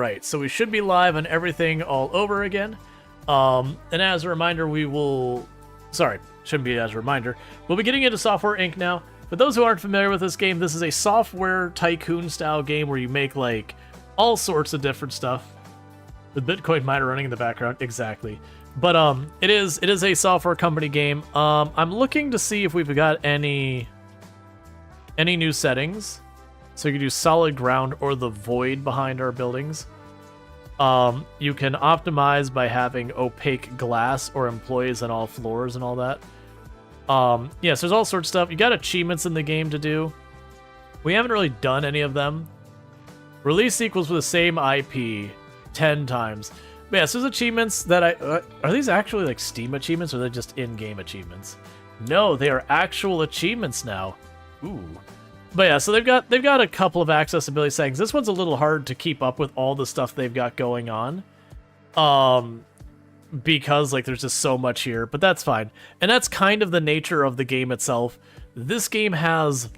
right, so we should be live on everything all over again. And as a reminder, shouldn't be as a reminder. We'll be getting into Software Inc. now. For those who aren't familiar with this game, this is a software tycoon style game where you make like all sorts of different stuff. With Bitcoin miner running in the background, exactly. But it is a software company game. I'm looking to see if we've got any new settings. So you can do solid ground or the void behind our buildings. You can optimize by having opaque glass or employees on all floors and all that. Yes, there's all sorts of stuff. You got achievements in the game to do. We haven't really done any of them. Release equals with the same IP 10 times. But yes, there's achievements that are these actually like Steam achievements or are they just in-game achievements? No, they are actual achievements now. Ooh. But yeah, so they've got a couple of accessibility settings. This one's a little hard to keep up with all the stuff they've got going on. Because like there's just so much here, but that's fine. And that's kind of the nature of the game itself. This game has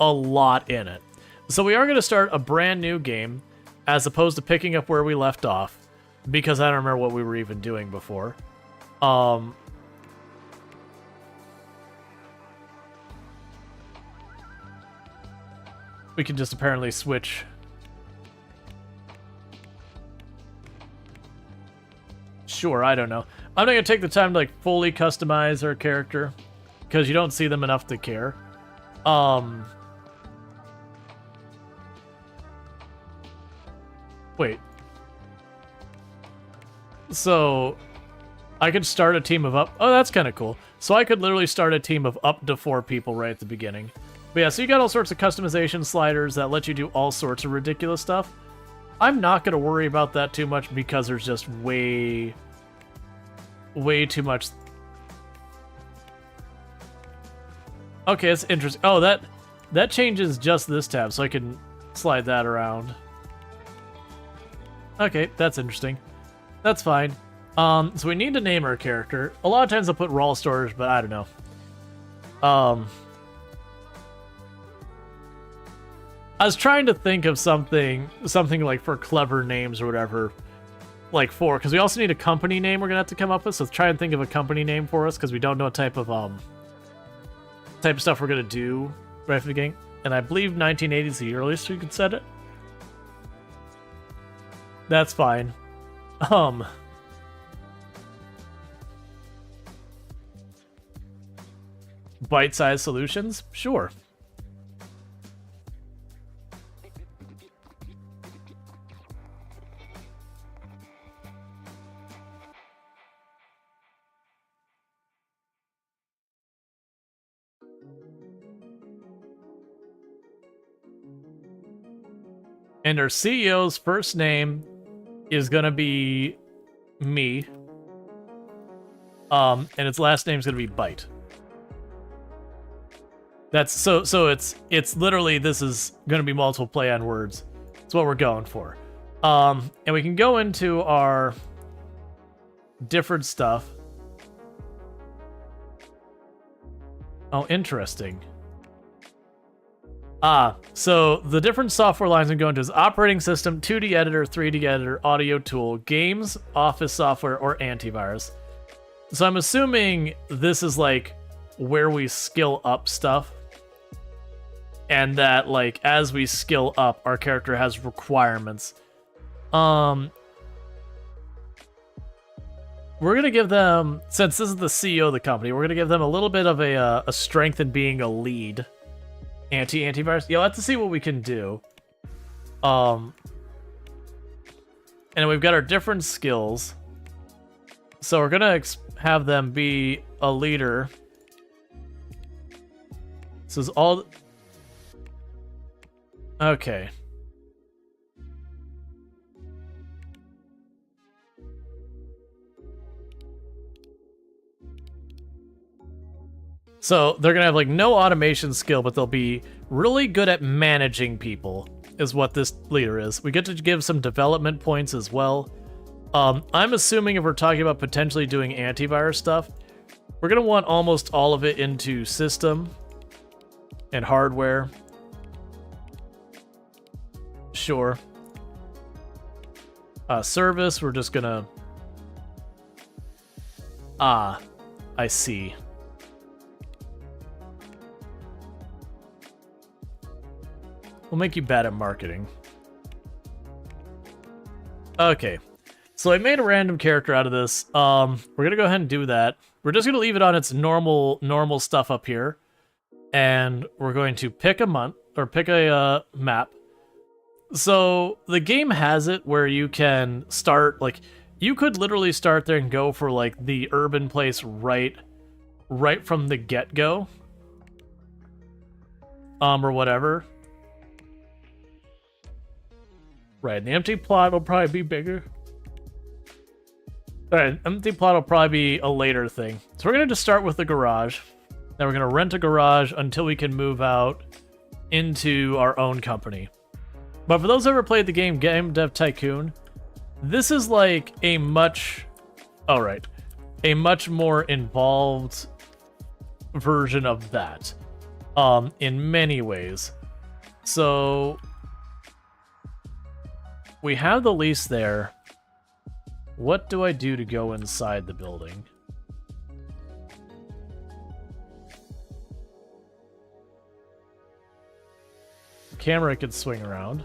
a lot in it. So we are going to start a brand new game as opposed to picking up where we left off because I don't remember what we were even doing before. We can just apparently switch. Sure, I don't know. I'm not going to take the time to like fully customize our character because you don't see them enough to care. Wait. So I could start a team of up. Oh, that's kind of cool. So I could literally start a team of up to 4 people right at the beginning. But yeah, so you got all sorts of customization sliders that let you do all sorts of ridiculous stuff. I'm not going to worry about that too much because there's just way too much. Okay, it's interesting. Oh, that changes just this tab, so I can slide that around. Okay, that's interesting. That's fine. So we need to name our character. A lot of times I'll put Rual Storge, but I don't know. I was trying to think of something like for clever names or whatever, like because we also need a company name we're gonna have to come up with. So let's try and think of a company name for us because we don't know what type of stuff we're gonna do right from the beginning. And I believe 1980 is the earliest we could set it. That's fine. Bite-sized solutions, sure. And our CEO's first name is gonna be me. And its last name's gonna be Bite. That's so it's literally this is gonna be multiple play on words. That's what we're going for. And we can go into our different stuff. Oh, interesting. So the different software lines I'm going to is operating system, 2D editor, 3D editor, audio tool, games, office software, or antivirus. So I'm assuming this is like where we skill up stuff. And that like as we skill up, our character has requirements. We're gonna give them, since this is the CEO of the company, we're gonna give them a little bit of a strength in being a lead. Antivirus. Yeah, let's see what we can do. And we've got our different skills. So we're gonna have them be a leader. This is all. Okay. So they're going to have like no automation skill, but they'll be really good at managing people is what this leader is. We get to give some development points as well. I'm assuming if we're talking about potentially doing antivirus stuff, we're going to want almost all of it into system and hardware. Sure. Service, we're just gonna... Ah, I see. We'll make you bad at marketing. Okay. So I made a random character out of this. We're gonna go ahead and do that. We're just gonna leave it on its normal stuff up here. And we're going to pick a month, or pick a map. So the game has it where you can start, like, you could literally start there and go for, like, the urban place right from the get-go. Or whatever. Right, the empty plot will probably be bigger. Alright, empty plot will probably be a later thing. So we're going to just start with the garage. Then we're going to rent a garage until we can move out into our own company. But for those who ever played the game Game Dev Tycoon, this is like a much... Alright. A much more involved version of that. In many ways. So... we have the lease there. What do I do to go inside the building? Camera could swing around.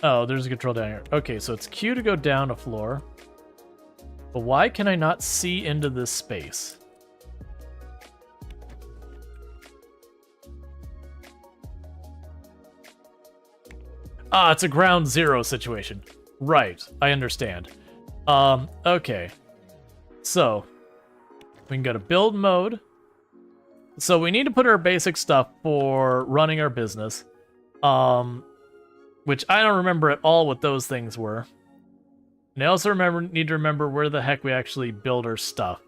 Oh, there's a control down here. Okay, so it's Q to go down a floor. But why can I not see into this space? Ah, it's a ground zero situation. Right, I understand. Okay. So, we can go to build mode. So we need to put our basic stuff for running our business. Which I don't remember at all what those things were. And I also need to remember where the heck we actually build our stuff.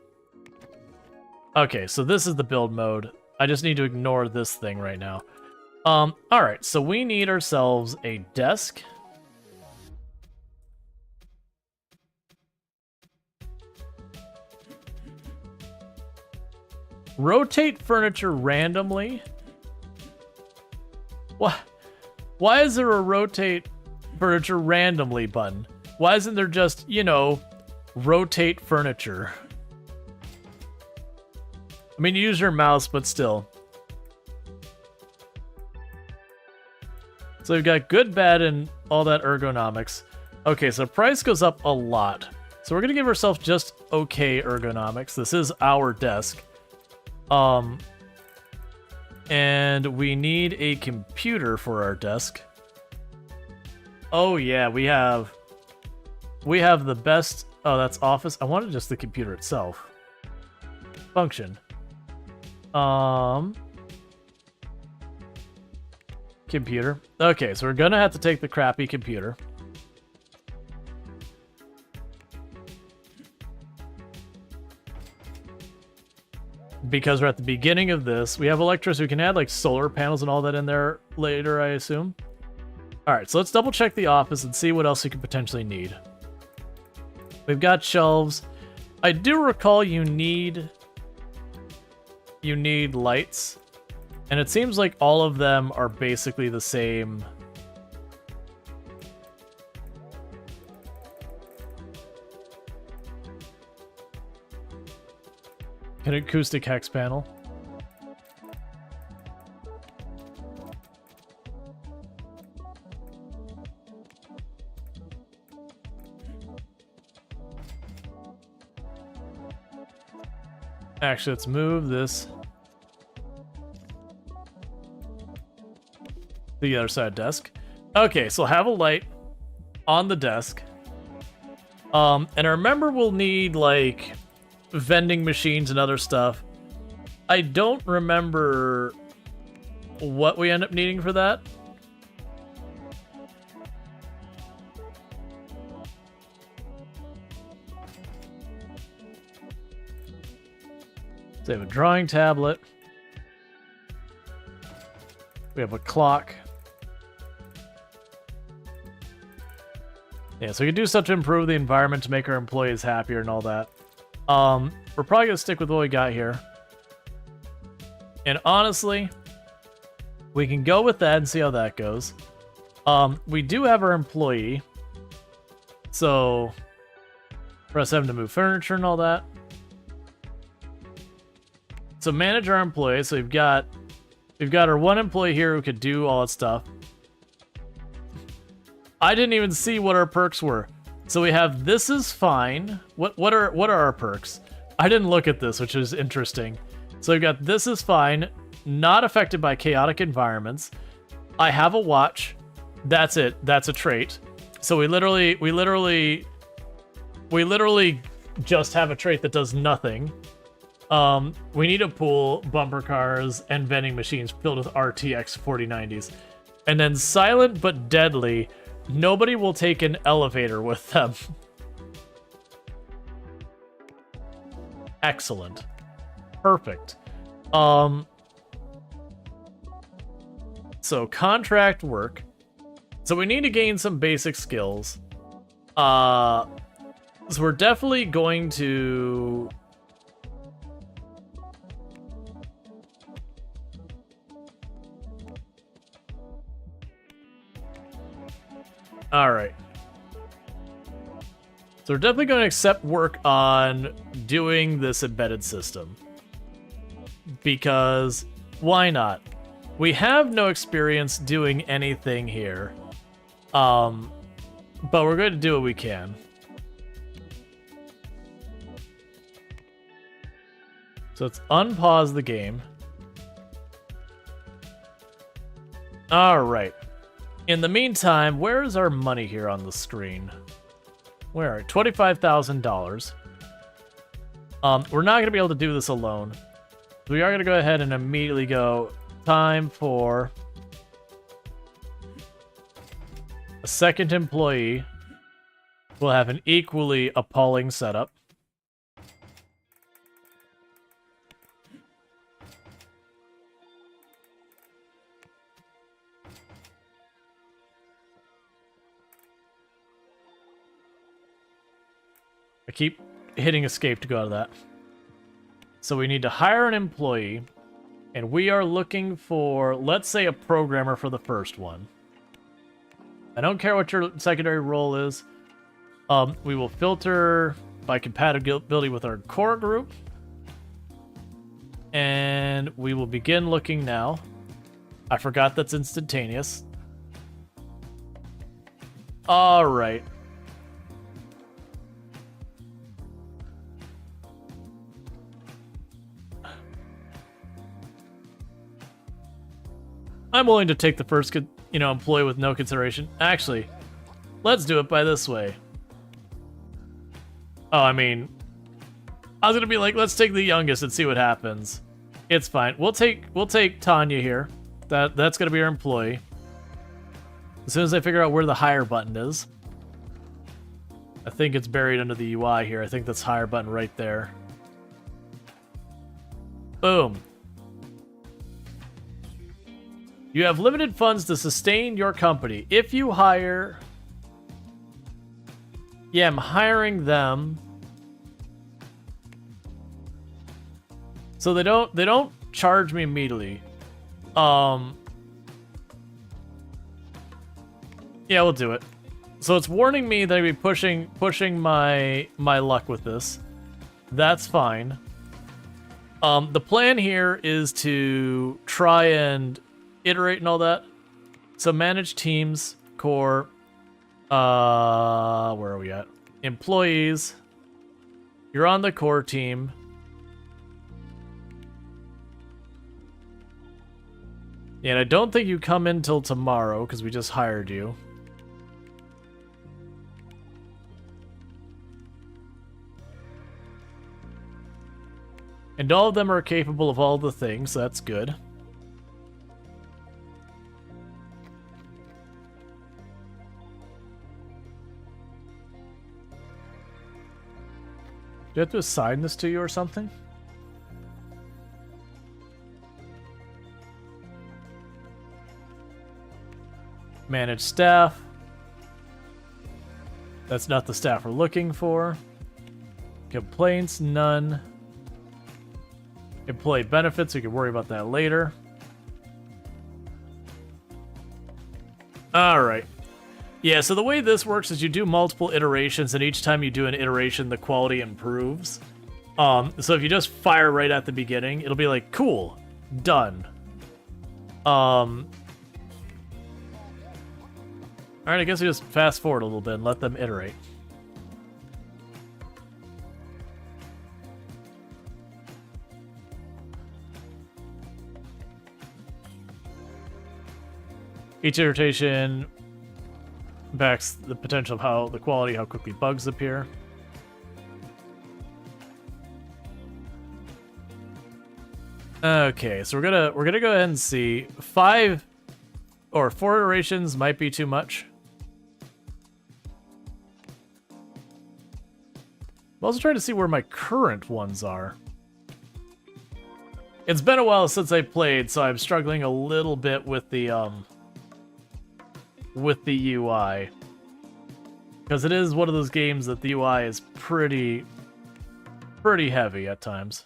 Okay, so this is the build mode. I just need to ignore this thing right now. Alright, so we need ourselves a desk. Rotate furniture randomly? What? Why is there a rotate furniture randomly button? Why isn't there just, you know, rotate furniture? I mean, you use your mouse, but still. So we've got good, bad, and all that ergonomics. Okay, so price goes up a lot. So we're going to give ourselves just okay ergonomics. This is our desk. And we need a computer for our desk. Oh yeah, we have the best. Oh, that's Office. I wanted just the computer itself. Function. Computer. Okay, so we're gonna have to take the crappy computer. Because we're at the beginning of this. We have electricity. We can add like solar panels and all that in there later, I assume. Alright, so let's double check the office and see what else you could potentially need. We've got shelves. I do recall you need lights. And it seems like all of them are basically the same. An acoustic hex panel. Actually, let's move this to the other side desk. Okay, so have a light on the desk. And I remember we'll need like vending machines and other stuff. I don't remember what we end up needing for that. So we have a drawing tablet. We have a clock. Yeah, so we can do stuff to improve the environment to make our employees happier and all that. We're probably gonna stick with what we got here. And honestly, we can go with that and see how that goes. We do have our employee. So press M to move furniture and all that. So manage our employee. So we've got our one employee here who could do all that stuff. I didn't even see what our perks were. So we have this is fine. What are our perks? I didn't look at this, which is interesting. So we've got this is fine, not affected by chaotic environments. I have a watch. That's it. That's a trait. So we literally just have a trait that does nothing. We need a pool, bumper cars, and vending machines filled with RTX 4090s. And then silent but deadly, nobody will take an elevator with them. Excellent. Perfect. So contract work. So we need to gain some basic skills. So we're definitely going to... Alright. So we're definitely going to accept work on doing this embedded system. Because why not? We have no experience doing anything here. But we're going to do what we can. So let's unpause the game. Alright. In the meantime, where is our money here on the screen? Where are $25,000. We're not going to be able to do this alone. We are going to go ahead and immediately go time for a second employee. We'll have an equally appalling setup. I keep hitting escape to go out of that. So we need to hire an employee, and we are looking for, let's say, a programmer for the first one. I don't care what your secondary role is. We will filter by compatibility with our core group. And we will begin looking now. I forgot that's instantaneous. All right. I'm willing to take the first, employee with no consideration. Actually, let's do it by this way. Oh, I mean, I was gonna be like, let's take the youngest and see what happens. It's fine. We'll take Tanya here. That's gonna be our employee. As soon as I figure out where the hire button is. I think it's buried under the UI here. I think that's hire button right there. Boom. You have limited funds to sustain your company. If you hire... Yeah, I'm hiring them. So they don't charge me immediately. Yeah, we'll do it. So it's warning me that I'd be pushing my luck with this. That's fine. The plan here is to try and iterate and all that. So manage teams, core, where are we at? Employees. You're on the core team. Yeah, and I don't think you come in till tomorrow because we just hired you. And all of them are capable of all the things, so that's good. Do I have to assign this to you or something? Manage staff. That's not the staff we're looking for. Complaints, none. Employee benefits, we can worry about that later. All right. Yeah, so the way this works is you do multiple iterations, and each time you do an iteration, the quality improves. So if you just fire right at the beginning, it'll be like, cool, done. All right, I guess we just fast forward a little bit and let them iterate. Each iteration backs the potential of how the quality, how quickly bugs appear. Okay, so we're gonna go ahead and see 5 or 4 iterations might be too much. I'm also trying to see where my current ones are. It's been a while since I played, so I'm struggling a little bit with the UI. Because it is one of those games that the UI is pretty heavy at times.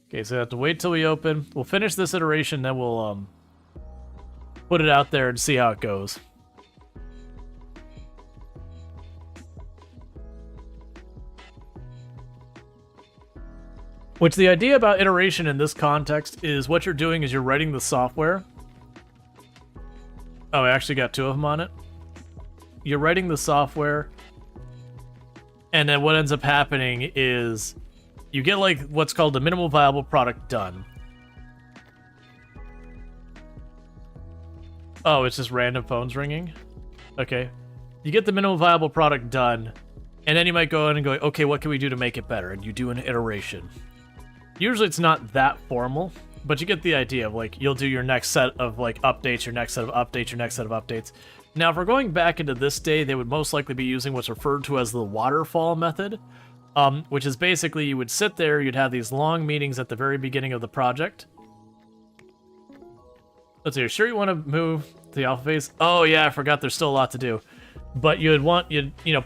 Okay, so I have to wait till we open. We'll finish this iteration, then we'll put it out there and see how it goes. Which the idea about iteration in this context is what you're doing is you're writing the software. Oh, I actually got 2 of them on it. You're writing the software, and then what ends up happening is you get like what's called the minimal viable product done. Oh, it's just random phones ringing? Okay. You get the minimal viable product done, and then you might go in and go, okay, what can we do to make it better? And you do an iteration. Usually it's not that formal, but you get the idea of like, you'll do your next set of like updates, your next set of updates, your next set of updates. Now, if we're going back into this day, they would most likely be using what's referred to as the waterfall method, which is basically you would sit there, you'd have these long meetings at the very beginning of the project. Let's see, are you sure you want to move to the alpha phase? Oh yeah, I forgot there's still a lot to do. But you'd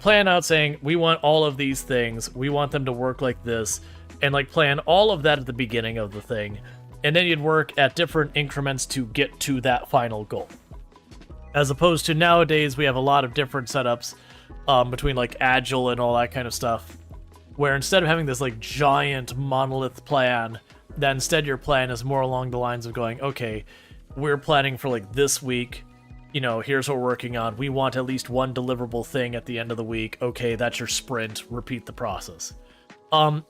plan out saying, we want all of these things, we want them to work like this, and like plan all of that at the beginning of the thing, and then you'd work at different increments to get to that final goal. As opposed to nowadays, we have a lot of different setups between like Agile and all that kind of stuff, where instead of having this like giant monolith plan, that instead your plan is more along the lines of going, okay, we're planning for like this week, you know, here's what we're working on. We want at least one deliverable thing at the end of the week. Okay, that's your sprint. Repeat the process.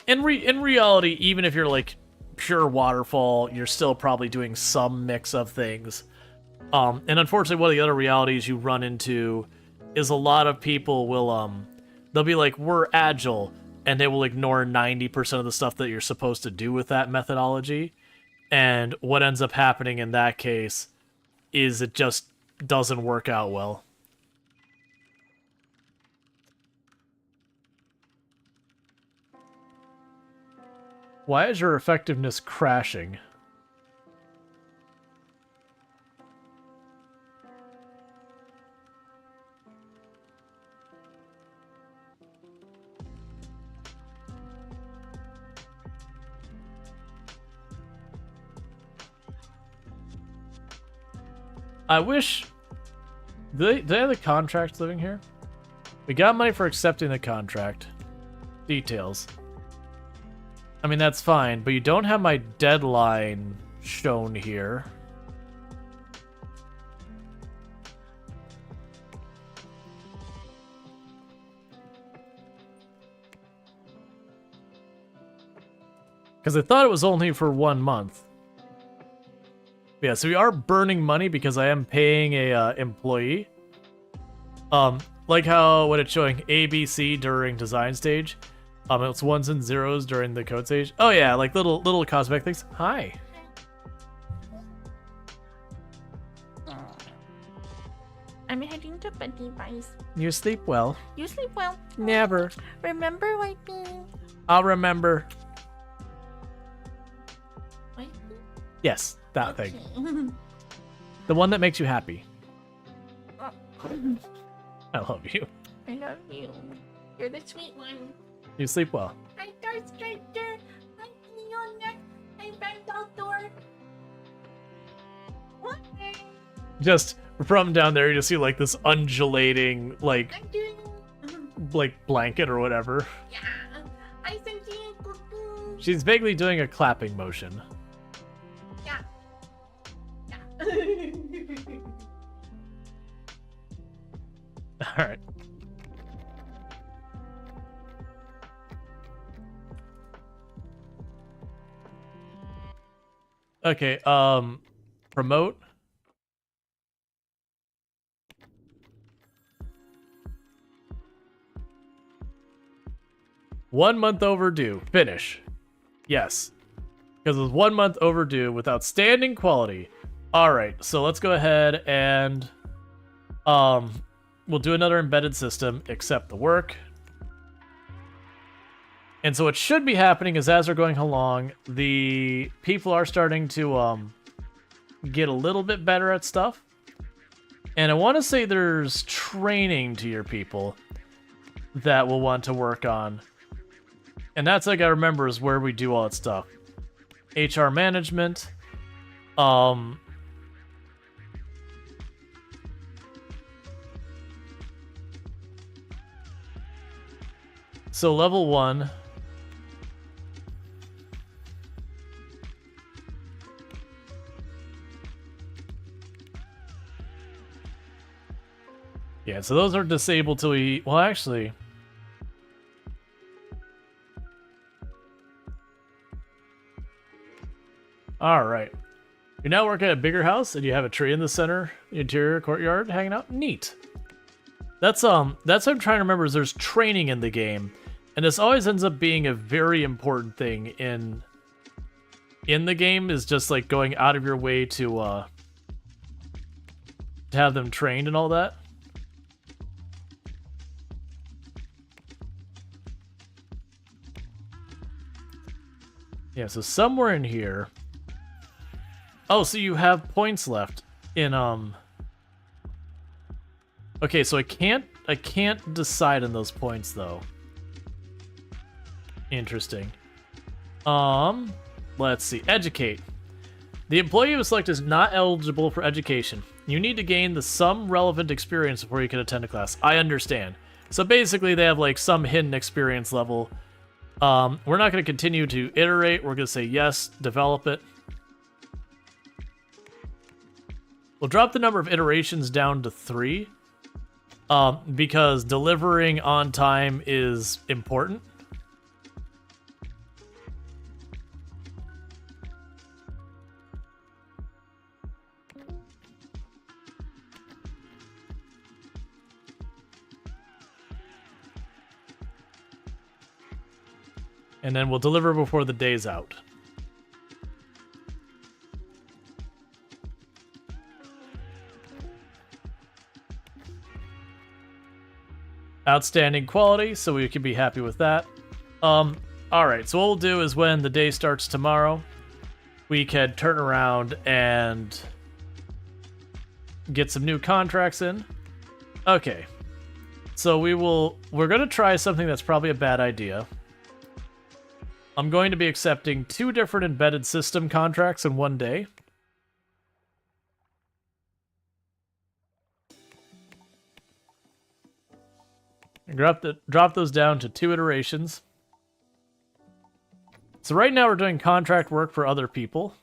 In reality, even if you're like pure waterfall, you're still probably doing some mix of things. And unfortunately, one of the other realities you run into is a lot of people will, they'll be like, we're agile, and they will ignore 90% of the stuff that you're supposed to do with that methodology. And what ends up happening in that case is it just doesn't work out well. Why is your effectiveness crashing? I wish... Do they have the contract living here? We got money for accepting the contract. Details. I mean, that's fine, but you don't have my deadline shown here. Because I thought it was only for 1 month. Yeah, so we are burning money because I am paying a employee. Like how when it's showing ABC during design stage, it's 1s and 0s during the code stage. Oh yeah, like little cosmetic things. Hi. I'm heading to bed, device. You sleep well. You sleep well. Never. Remember wiping. I'll remember. Wiping? Yes, that Okay. thing. The one that makes you happy. I love you. I love you. You're the sweet one. You sleep well. Hi, Darth Striker. Hi, Leona. Hi, Bandaltor. What? Just from down there, you just see like this undulating, like I'm doing. blanket or whatever. Yeah. I sent you a cuckoo. She's vaguely doing a clapping motion. Yeah. Yeah. All right. Okay, promote. One month overdue. Finish. Yes. Because it was 1 month overdue with outstanding quality. Alright, so let's go ahead and we'll do another embedded system, accept the work. And so what should be happening is as we're going along, the people are starting to get a little bit better at stuff. And I want to say there's training to your people that we'll want to work on. And that's like I remember is where we do all that stuff. HR management. So level 1. Yeah, so those are disabled till we... Well, actually... Alright. You now work at a bigger house, and you have a tree in the center, the interior courtyard, hanging out. Neat. That's what I'm trying to remember is there's training in the game. And this always ends up being a very important thing in the game, is just like going out of your way to have them trained and all that. Yeah, so somewhere in here. Oh, so you have points left in Okay, so I can't decide on those points though. Interesting. Let's see. Educate. The employee you select is not eligible for education. You need to gain some relevant experience before you can attend a class. I understand. So basically they have like some hidden experience level. We're not going to continue to iterate. We're going to say yes, develop it. We'll drop the number of iterations down to 3. Because delivering on time is important. And then we'll deliver before the day's out. Outstanding quality, so we can be happy with that. Alright, so what we'll do is when the day starts tomorrow, we can turn around and get some new contracts in. Okay. So we're gonna try something that's probably a bad idea. I'm going to be accepting 2 different embedded system contracts in one day. And drop those down to 2 iterations. So right now we're doing contract work for other people.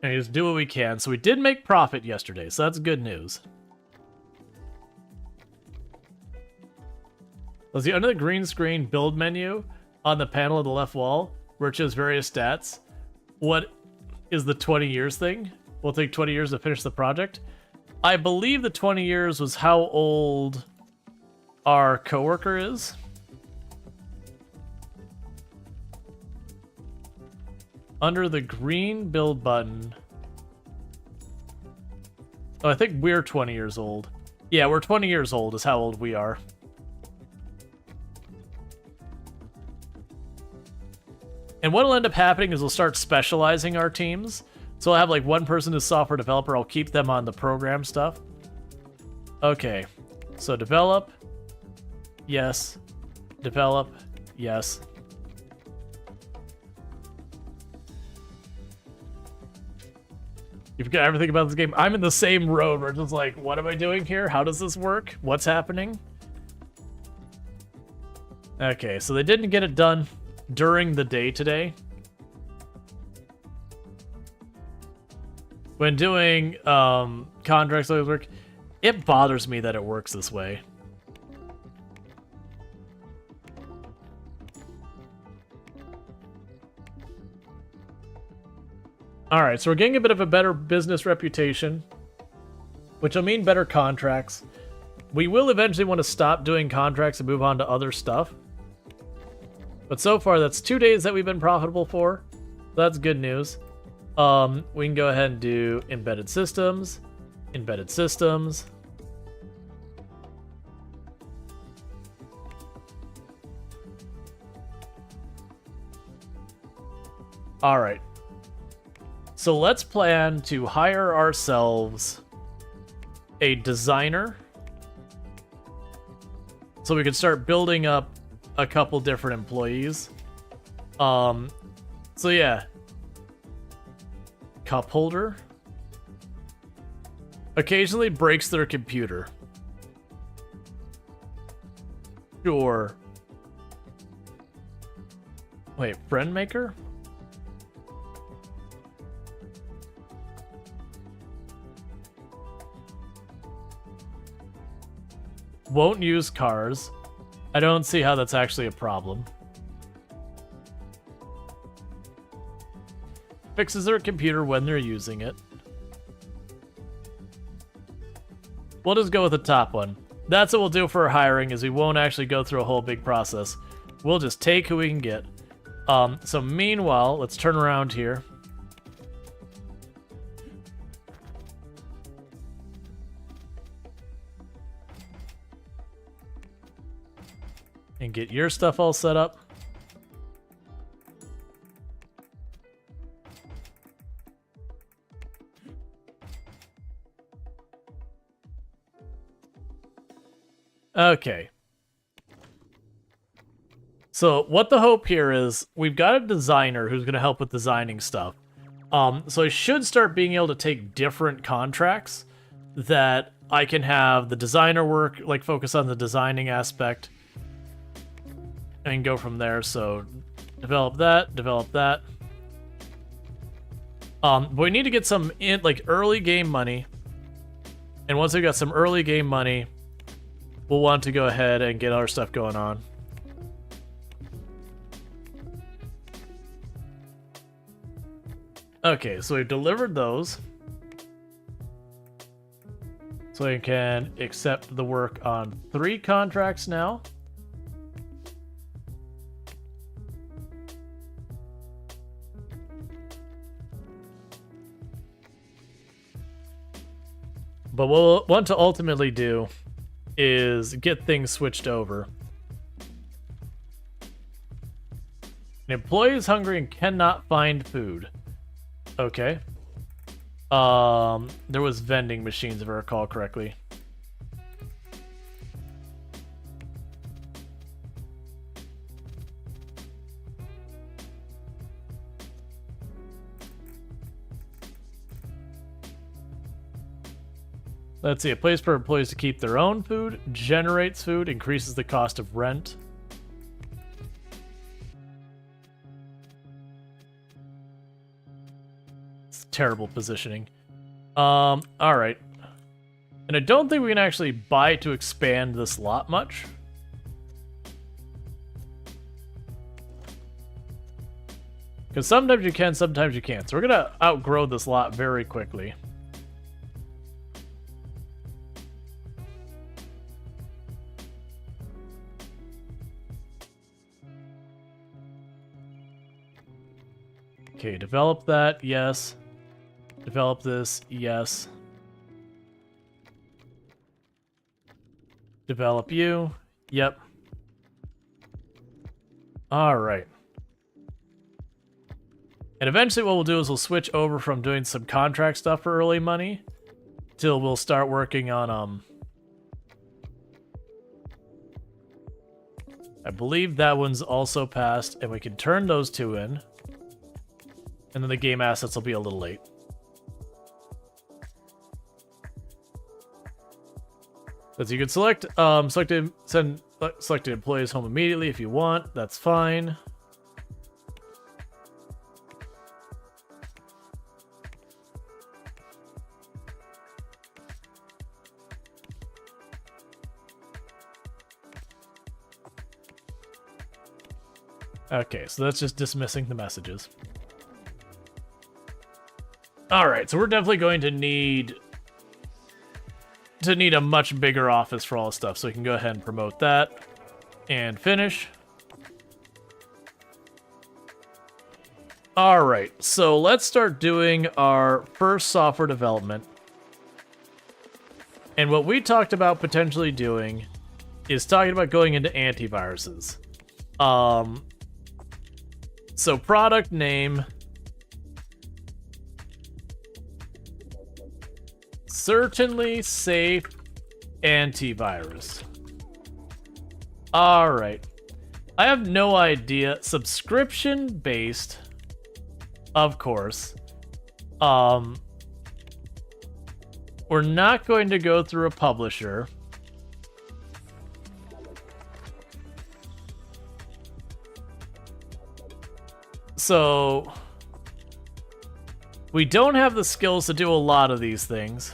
And we just do what we can. So we did make profit yesterday, so that's good news. Let's see, under the green screen build menu on the panel of the left wall, where it shows various stats, what is the 20 years thing? We'll take 20 years to finish the project. I believe the 20 years was how old our coworker is. Under the green build button. Oh, I think we're 20 years old. Yeah, we're 20 years old is how old we are. And what'll end up happening is we'll start specializing our teams. So I'll have like one person who's software developer. I'll keep them on the program stuff. Okay. So develop, yes. Develop, yes. You forget everything about this game. I'm in the same road where it's just like, what am I doing here? How does this work? What's happening? Okay, so they didn't get it done during the day today. When doing contracts like work, it bothers me that it works this way. Alright, so we're getting a bit of a better business reputation, which will mean better contracts. We will eventually want to stop doing contracts and move on to other stuff. But so far, that's 2 days that we've been profitable for. That's good news. We can go ahead and do embedded systems. Embedded systems. Alright. So let's plan to hire ourselves a designer. So we can start building up a couple different employees. So yeah. Cup holder. Occasionally breaks their computer. Sure. Wait, friend maker? Won't use cars. I don't see how that's actually a problem. Fixes their computer when they're using it. We'll just go with the top one. That's what we'll do for our hiring, is we won't actually go through a whole big process. We'll just take who we can get. So meanwhile, let's turn around here. And get your stuff all set up. Okay. So what the hope here is, we've got a designer who's going to help with designing stuff. So I should start being able to take different contracts that I can have the designer work, like focus on the designing aspect, and go from there. So develop that, develop that. But we need to get some early game money. And once we got some early game money, we'll want to go ahead and get our stuff going on. Okay, so we've delivered those. So we can accept the work on 3 contracts now. But what we'll want to ultimately do is get things switched over. An employee is hungry and cannot find food. Okay. There was vending machines, if I recall correctly. Let's see, a place for employees to keep their own food, generates food, increases the cost of rent. It's terrible positioning. Alright. And I don't think we can actually buy to expand this lot much. Because sometimes you can, sometimes you can't. So we're going to outgrow this lot very quickly. Okay, develop that, yes. Develop this, yes. Develop you, yep. Alright. And eventually what we'll do is we'll switch over from doing some contract stuff for early money till we'll start working on I believe that one's also passed, and we can turn those two in. And then the game assets will be a little late. So you can select selected employees home immediately if you want. That's fine. Okay, so that's just dismissing the messages. All right, so we're definitely going to need a much bigger office for all this stuff, so we can go ahead and promote that and finish. All right, so let's start doing our first software development. And what we talked about potentially doing is talking about going into antiviruses. So product name, certainly safe antivirus. All right. I have no idea. Subscription based, of course. We're not going to go through a publisher. So we don't have the skills to do a lot of these things.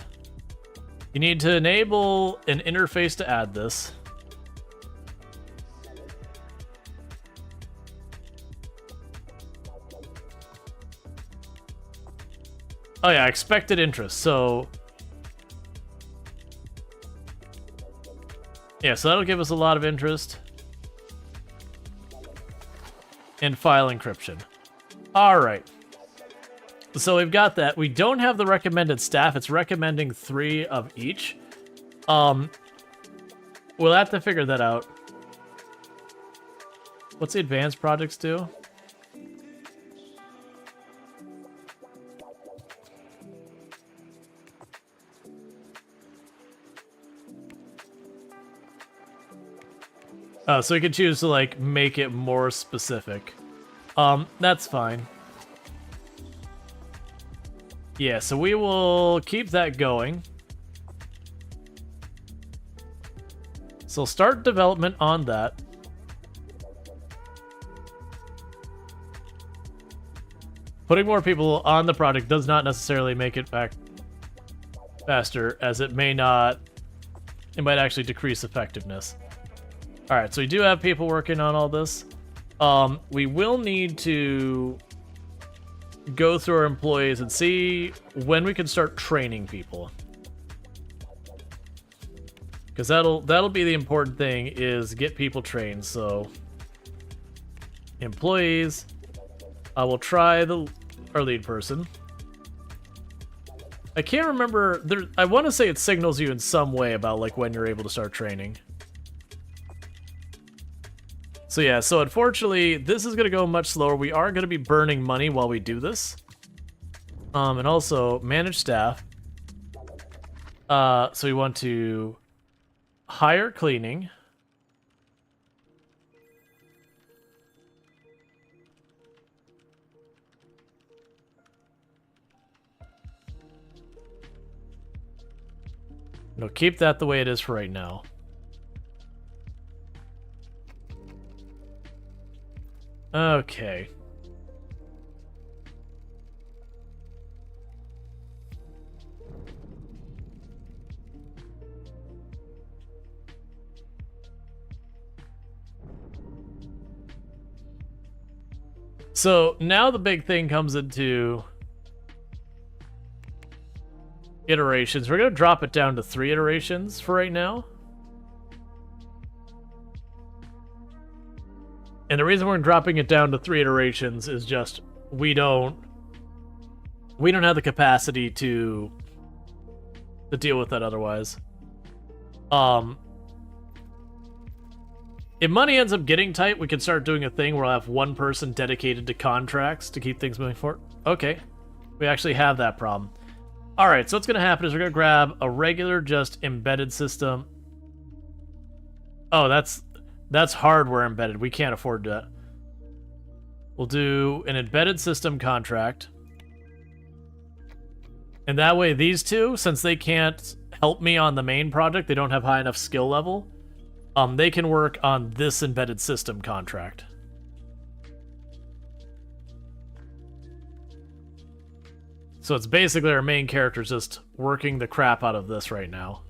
You need to enable an interface to add this. Oh yeah, expected interest. So yeah, so that'll give us a lot of interest. And file encryption. All right. So we've got that. We don't have the recommended staff. It's recommending 3 of each. We'll have to figure that out. What's the advanced projects do? So we can choose to like make it more specific. That's fine. Yeah, so we will keep that going. So start development on that. Putting more people on the project does not necessarily make it back faster, as it might actually decrease effectiveness. All right, so we do have people working on all this. We will need to go through our employees and see when we can start training people, because that'll be the important thing, is get people trained. So employees, I will try our lead person. I can't remember. I want to say it signals you in some way about like when you're able to start training. So yeah, so unfortunately, this is going to go much slower. We are going to be burning money while we do this. And also, manage staff. So we want to hire cleaning. No, keep that the way it is for right now. Okay. So now the big thing comes into iterations. We're going to drop it down to 3 iterations for right now. And the reason we're dropping it down to 3 iterations is just we don't have the capacity to deal with that otherwise. If money ends up getting tight, we can start doing a thing where I'll have one person dedicated to contracts to keep things moving forward. Okay, we actually have that problem. All right, so what's going to happen is we're going to grab a regular just embedded system. Oh, That's hardware embedded. We can't afford that. We'll do an embedded system contract. And that way, these two, since they can't help me on the main project, they don't have high enough skill level, they can work on this embedded system contract. So it's basically our main character just working the crap out of this right now.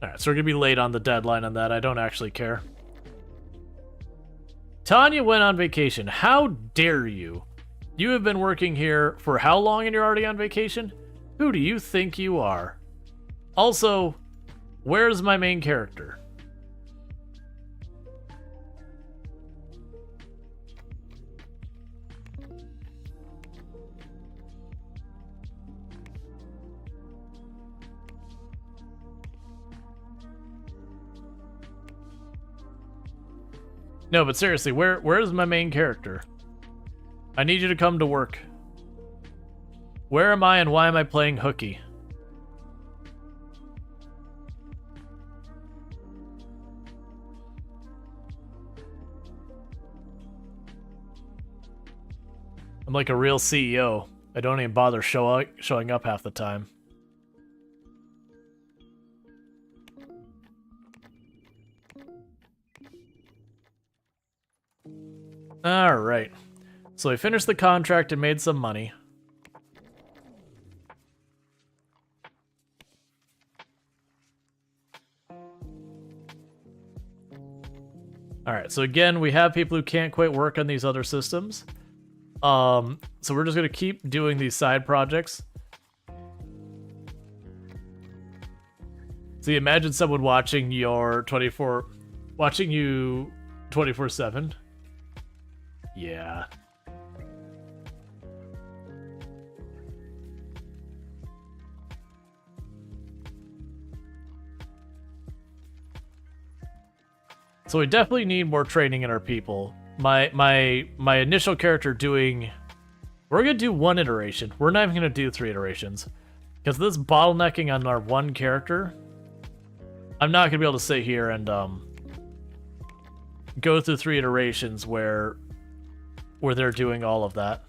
Alright, so we're gonna be late on the deadline on that. I don't actually care. Tanya went on vacation. How dare you? You have been working here for how long and you're already on vacation? Who do you think you are? Also, where's my main character? No, but seriously, where's my main character? I need you to come to work. Where am I and why am I playing hooky? I'm like a real CEO. I don't even bother showing up half the time. Alright. So we finished the contract and made some money. Alright, so again, we have people who can't quite work on these other systems. So we're just gonna keep doing these side projects. So you imagine someone watching your 24/7. Yeah. So we definitely need more training in our people. My initial character doing... We're going to do 1 iteration. We're not even going to do 3 iterations. Because this bottlenecking on our 1 character, I'm not going to be able to sit here and go through 3 iterations where they're doing all of that.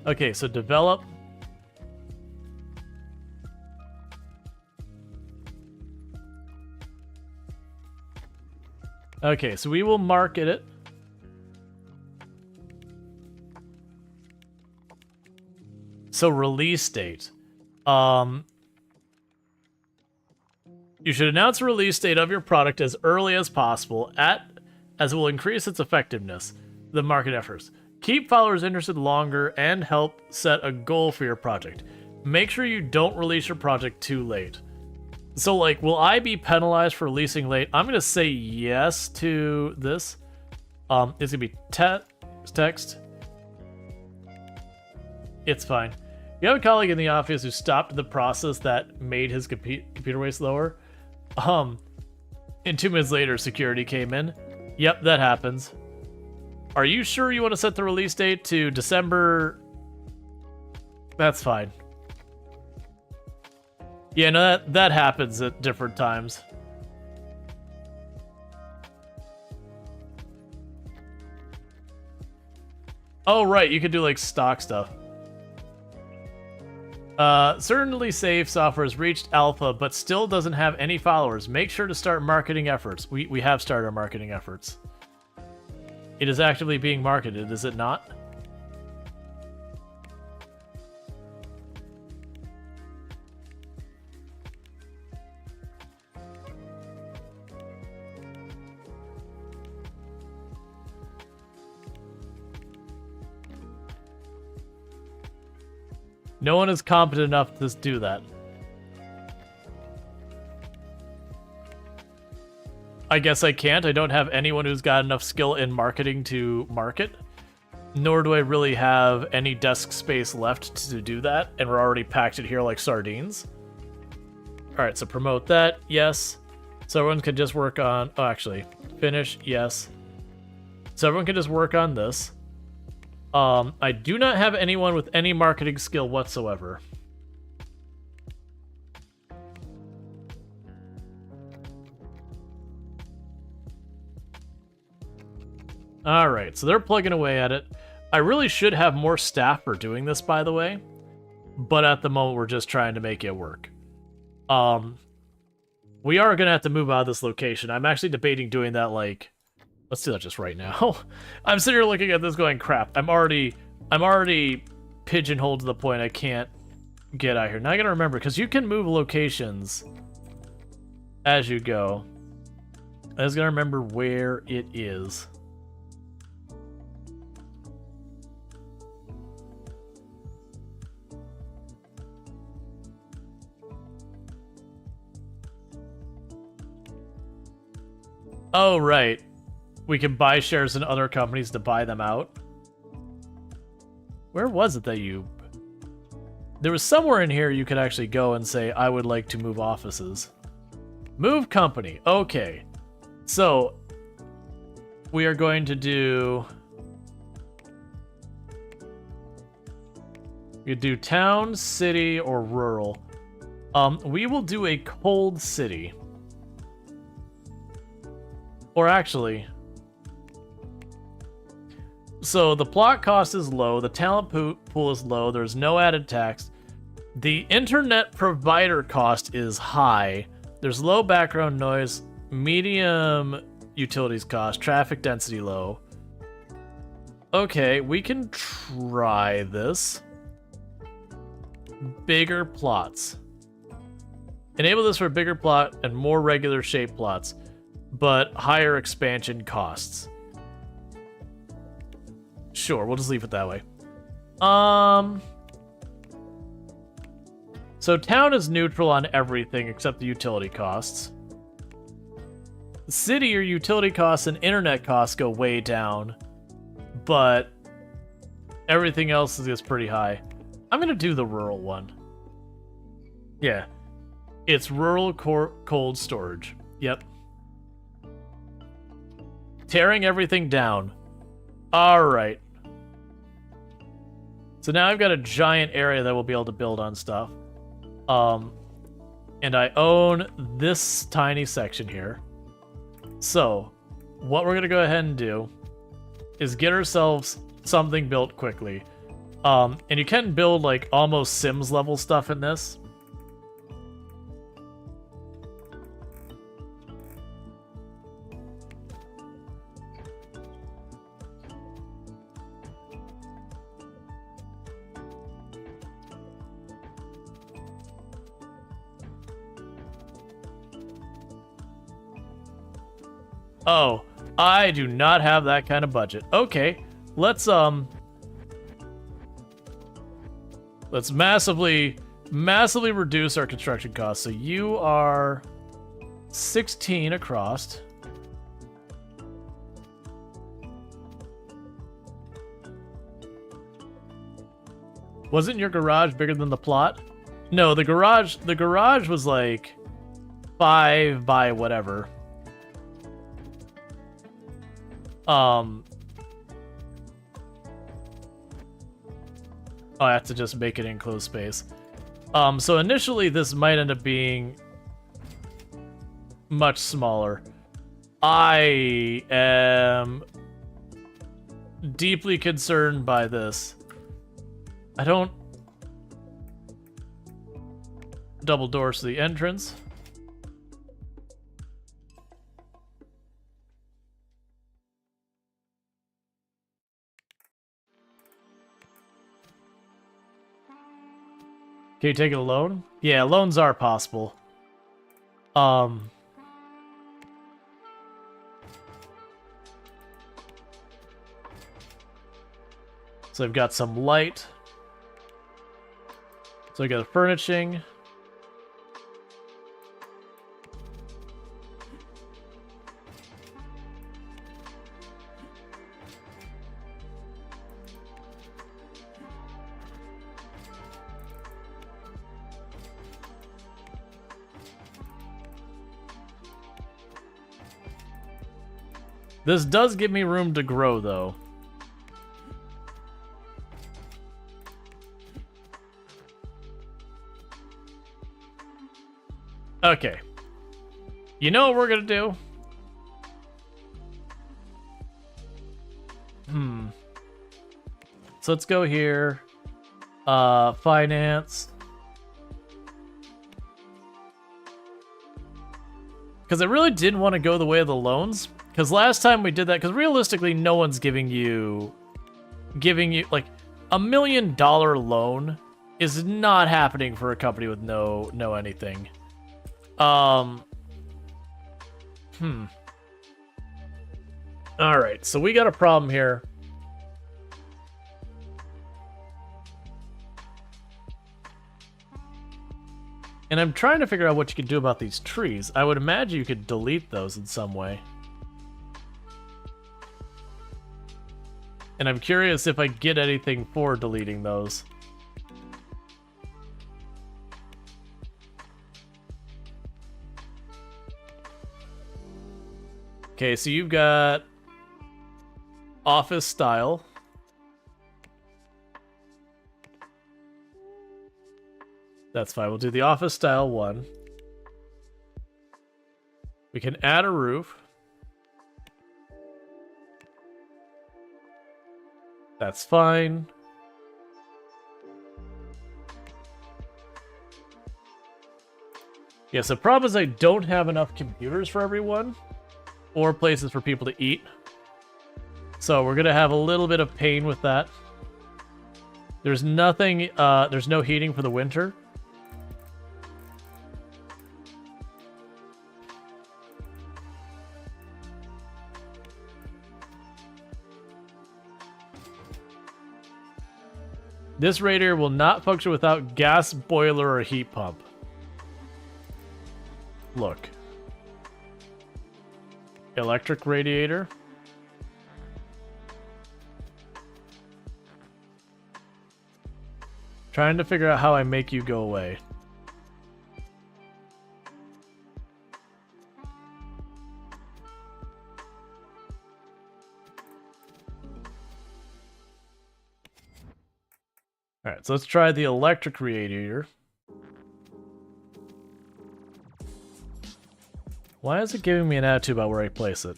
Okay, so develop. Okay, so we will market it. So release date. You should announce a release date of your product as early as possible, as it will increase its effectiveness, the market efforts. Keep followers interested longer and help set a goal for your project. Make sure you don't release your project too late. So, like, will I be penalized for releasing late? I'm going to say yes to this. It's going to be text. It's fine. You have a colleague in the office who stopped the process that made his computer waste lower. And 2 minutes later, security came in. Yep, that happens. Are you sure you want to set the release date to December? That's fine. Yeah, no, that happens at different times. Oh, right, you could do, like, stock stuff. Certainly Safe software has reached alpha, but still doesn't have any followers. Make sure to start marketing efforts. We have started our marketing efforts. It is actively being marketed, is it not? No one is competent enough to do that. I guess I can't. I don't have anyone who's got enough skill in marketing to market. Nor do I really have any desk space left to do that, and we're already packed it here like sardines. Alright, so promote that, yes. So everyone can just work on... Oh, actually, finish, yes. So everyone can just work on this. I do not have anyone with any marketing skill whatsoever. All right, so they're plugging away at it. I really should have more staff for doing this, by the way, but at the moment we're just trying to make it work. We are gonna have to move out of this location. I'm actually debating doing that. Like, let's do that just right now. I'm sitting here looking at this, going, "Crap! I'm already pigeonholed to the point I can't get out here." Now I gotta remember, because you can move locations as you go. I just gotta remember where it is. Oh, right. We can buy shares in other companies to buy them out. Where was it that you... There was somewhere in here you could actually go and say, I would like to move offices. Move company. Okay. So, we are going to do... You do town, city, or rural. We will do a cold city. Or actually... So the plot cost is low, the talent pool is low, there's no added tax. The internet provider cost is high. There's low background noise, medium utilities cost, traffic density low. Okay, we can try this. Bigger plots. Enable this for a bigger plot and more regular shape plots, but higher expansion costs. Sure, we'll just leave it that way. So town is neutral on everything except the utility costs. City, your utility costs and internet costs go way down, but everything else is just pretty high. I'm gonna do the rural one. Yeah, it's rural cold storage. Yep. Tearing everything down. All right. So now I've got a giant area that we'll be able to build on stuff. And I own this tiny section here. So what we're going to go ahead and do is get ourselves something built quickly. And you can build like almost Sims level stuff in this. Oh, I do not have that kind of budget. Okay, let's massively reduce our construction costs. So you are 16 across. Wasn't your garage bigger than the plot? No, the garage was like 5 by whatever. Oh, I have to just make it enclosed space. So initially this might end up being much smaller. I am deeply concerned by this. I don't... Double doors to the entrance. Can you take it a loan? Yeah, loans are possible. So I've got some light. So I got a furnishing. This does give me room to grow, though. Okay. You know what we're gonna do? So let's go here. Finance. Because I really didn't want to go the way of the loans. Because last time we did that, because realistically, no one's giving you like $1 million loan is not happening for a company with no anything. All right, so we got a problem here. And I'm trying to figure out what you can do about these trees. I would imagine you could delete those in some way. And I'm curious if I get anything for deleting those. Okay, so you've got office style. That's fine. We'll do the office style one. We can add a roof. That's fine. Yes, the problem is I don't have enough computers for everyone or places for people to eat. So we're going to have a little bit of pain with that. There's nothing, there's no heating for the winter. This radiator will not function without gas boiler or heat pump. Look. Electric radiator. Trying to figure out how I make you go away. Alright, so let's try the electric radiator. Why is it giving me an attitude about where I place it?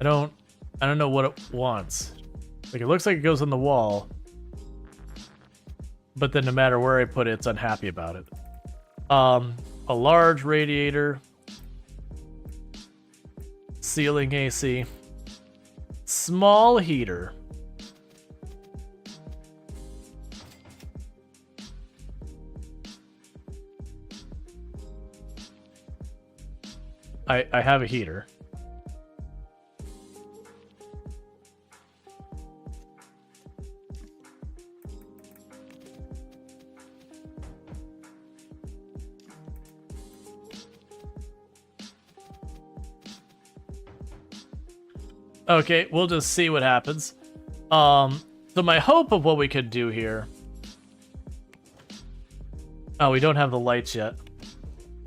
I don't know what it wants. Like, it looks like it goes on the wall. But then no matter where I put it, it's unhappy about it. A large radiator. Ceiling AC. Small heater. I have a heater. Okay, we'll just see what happens. So my hope of what we could do here... Oh, we don't have the lights yet.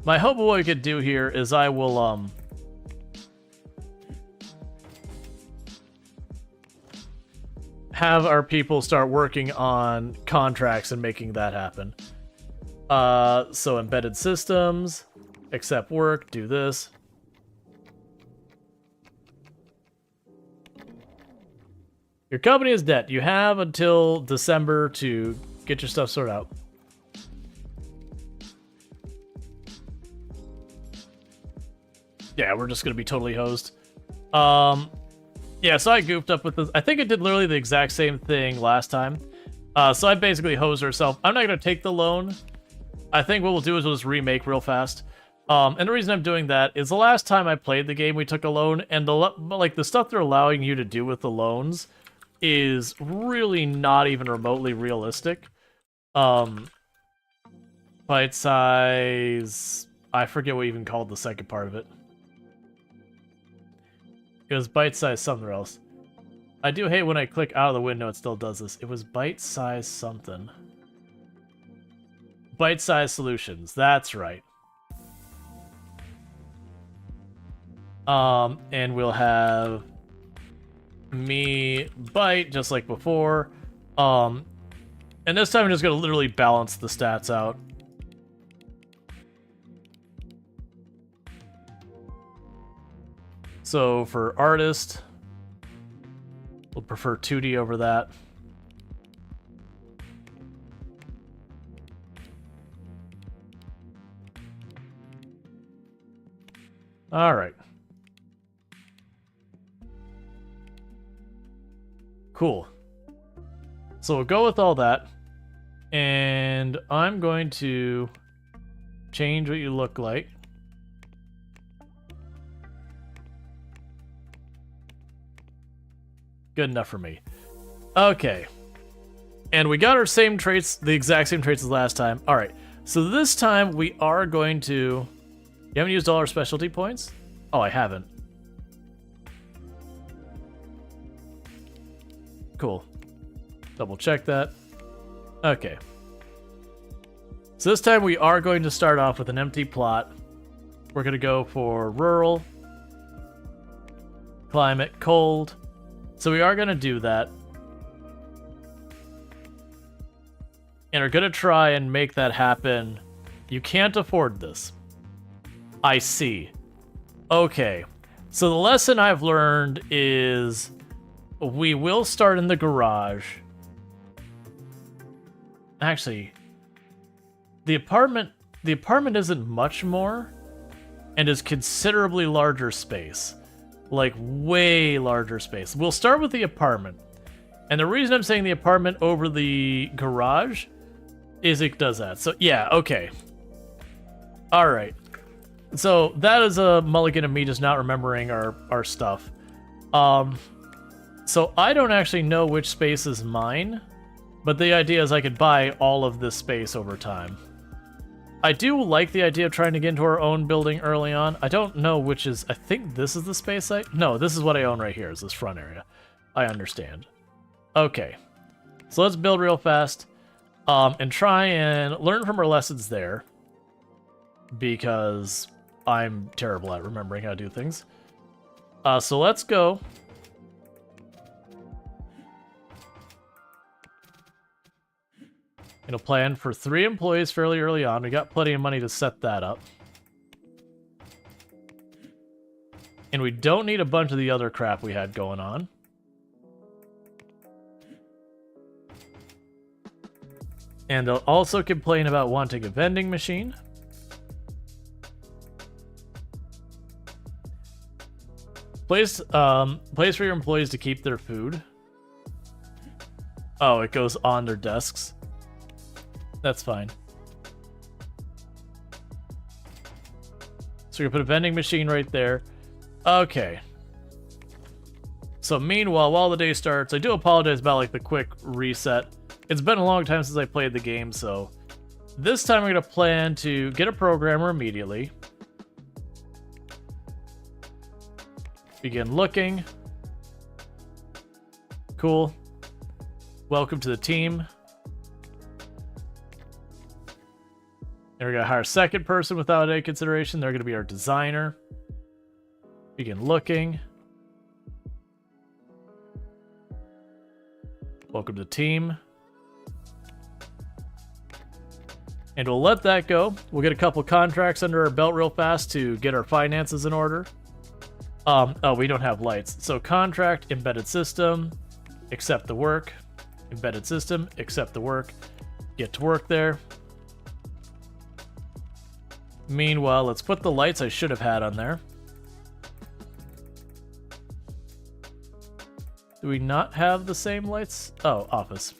My hope of what we could do here is I will, have our people start working on contracts and making that happen. So embedded systems, accept work, do this. Your company is dead. You have until December to get your stuff sorted out. Yeah, we're just going to be totally hosed. Yeah, so I goofed up with this. I think I did literally the exact same thing last time. So I basically hosed ourselves. I'm not going to take the loan. I think what we'll do is we'll just remake real fast. And the reason I'm doing that is the last time I played the game, we took a loan, and the stuff they're allowing you to do with the loans is really not even remotely realistic. Bite size... I forget what even called the second part of it. It was bite size something else. I do hate when I click out of the window, it still does this. It was bite size something. Bite size solutions, that's right. And we'll have me bite just like before. And this time I'm just gonna literally balance the stats out. So for artist, we'll prefer 2D over that. All right. Cool. So we'll go with all that. And I'm going to change what you look like. Good enough for me. Okay. And we got our same traits, the exact same traits as last time. All right. So this time we are going to... You haven't used all our specialty points? Oh, I haven't. Cool. Double check that. Okay. So this time we are going to start off with an empty plot. We're going to go for rural. Climate, cold. So we are going to do that. And are going to try and make that happen. You can't afford this. I see. Okay. So the lesson I've learned is we will start in the garage. Actually, the apartment isn't much more and is considerably larger space. Like way larger space. We'll start with the apartment. And the reason I'm saying the apartment over the garage is it does that. So yeah, okay. All right. So that is a mulligan of me just not remembering our stuff. So I don't actually know which space is mine, but the idea is I could buy all of this space over time. I do like the idea of trying to get into our own building early on. I don't know which is... I think this is the space No, this is what I own right here, is this front area. I understand. Okay. So let's build real fast. And try and learn from our lessons there. Because I'm terrible at remembering how to do things. So let's go. Gonna plan for 3 employees fairly early on. We got plenty of money to set that up. And we don't need a bunch of the other crap we had going on. And they'll also complain about wanting a vending machine. Place for your employees to keep their food. Oh, it goes on their desks. That's fine. So you're gonna put a vending machine right there. Okay. So meanwhile, while the day starts, I do apologize about like the quick reset. It's been a long time since I played the game, so this time we're gonna plan to get a programmer immediately. Begin looking. Cool. Welcome to the team. And we're going to hire a second person without any consideration. They're going to be our designer. Begin looking. Welcome to the team. And we'll let that go. We'll get a couple contracts under our belt real fast to get our finances in order. Oh, we don't have lights. So contract, embedded system, accept the work. Embedded system, accept the work. Get to work there. Meanwhile, let's put the lights I should have had on there. Do we not have the same lights? Oh, office.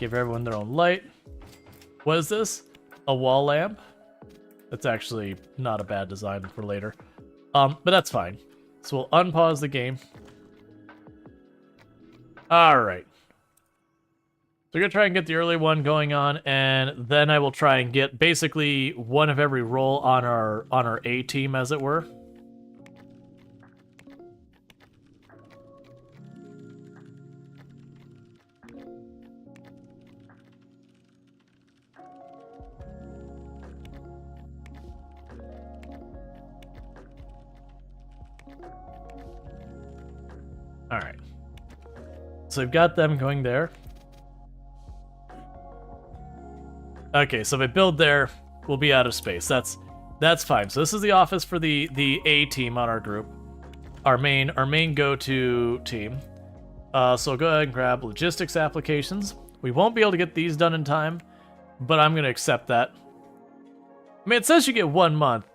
Give everyone their own light. What is this? A wall lamp? That's actually not a bad design for later. But that's fine. So we'll unpause the game. Alright. So we're going to try and get the early one going on, and then I will try and get basically one of every role on our A team, as it were. Alright. So we've got them going there. Okay, so if I build there, will be out of space. That's fine. So this is the office for the A team on our group, our main go-to team. So go ahead and grab logistics applications. We won't be able to get these done in time, but I'm gonna accept that. I mean, it says you get 1 month.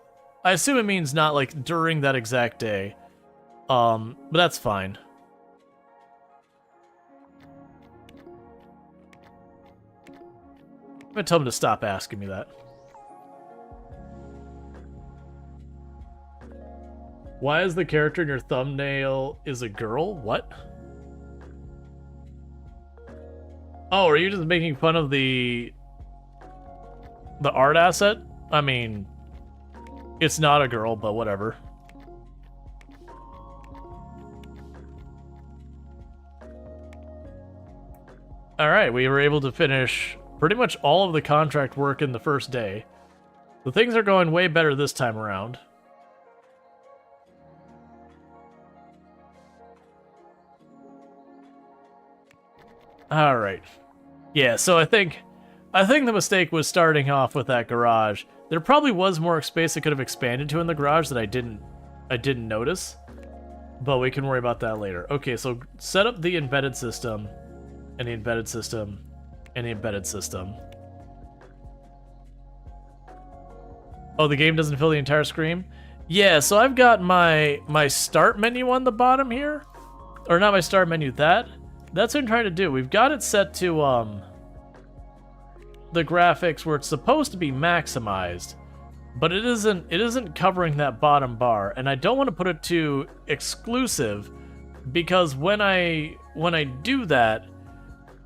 I assume it means not like during that exact day. But that's fine. I'm gonna tell him to stop asking me that. Why is the character in your thumbnail is a girl? What? Oh, are you just making fun of the art asset? I mean, it's not a girl, but whatever. Alright, we were able to finish pretty much all of the contract work in the first day. So things are going way better this time around. Alright. Yeah, so I think the mistake was starting off with that garage. There probably was more space it could have expanded to in the garage that I didn't notice. But we can worry about that later. Okay, so set up the embedded system, and the embedded system, and the embedded system. Oh, the game doesn't fill the entire screen? Yeah, so I've got my start menu on the bottom here. Or not my start menu, that's what I'm trying to do. We've got it set to the graphics where it's supposed to be maximized, but it isn't covering that bottom bar, and I don't want to put it to exclusive because when I do that,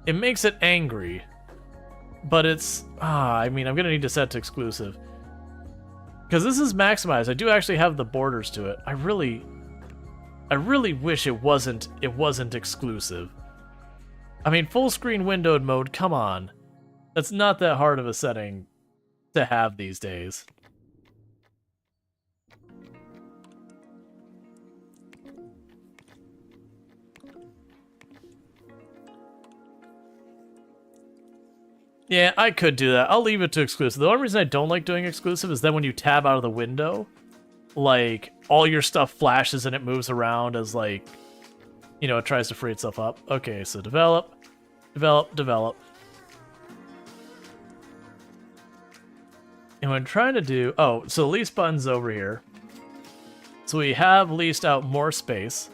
it makes it angry. But it's I mean, I'm gonna need to set to exclusive because this is maximized. I do actually have the borders to it. I really wish it wasn't exclusive. I mean, full screen windowed mode, come on. That's not that hard of a setting to have these days. Yeah, I could do that. I'll leave it to exclusive. The only reason I don't like doing exclusive is then when you tab out of the window, like, all your stuff flashes and it moves around as, like, you know, it tries to free itself up. Okay, so develop. And what I'm trying to do... Oh, so lease button's over here. So we have leased out more space.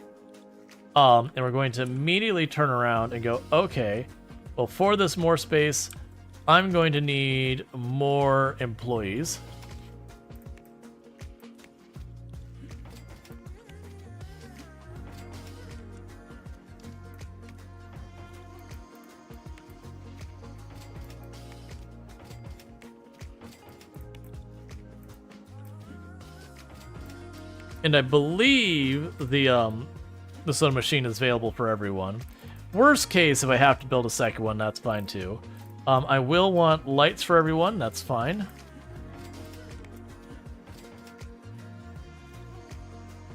And we're going to immediately turn around and go, okay, well, for this more space, I'm going to need more employees. And I believe the soda machine is available for everyone. Worst case, if I have to build a second one, that's fine too. I will want lights for everyone, that's fine.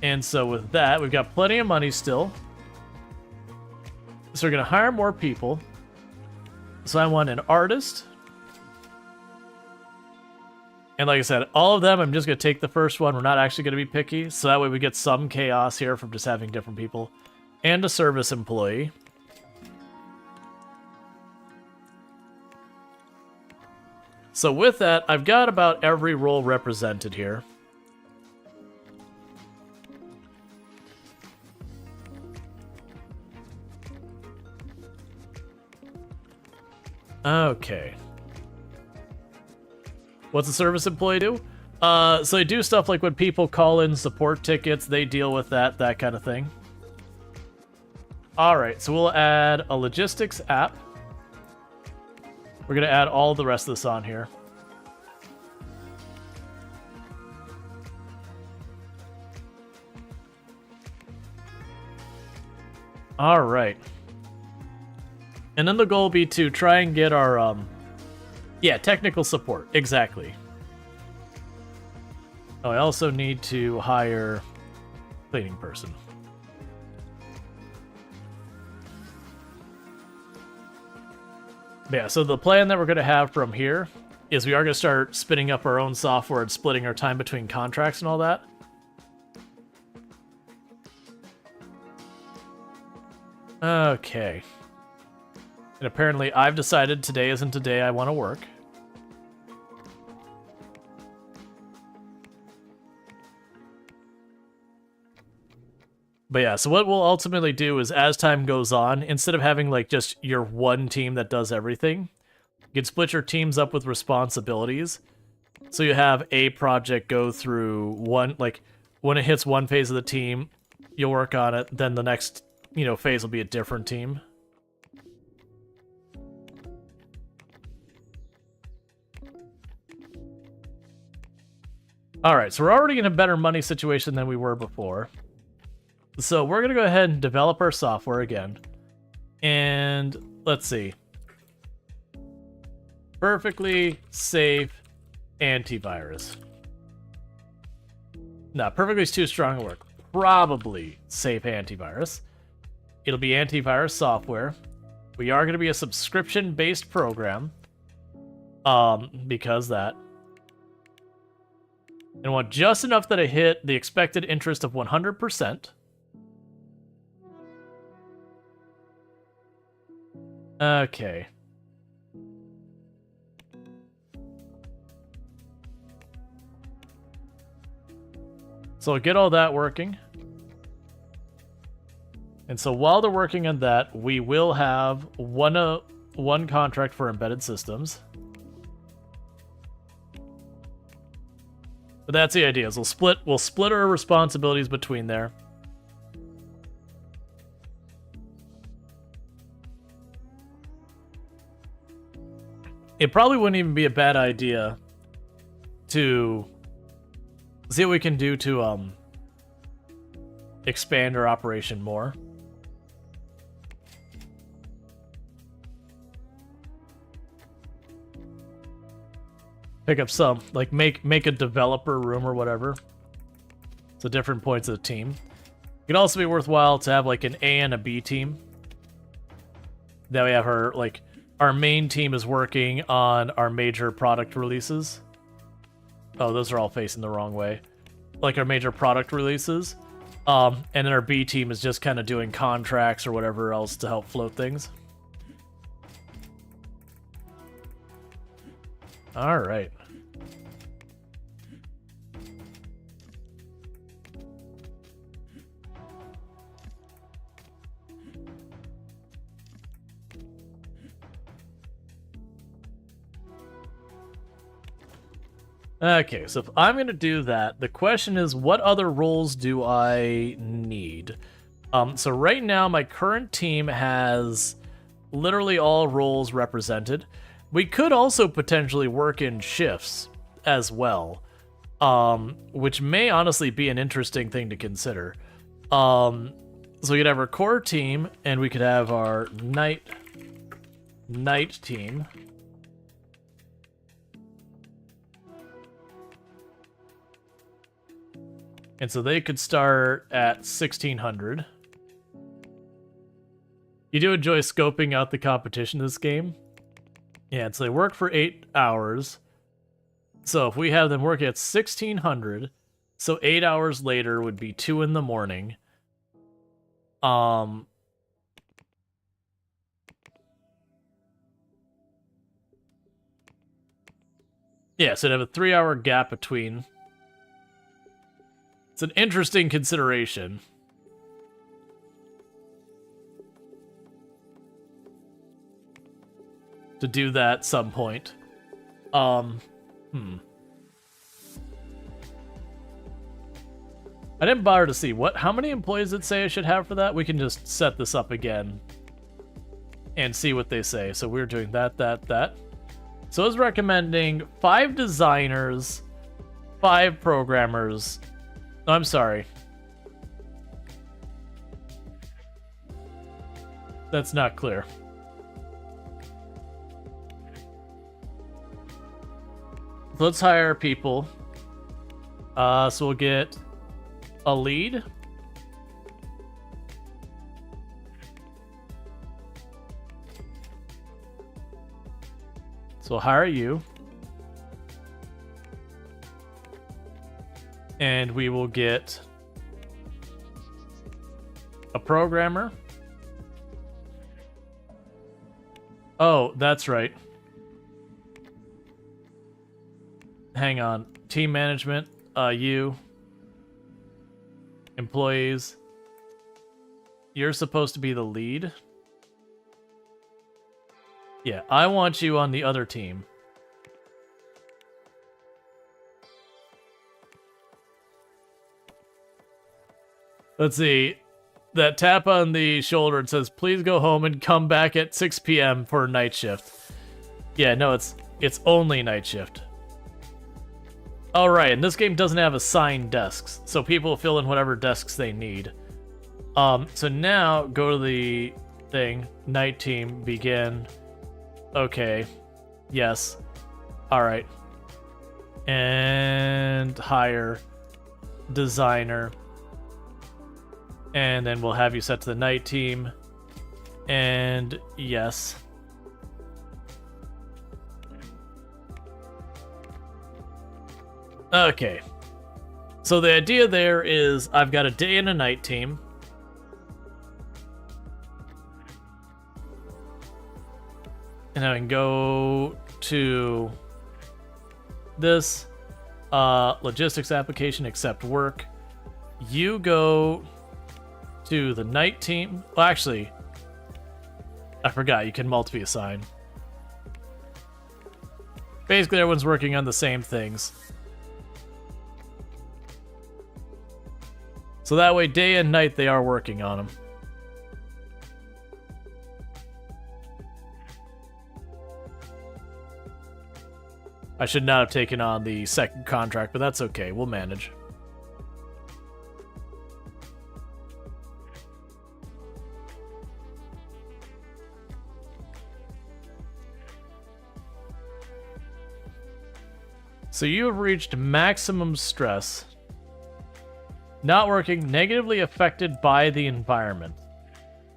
And so with that, we've got plenty of money still. So we're gonna hire more people. So I want an artist. And like I said, all of them, I'm just going to take the first one. We're not actually going to be picky, so that way we get some chaos here from just having different people. And a service employee. So with that, I've got about every role represented here. Okay. What's a service employee do? So they do stuff like when people call in support tickets, they deal with that kind of thing. Alright, so we'll add a logistics app. We're going to add all the rest of this on here. Alright. And then the goal will be to try and get our, yeah, technical support. Exactly. Oh, I also need to hire a cleaning person. Yeah, so the plan that we're going to have from here is we are going to start spinning up our own software and splitting our time between contracts and all that. Okay. And apparently I've decided today isn't a day I want to work. But yeah, so what we'll ultimately do is as time goes on, instead of having like just your one team that does everything, you can split your teams up with responsibilities. So you have a project go through one, like when it hits one phase of the team, you'll work on it, then the next, phase will be a different team. Alright, so we're already in a better money situation than we were before. So we're going to go ahead and develop our software again. And let's see. Perfectly safe antivirus. No, perfectly is too strong a word. Probably safe antivirus. It'll be antivirus software. We are going to be a subscription-based program. Because that. And want just enough that I hit the expected interest of 100%. Okay. So I'll get all that working. And so while they're working on that, we will have one contract for embedded systems. But that's the idea. Is we'll split our responsibilities between there. It probably wouldn't even be a bad idea to see what we can do to expand our operation more. Pick up some, like make a developer room or whatever. So different points of the team. It could also be worthwhile to have like an A and a B team. That we have our main team is working on our major product releases. Oh, those are all facing the wrong way. Like our major product releases. And then our B team is just kind of doing contracts or whatever else to help float things. All right. Okay, so if I'm going to do that, the question is, what other roles do I need? So right now, my current team has literally all roles represented. We could also potentially work in shifts as well, which may honestly be an interesting thing to consider. So we could have our core team, and we could have our night team. And so they could start at 1600. You do enjoy scoping out the competition in this game? Yeah, so they work for 8 hours. So if we have them working at 1600, so 8 hours later would be 2 in the morning. Yeah, so it'd have a 3-hour gap between. It's an interesting consideration. To do that at some point. I didn't bother to see how many employees did it say I should have for that? We can just set this up again and see what they say. So we're doing that. So I was recommending 5 designers, 5 programmers. No, I'm sorry. That's not clear. Let's hire people. So we'll get a lead. So we'll hire you. And we will get a programmer. Oh, that's right. Hang on. Team management, you. Employees. You're supposed to be the lead. Yeah, I want you on the other team. Let's see. That tap on the shoulder, it says, please go home and come back at 6 p.m. for night shift. Yeah, no, it's only night shift. All right, and this game doesn't have assigned desks, so people fill in whatever desks they need. So now go to the thing, night team, begin. Okay, yes. All right. And hire designer. And then we'll have you set to the night team. And yes. Okay. So the idea there is I've got a day and a night team. And I can go to this logistics application, accept work. You go to the night team. Well, actually, I forgot you can multi-assign. Basically, everyone's working on the same things. So that way, day and night, they are working on them. I should not have taken on the second contract, but that's okay. We'll manage. So you have reached maximum stress. Not working, negatively affected by the environment.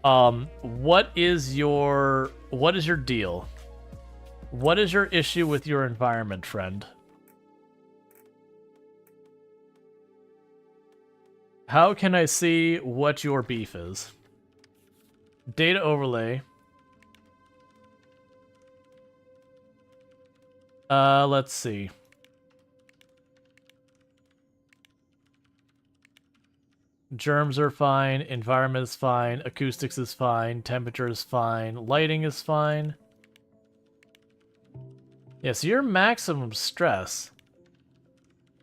What is your deal? What is your issue with your environment, friend? How can I see what your beef is? Data overlay. Let's see. Germs are fine, environment is fine, acoustics is fine, temperature is fine, lighting is fine. Yeah, so you're maximum stress.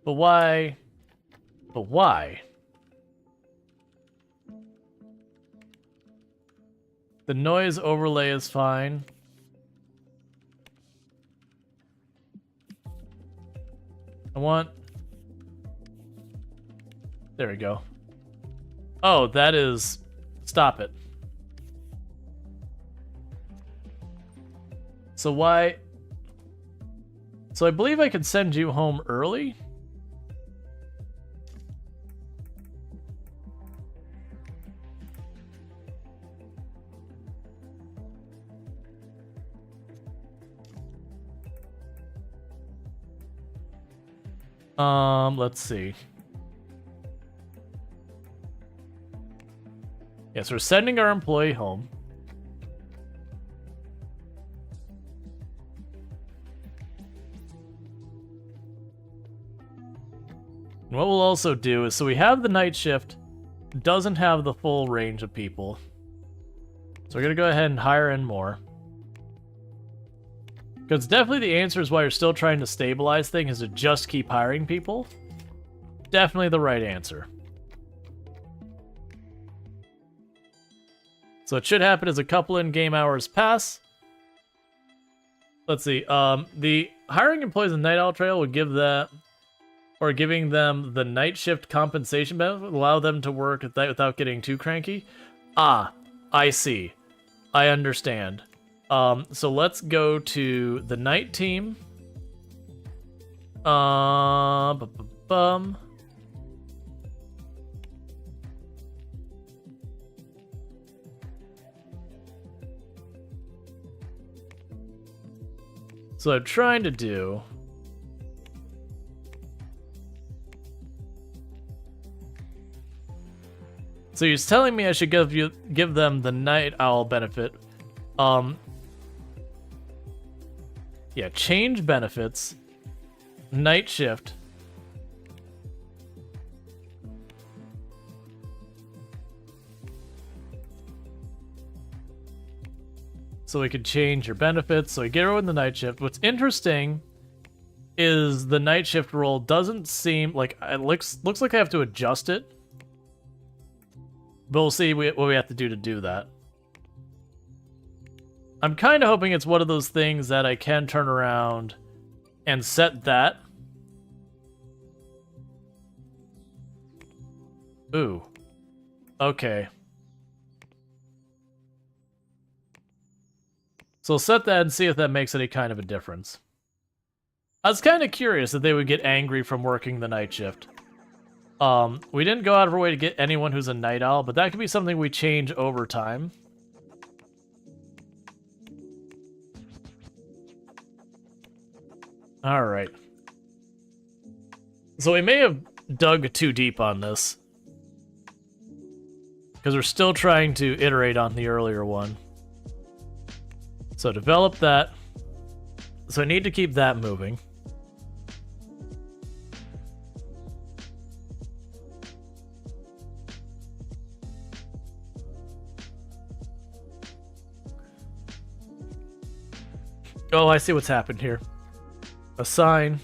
But why? But why? The noise overlay is fine. I want... There we go. Oh, that is... Stop it. So why... So I believe I could send you home early? Let's see. Yes, we're sending our employee home. And what we'll also do is, so we have the night shift, doesn't have the full range of people. So we're going to go ahead and hire in more. Because definitely the answer is why you're still trying to stabilize things is to just keep hiring people. Definitely the right answer. So it should happen as a couple in-game hours pass. Let's see. The hiring employees in Night Owl Trail would give that, or giving them the night shift compensation benefit would allow them to work without getting too cranky. Ah, I see. I understand. So let's go to the night team. So I'm trying to do... So he's telling me I should give them the night owl benefit. Yeah, change benefits, night shift. So we could change your benefits. So we get everyone the night shift. What's interesting is the night shift role doesn't seem like it looks like I have to adjust it. But we'll see what we have to do that. I'm kind of hoping it's one of those things that I can turn around and set that. Ooh. Okay. So I'll set that and see if that makes any kind of a difference. I was kind of curious that they would get angry from working the night shift. We didn't go out of our way to get anyone who's a night owl, but that could be something we change over time. Alright. So we may have dug too deep on this. Because we're still trying to iterate on the earlier one. So develop that. So I need to keep that moving. Oh, I see what's happened here. Assign.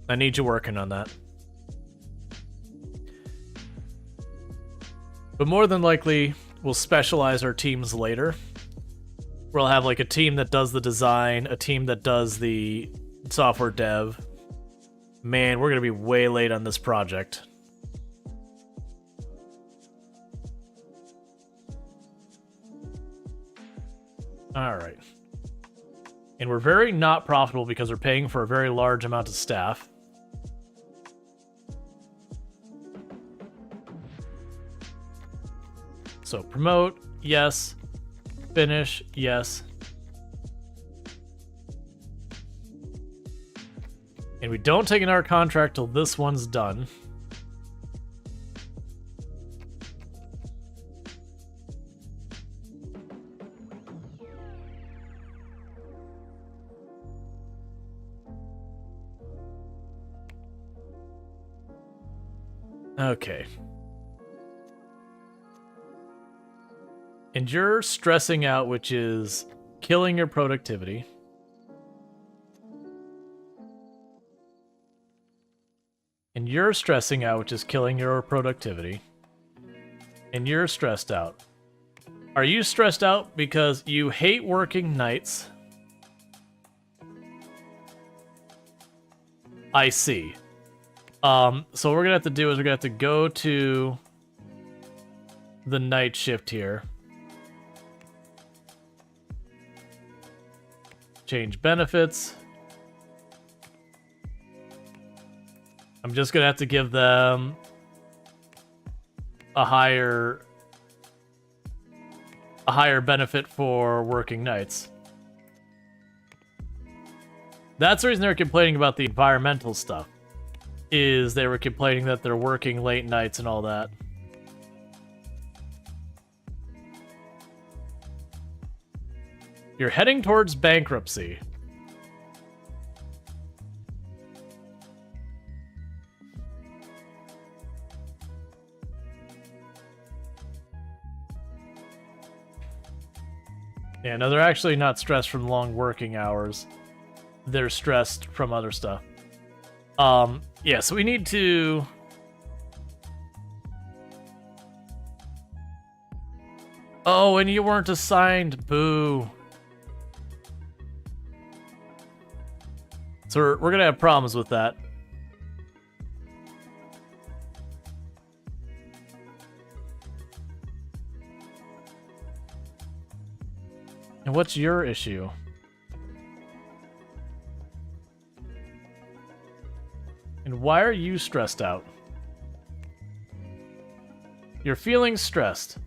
I need you working on that. But more than likely, we'll specialize our teams later. We'll have like a team that does the design, a team that does the software dev. Man, we're gonna be way late on this project. Alright. And we're very not profitable because we're paying for a very large amount of staff. So promote, yes. Finish, yes. And we don't take another contract till this one's done. Okay. And you're stressing out, which is killing your productivity. And you're stressing out, which is killing your productivity. And you're stressed out. Are you stressed out because you hate working nights? I see. So what we're gonna have to do is we're gonna have to go to the night shift here. Change benefits. I'm just gonna have to give them a higher benefit for working nights. That's the reason they're complaining about the environmental stuff. Is they were complaining that they're working late nights and all that. You're heading towards bankruptcy. Yeah, no, they're actually not stressed from long working hours. They're stressed from other stuff. Yeah, so we need to... Oh, and you weren't assigned. Boo. So we're gonna have problems with that. And what's your issue? And why are you stressed out? You're feeling stressed,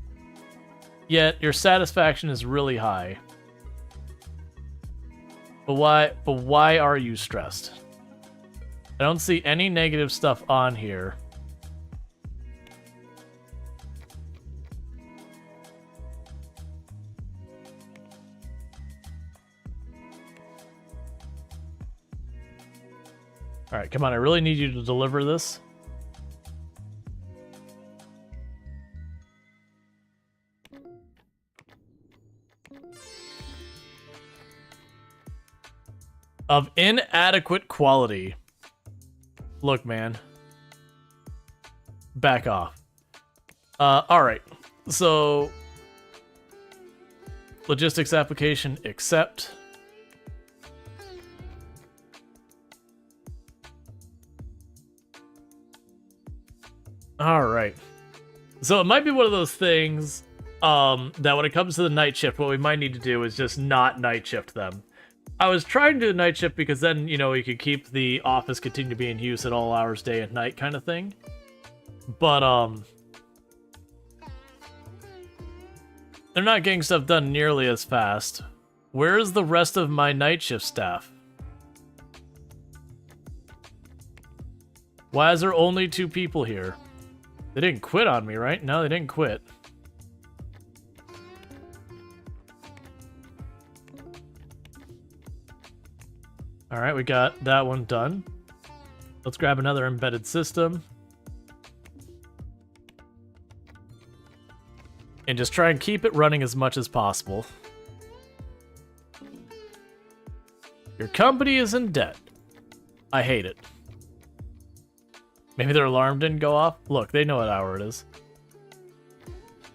yet your satisfaction is really high. But why are you stressed? I don't see any negative stuff on here. Alright, come on, I really need you to deliver this. Of inadequate quality. Look, man. Back off. Alright. So... Logistics application, accept. Alright. So it might be one of those things that when it comes to the night shift, what we might need to do is just not night shift them. I was trying to do the night shift because then, you know, you could keep the office continue to be in use at all hours, day and night kind of thing. But, they're not getting stuff done nearly as fast. Where's the rest of my night shift staff? Why is there only 2 people here? They didn't quit on me, right? No, they didn't quit. Alright, we got that one done. Let's grab another embedded system. And just try and keep it running as much as possible. Your company is in debt. I hate it. Maybe their alarm didn't go off? Look, they know what hour it is.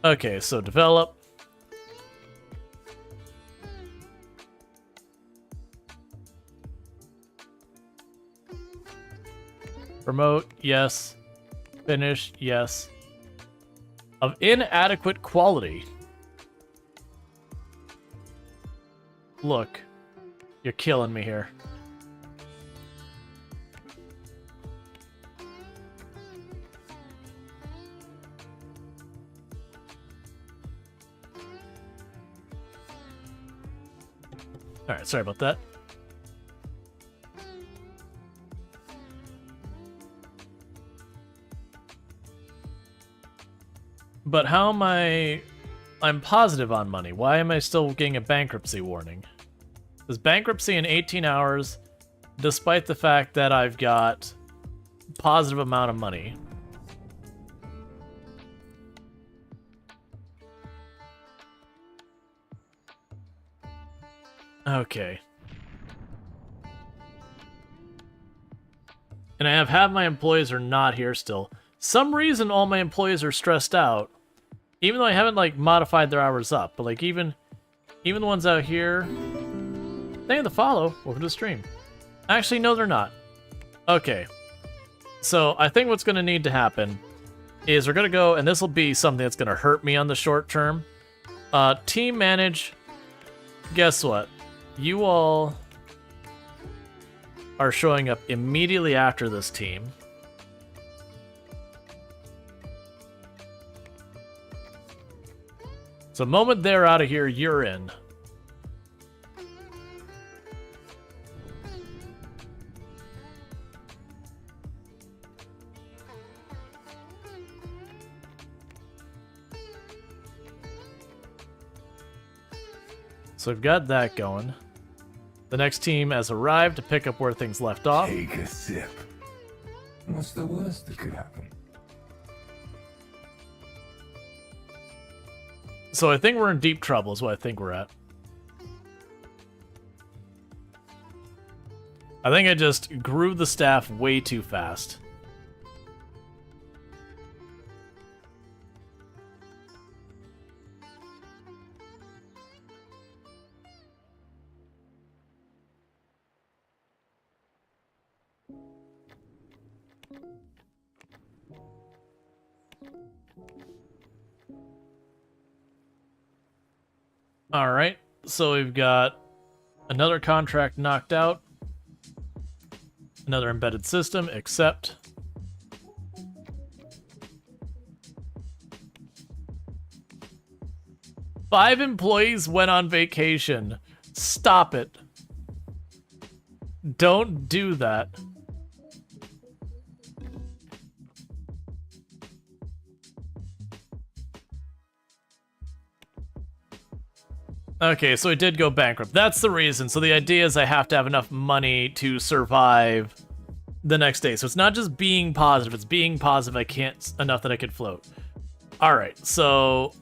Okay, so develop. Promote, yes. Finish, yes. Of inadequate quality. Look, you're killing me here. Alright, sorry about that. But how am I... I'm positive on money. Why am I still getting a bankruptcy warning? There's bankruptcy in 18 hours, despite the fact that I've got positive amount of money. Okay. And I have half my employees are not here still. Some reason all my employees are stressed out. Even though I haven't, like, modified their hours up. But, like, even the ones out here... Thank you for the follow. Welcome to the stream. Actually, no, they're not. Okay. So, I think what's going to need to happen is we're going to go... And this will be something that's going to hurt me on the short term. Team manage. Guess what? You all are showing up immediately after this team. So the moment they're out of here, you're in. So we've got that going. The next team has arrived to pick up where things left off. Take a sip. What's the worst that could happen? So I think we're in deep trouble is what I think we're at. I think I just grew the staff way too fast. Alright, so we've got another contract knocked out. Another embedded system, accept. Five employees went on vacation. Stop it. Don't do that. Okay, so it did go bankrupt. That's the reason. So the idea is I have to have enough money to survive the next day. So it's not just being positive, it's being positive I can't enough that I could float. Alright, so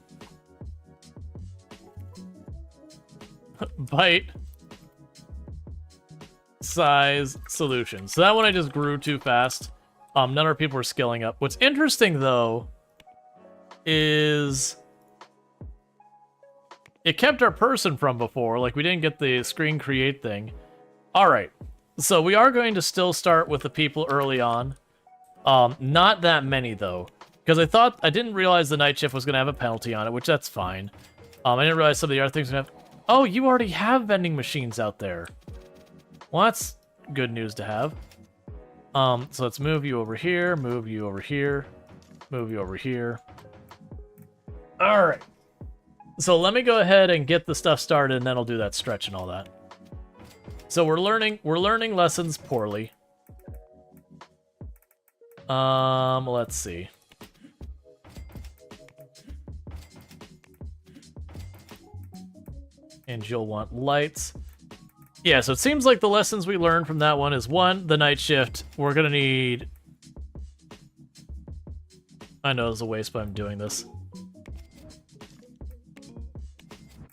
bite size solution. So that one I just grew too fast. None of our people were scaling up. What's interesting though is it kept our person from before. Like we didn't get the screen create thing. All right, so we are going to still start with the people early on. Not that many though, because I didn't realize the night shift was going to have a penalty on it, which that's fine. I didn't realize some of the other things were going to have. Oh, you already have vending machines out there. Well, that's good news to have. So let's move you over here, move you over here, move you over here. All right. So let me go ahead and get the stuff started, and then I'll do that stretch and all that. So we're learning lessons poorly. Let's see. And you'll want lights. Yeah, so it seems like the lessons we learned from that one is, one, the night shift. We're gonna need... I know it's a waste, but I'm doing this.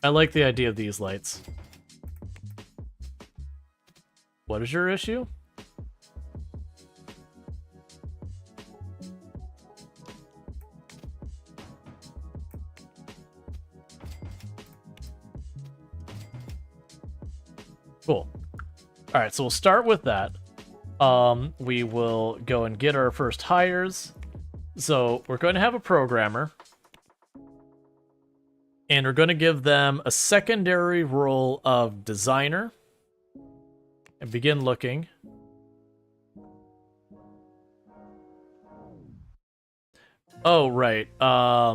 I like the idea of these lights. What is your issue? Cool. All right, so we'll start with that. We will go and get our first hires. So we're going to have a programmer. And we're going to give them a secondary role of designer. And begin looking. Oh, right. I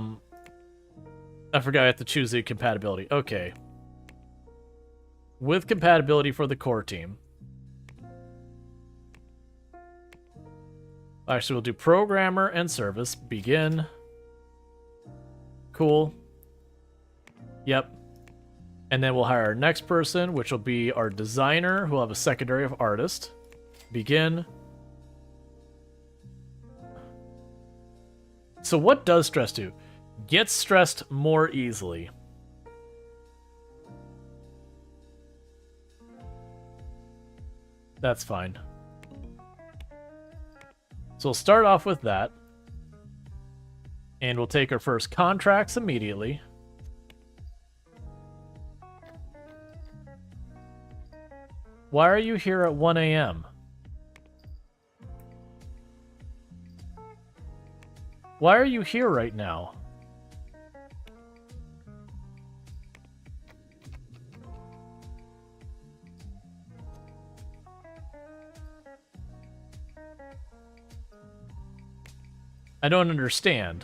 forgot I have to choose the compatibility. Okay. With compatibility for the core team. Actually, we'll do programmer and service. Begin. Cool. Yep. And then we'll hire our next person, which will be our designer, who will have a secondary of artist. Begin. So what does stress do? Gets stressed more easily. That's fine. So we'll start off with that. And we'll take our first contracts immediately. Why are you here at 1 a.m.? Why are you here right now? I don't understand.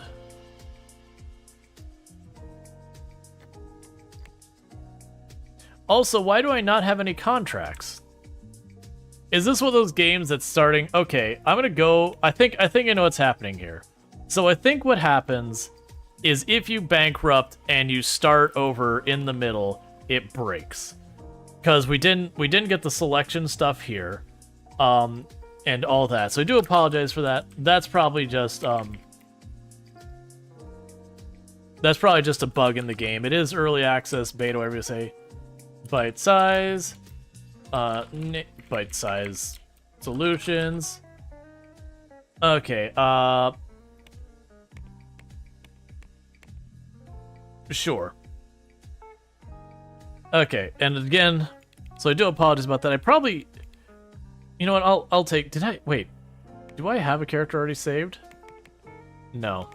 Also, why do I not have any contracts? Is this one of those games that's starting? Okay, I'm gonna go. I think I know what's happening here. So I think what happens is if you bankrupt and you start over in the middle, it breaks. Because we didn't get the selection stuff here. And all that. So I do apologize for that. That's probably just a bug in the game. It is early access, beta, whatever you say. Bite size. Bite size solutions. Okay, sure. Okay, and again, so I do apologize about that. I probably... You know what, I'll take... Wait. Do I have a character already saved? No.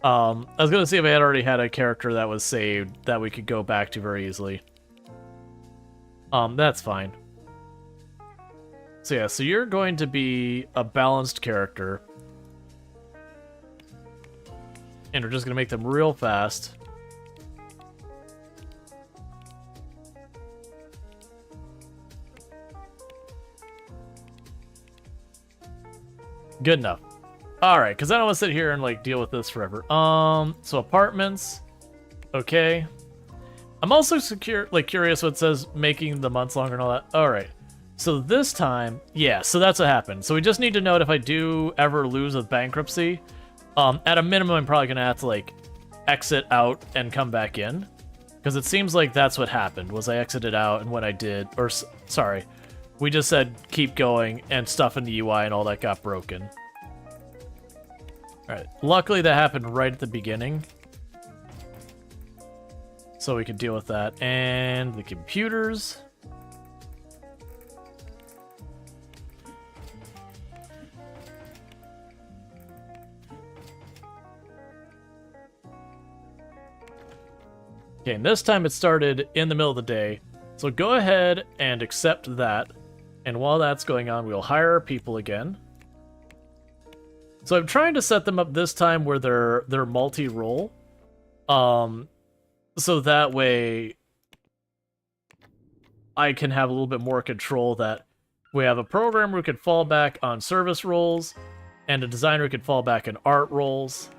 I was gonna see if I had already had a character that was saved that we could go back to very easily. That's fine. So yeah, so you're going to be a balanced character. And we're just gonna make them real fast. Good enough. Alright, because I don't want to sit here and like deal with this forever. So apartments. Okay. I'm also curious what it says making the months longer and all that. Alright. So this time, yeah, so that's what happened. So we just need to note if I do ever lose with bankruptcy, at a minimum, I'm probably going to have to, like, exit out and come back in. Because it seems like that's what happened, was I exited out, and when I did, or, sorry, we just said keep going, and stuff in the UI and all that got broken. Alright, luckily that happened right at the beginning. So we could deal with that. And the computers. Okay, and this time it started in the middle of the day. So go ahead and accept that. And while that's going on, we'll hire our people again. So I'm trying to set them up this time where they're multi-role. So that way I can have a little bit more control that we have a programmer who could fall back on service roles and a designer who could fall back in art roles.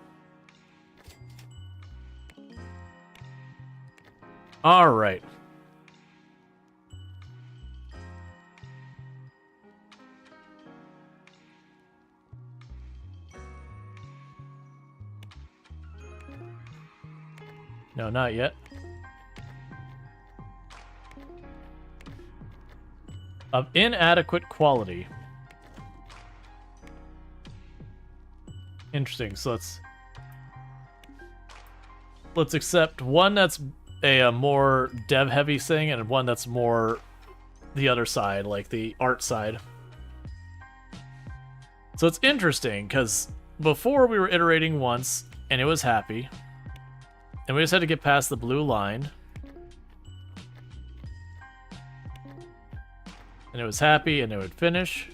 All right. No, not yet. Of inadequate quality. Interesting. So let's accept one that's a more dev-heavy thing and one that's more the other side, like the art side. So it's interesting, because before we were iterating once, and it was happy. And we just had to get past the blue line. And it was happy, and it would finish.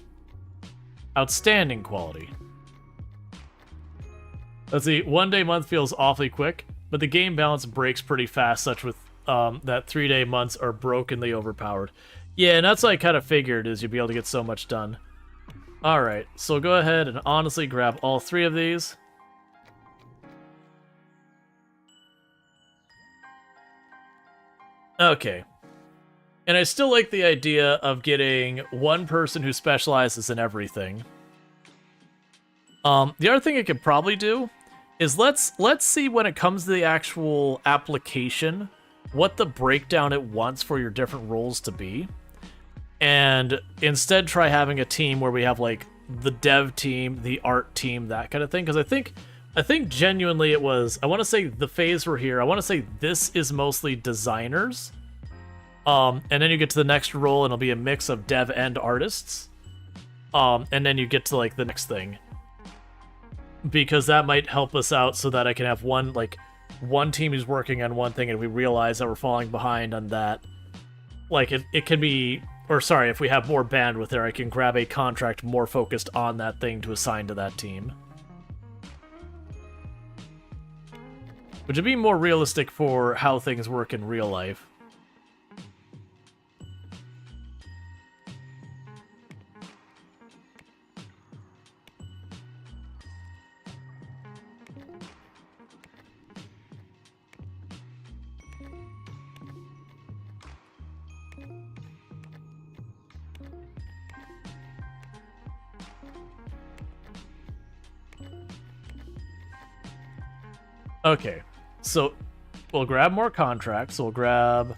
Outstanding quality. Let's see, 1 day month feels awfully quick, but the game balance breaks pretty fast, such with that 3 day months are brokenly overpowered. Yeah, and that's what I kind of figured, is you'd be able to get so much done. Alright, so go ahead and honestly grab all 3 of these. Okay. And I still like the idea of getting one person who specializes in everything. The other thing I could probably do is let's see when it comes to the actual application what the breakdown it wants for your different roles to be. And instead try having a team where we have like the dev team, the art team, that kind of thing. Because I think genuinely it was, I want to say the phase we're here, I want to say this is mostly designers. And then you get to the next role and it'll be a mix of dev and artists. And then you get to like the next thing. Because that might help us out so that I can have one team who's working on one thing and we realize that we're falling behind on that. Like it can be, or sorry, if we have more bandwidth there, I can grab a contract more focused on that thing to assign to that team. Which would be more realistic for how things work in real life. Okay, so we'll grab more contracts. We'll grab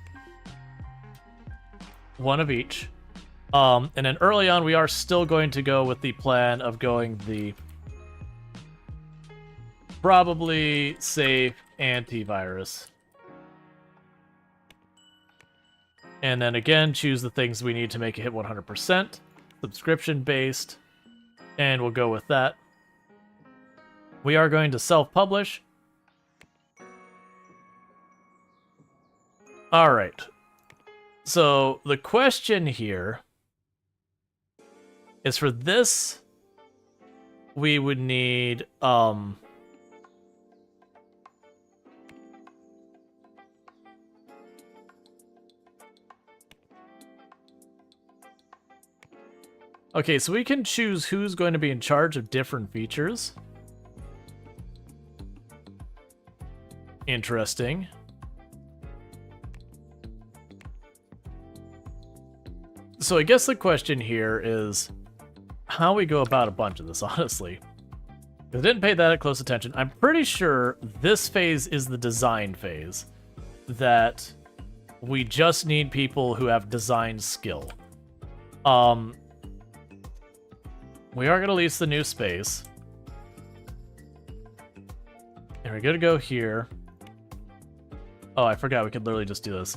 one of each. And then early on, we are still going to go with the plan of going the probably safe antivirus. And then again, choose the things we need to make it hit 100%. Subscription-based. And we'll go with that. We are going to self-publish. All right. So the question here is for this, we would need okay, so we can choose who's going to be in charge of different features. Interesting. So I guess the question here is how we go about a bunch of this, honestly. I didn't pay that close attention. I'm pretty sure this phase is the design phase. That we just need people who have design skill. We are going to lease the new space. And we're going to go here. Oh, I forgot we could literally just do this.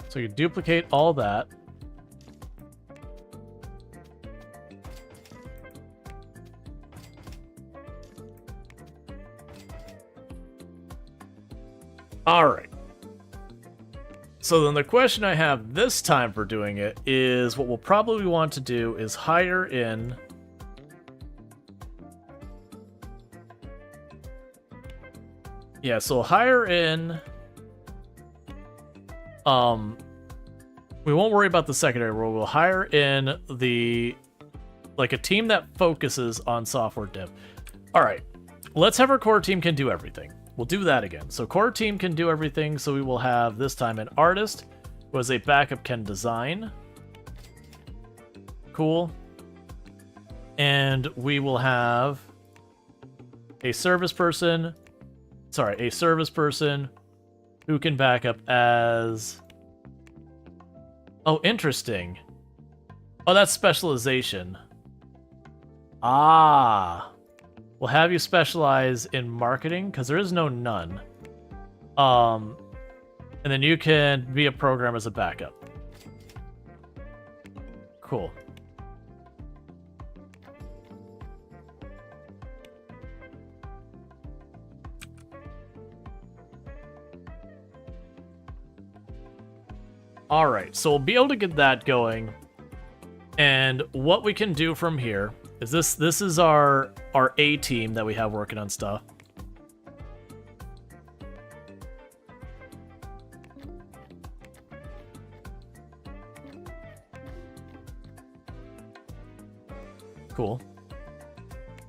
So you duplicate all that. All right. So then the question I have this time for doing it is what we'll probably want to do is hire in so hire in we won't worry about the secondary role. We'll hire in a team that focuses on software dev. All right. Let's have our core team can do everything. We'll do that again. So core team can do everything. So we will have this time an artist who as a backup can design. Cool. And we will have a service person. Sorry, a service person who can back up as... Oh, interesting. Oh, that's specialization. Ah. We'll have you specialize in marketing, because there is no none. And then you can be a programmer as a backup. Cool. Alright, so we'll be able to get that going. And what we can do from here is this is our A team that we have working on stuff. Cool.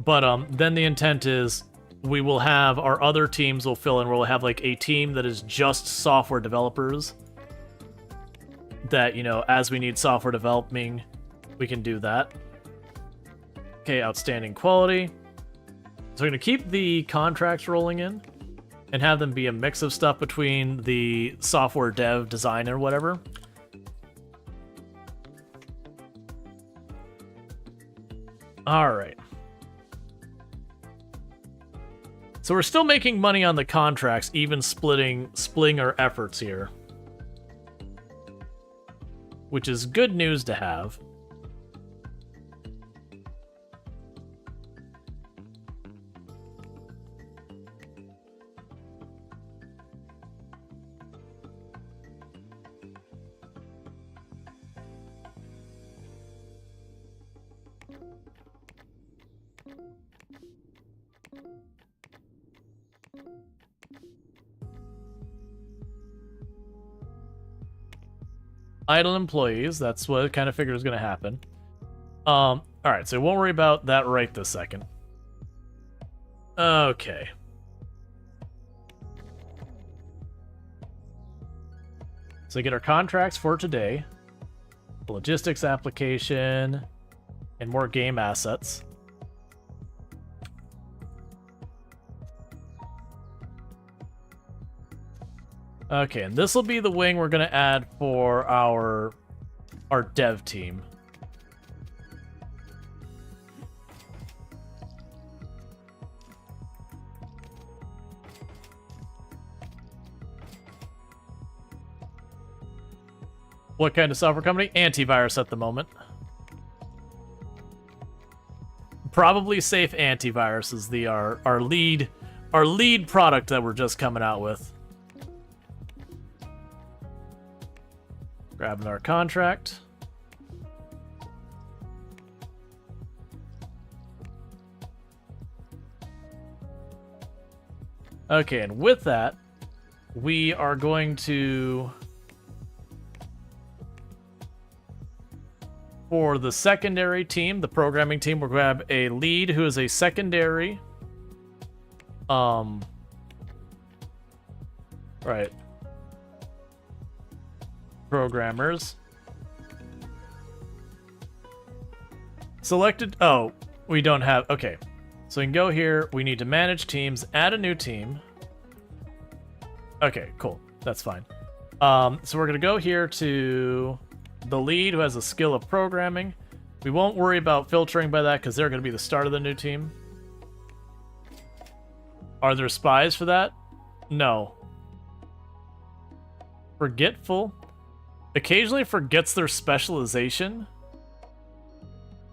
But then the intent is we will have our other teams will fill in. We'll have like a team that is just software developers. That, you know, as we need software developing, we can do that. Okay, outstanding quality. So we're going to keep the contracts rolling in and have them be a mix of stuff between the software dev, design, or whatever. All right. So we're still making money on the contracts, even splitting our efforts here. Which is good news to have. Idle employees, that's what I kind of figured was going to happen. Alright, so won't worry about that right this second. Okay. So get our contracts for today. The logistics application, and more game assets. Okay, and this will be the wing we're going to add for our dev team. What kind of software company? Antivirus at the moment. Probably Safe Antivirus is our lead product that we're just coming out with. Grabbing our contract. Okay, and with that, we are going to... For the secondary team, the programming team, we'll grab a lead who is a secondary Right. Programmers. Selected. Oh, we don't have. Okay. So we can go here. We need to manage teams. Add a new team. Okay, cool. That's fine. So we're going to go here to the lead who has a skill of programming. We won't worry about filtering by that because they're going to be the start of the new team. Are there spies for that? No. Forgetful. Occasionally forgets their specialization.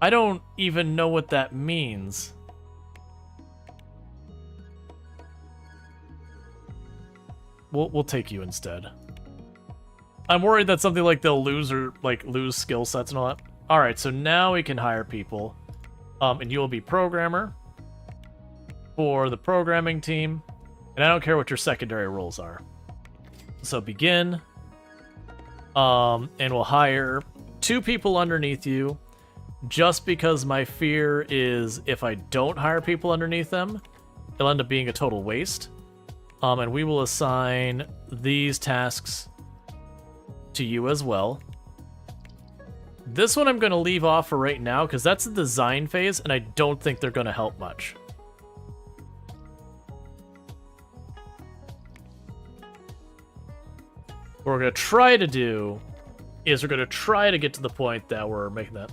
I don't even know what that means. We'll take you instead. I'm worried that something like they'll lose or like lose skill sets and all that. All right, so now we can hire people, and you will be programmer for the programming team, and I don't care what your secondary roles are. So begin, and we'll hire 2 people underneath you, just because my fear is if I don't hire people underneath them, it'll end up being a total waste. And we will assign these tasks to you as well. This one I'm going to leave off for right now because that's the design phase, and I don't think they're going to help much. What we're going to try to do is we're going to try to get to the point that we're making that.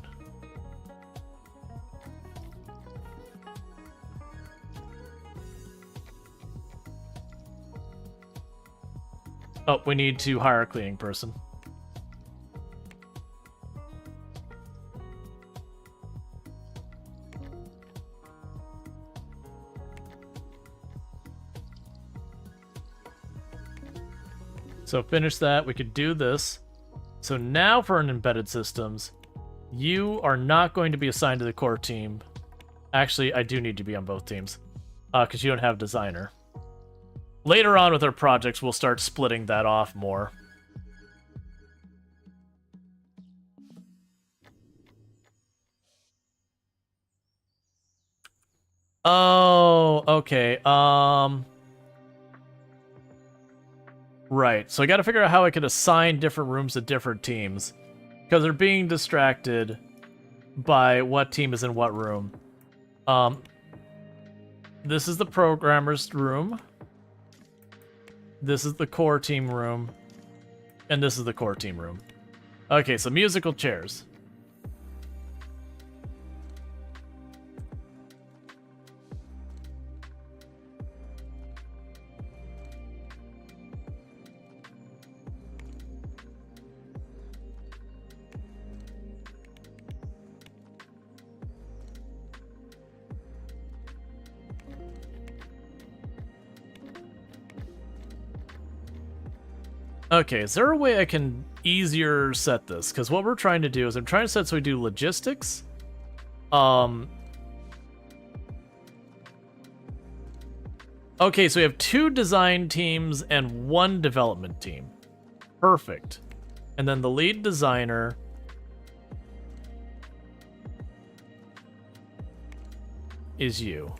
Oh, we need to hire a cleaning person. So finish that. We could do this. So now for an embedded systems, you are not going to be assigned to the core team. Actually, I do need to be on both teams because you don't have designer. Later on with our projects, we'll start splitting that off more. Oh, okay. Right. So I got to figure out how I could assign different rooms to different teams because they're being distracted by what team is in what room. This is the programmer's room. This is the core team room. And this is the core team room. Okay, so musical chairs. Okay, is there a way I can easier set this? Because what we're trying to do is I'm trying to set so we do logistics. Okay, so we have 2 design teams and 1 development team. Perfect. And then the lead designer is you.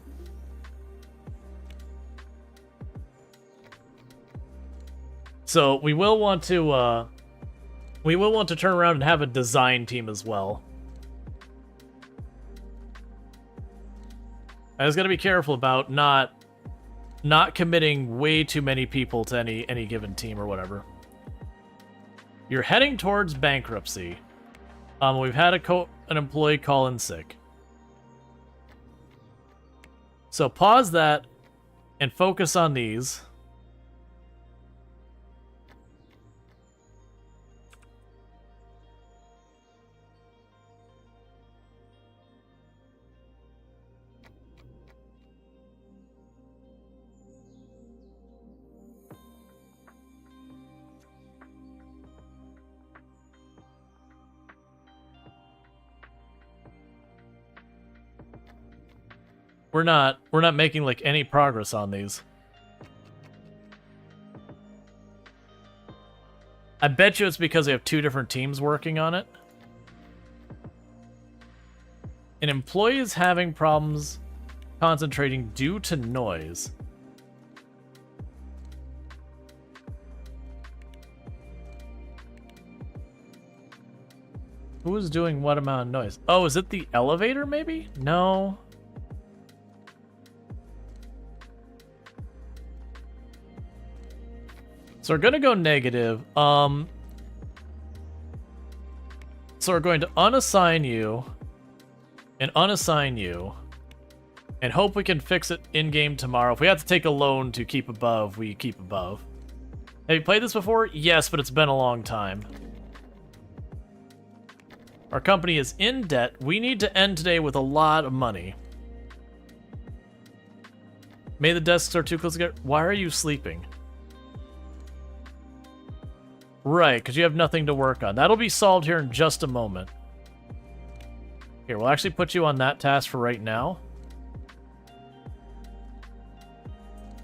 So we will want to turn around and have a design team as well. I just gotta be careful about not committing way too many people to any given team or whatever. You're heading towards bankruptcy. We've had an employee call in sick. So pause that and focus on these. We're not making like any progress on these. I bet you it's because they have 2 different teams working on it. An employee is having problems concentrating due to noise. Who is doing what amount of noise? Oh, is it the elevator maybe? No. So we're gonna go negative. So we're going to unassign you and unassign you and hope we can fix it in-game tomorrow. If we have to take a loan to keep above, we keep above. Have you played this before? Yes, but it's been a long time. Our company is in debt. We need to end today with a lot of money. Maybe the desks are too close together. Why are you sleeping? Right, because you have nothing to work on. That'll be solved here in just a moment. Here, we'll actually put you on that task for right now.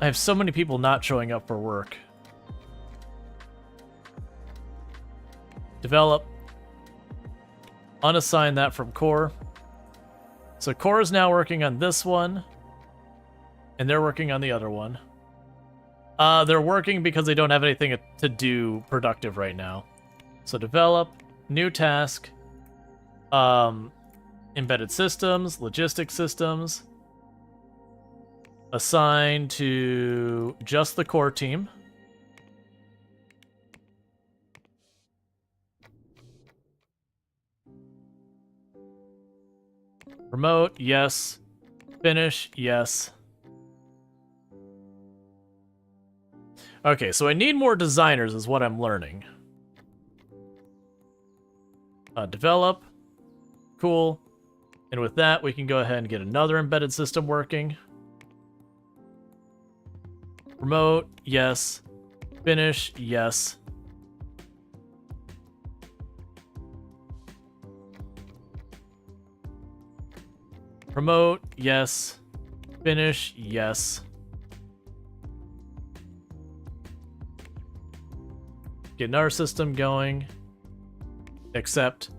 I have so many people not showing up for work. Develop. Unassign that from core. So core is now working on this one. And they're working on the other one. They're working because they don't have anything to do productive right now. So develop, new task, embedded systems, logistic systems, assign to just the core team. Remote, yes. Finish, yes. Okay, so I need more designers is what I'm learning. Develop. Cool. And with that, we can go ahead and get another embedded system working. Remote, yes. Finish, yes. Remote, yes. Finish, yes. Get another system going. Except,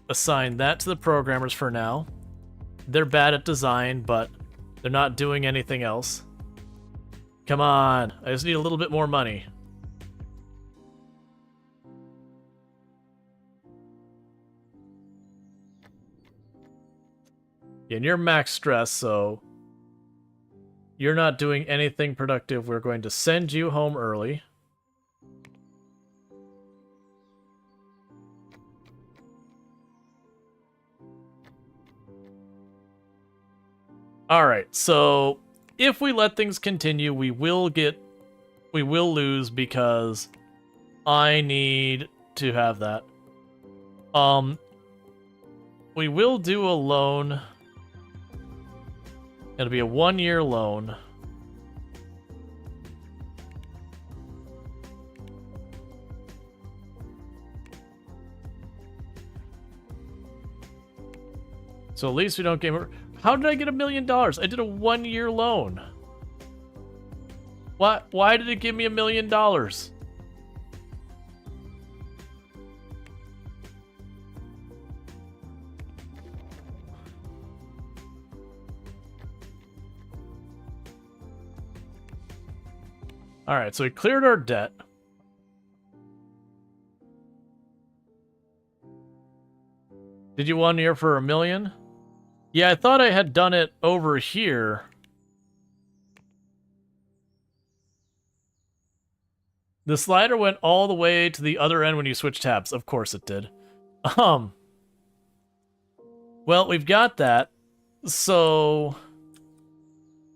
assign that to the programmers for now. They're bad at design, but they're not doing anything else. Come on, I just need a little bit more money. Yeah, and you're max stress, so you're not doing anything productive. We're going to send you home early. Alright, so if we let things continue, we will lose because I need to have that. We will do a loan. It'll be a 1-year loan. So at least we don't get... How did I get $1 million? I did a 1-year loan. What? Why did it give me $1 million? Alright, so we cleared our debt. Did you 1 year for $1 million? Yeah, I thought I had done it over here. The slider went all the way to the other end when you switch tabs. Of course it did. Well, we've got that. So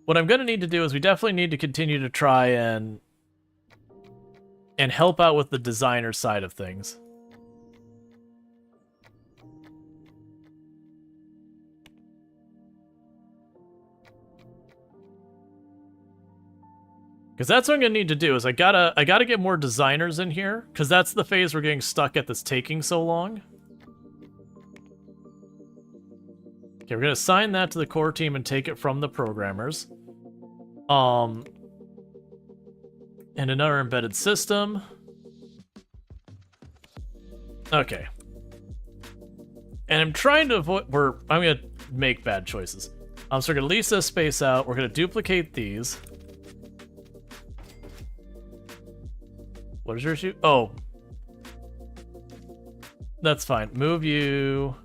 what I'm going to need to do is we definitely need to continue to try and help out with the designer side of things. Because that's what I'm gonna need to do is I gotta get more designers in here, because that's the phase we're getting stuck at that's taking so long. Okay, we're gonna assign that to the core team and take it from the programmers. And another embedded system. Okay. And I'm trying to avoid I'm gonna make bad choices. So we're gonna lease this space out, we're gonna duplicate these. What is your issue? Oh. That's fine. Move you.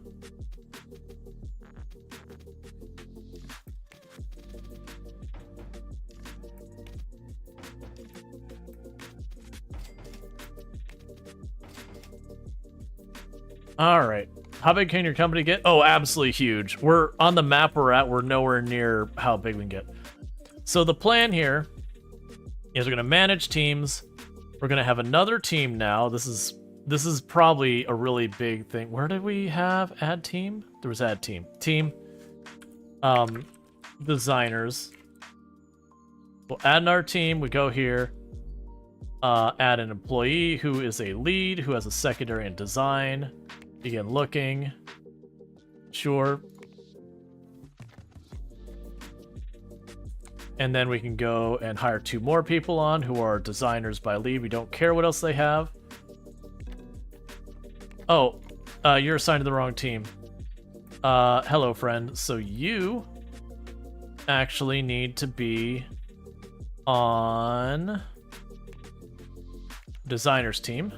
All right. How big can your company get? Oh, absolutely huge. We're on the map we're at. We're nowhere near how big we can get. So the plan here is we're going to manage teams. We're going to have another team now. This is probably a really big thing. Where did we have add team? There was add team. Team. Designers. We'll add in our team. We go here. Add an employee who is a lead, who has a secondary in design. Begin looking. Sure. And then we can go and hire 2 more people on who are designers by lead. We don't care what else they have. Oh, you're assigned to the wrong team. Hello, friend. So you actually need to be on designers team.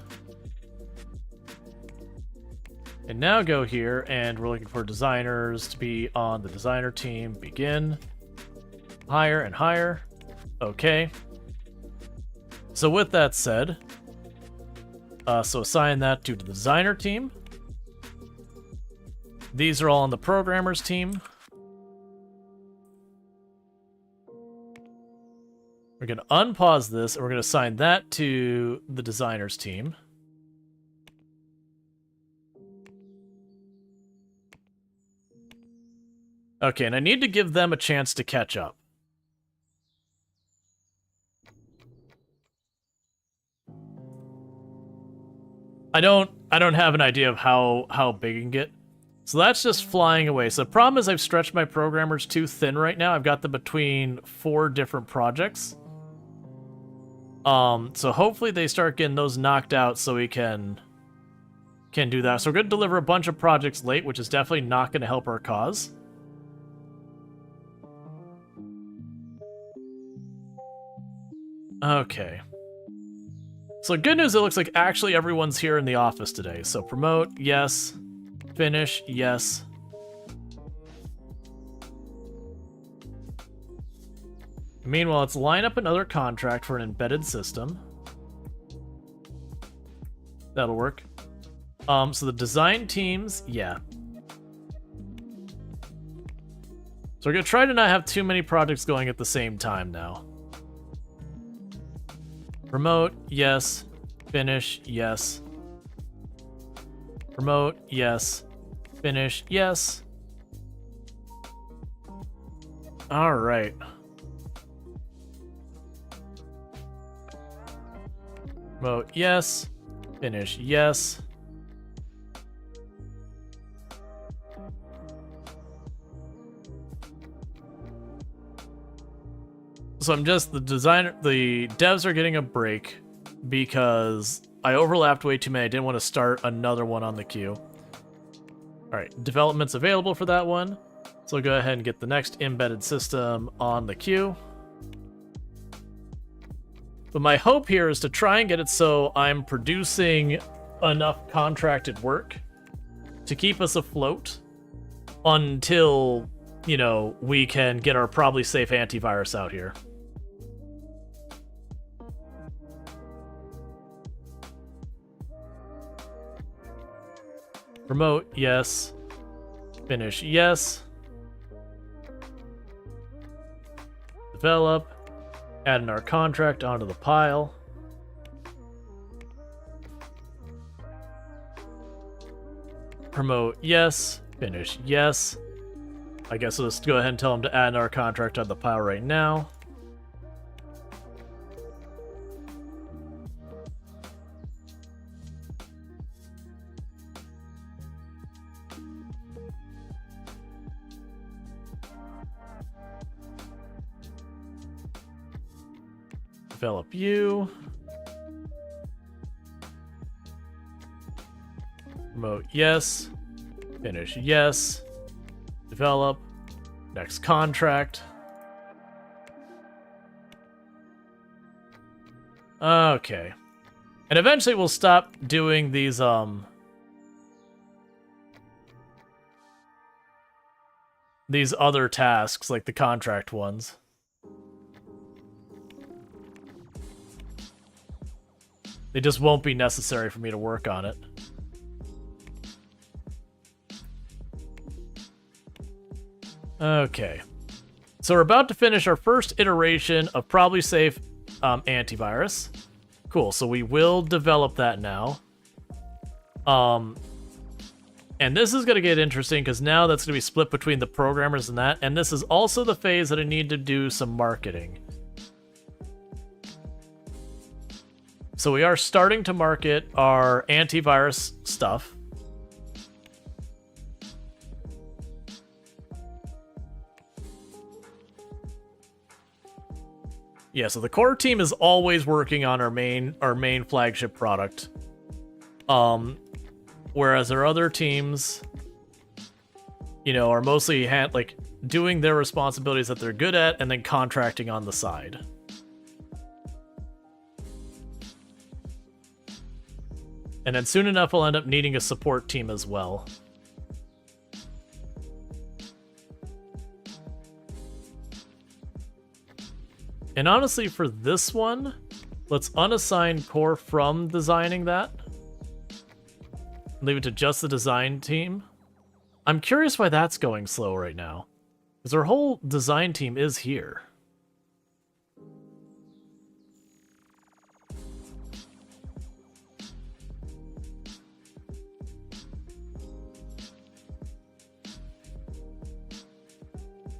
And now go here, and we're looking for designers to be on the designer team. Begin. Hire and hire. Okay. So with that said, so assign that to the designer team. These are all on the programmers team. We're going to unpause this, and we're going to assign that to the designers team. Okay, and I need to give them a chance to catch up. I don't have an idea of how big it can get. So that's just flying away. So the problem is I've stretched my programmers too thin right now. I've got them between 4 different projects. So hopefully they start getting those knocked out so we can do that. So we're going to deliver a bunch of projects late, which is definitely not going to help our cause. Okay. So good news, it looks like actually everyone's here in the office today. So promote, yes. Finish, yes. Meanwhile, let's line up another contract for an embedded system. That'll work. So the design teams, yeah. So we're gonna try to not have too many projects going at the same time now. Promote, yes. Finish, yes. Promote, yes. Finish, yes. All right. Promote, yes. Finish, yes. So I'm just, the devs are getting a break because I overlapped way too many. I didn't want to start another one on the queue. Alright, development's available for that one. So I'll go ahead and get the next embedded system on the queue. But my hope here is to try and get it so I'm producing enough contracted work to keep us afloat until, you know, we can get our probably safe antivirus out here. Promote, yes. Finish, yes. Develop. Add in our contract onto the pile. Promote, yes. Finish, yes. I guess let's go ahead and tell them to add in our contract on the pile right now. Develop you. Promote, yes. Finish, yes. Develop. Next contract. Okay. And eventually we'll stop doing these these other tasks, like the contract ones. They just won't be necessary for me to work on it. Okay. So we're about to finish our first iteration of Probably Safe antivirus. Cool, so we will develop that now. And this is going to get interesting because now that's going to be split between the programmers and that. And this is also the phase that I need to do some marketing. So we are starting to market our antivirus stuff. Yeah, so the core team is always working on our main flagship product. Whereas our other teams, you know, are mostly like doing their responsibilities that they're good at and then contracting on the side. And then soon enough, we'll end up needing a support team as well. And honestly, for this one, let's unassign core from designing that. Leave it to just the design team. I'm curious why that's going slow right now. Because our whole design team is here.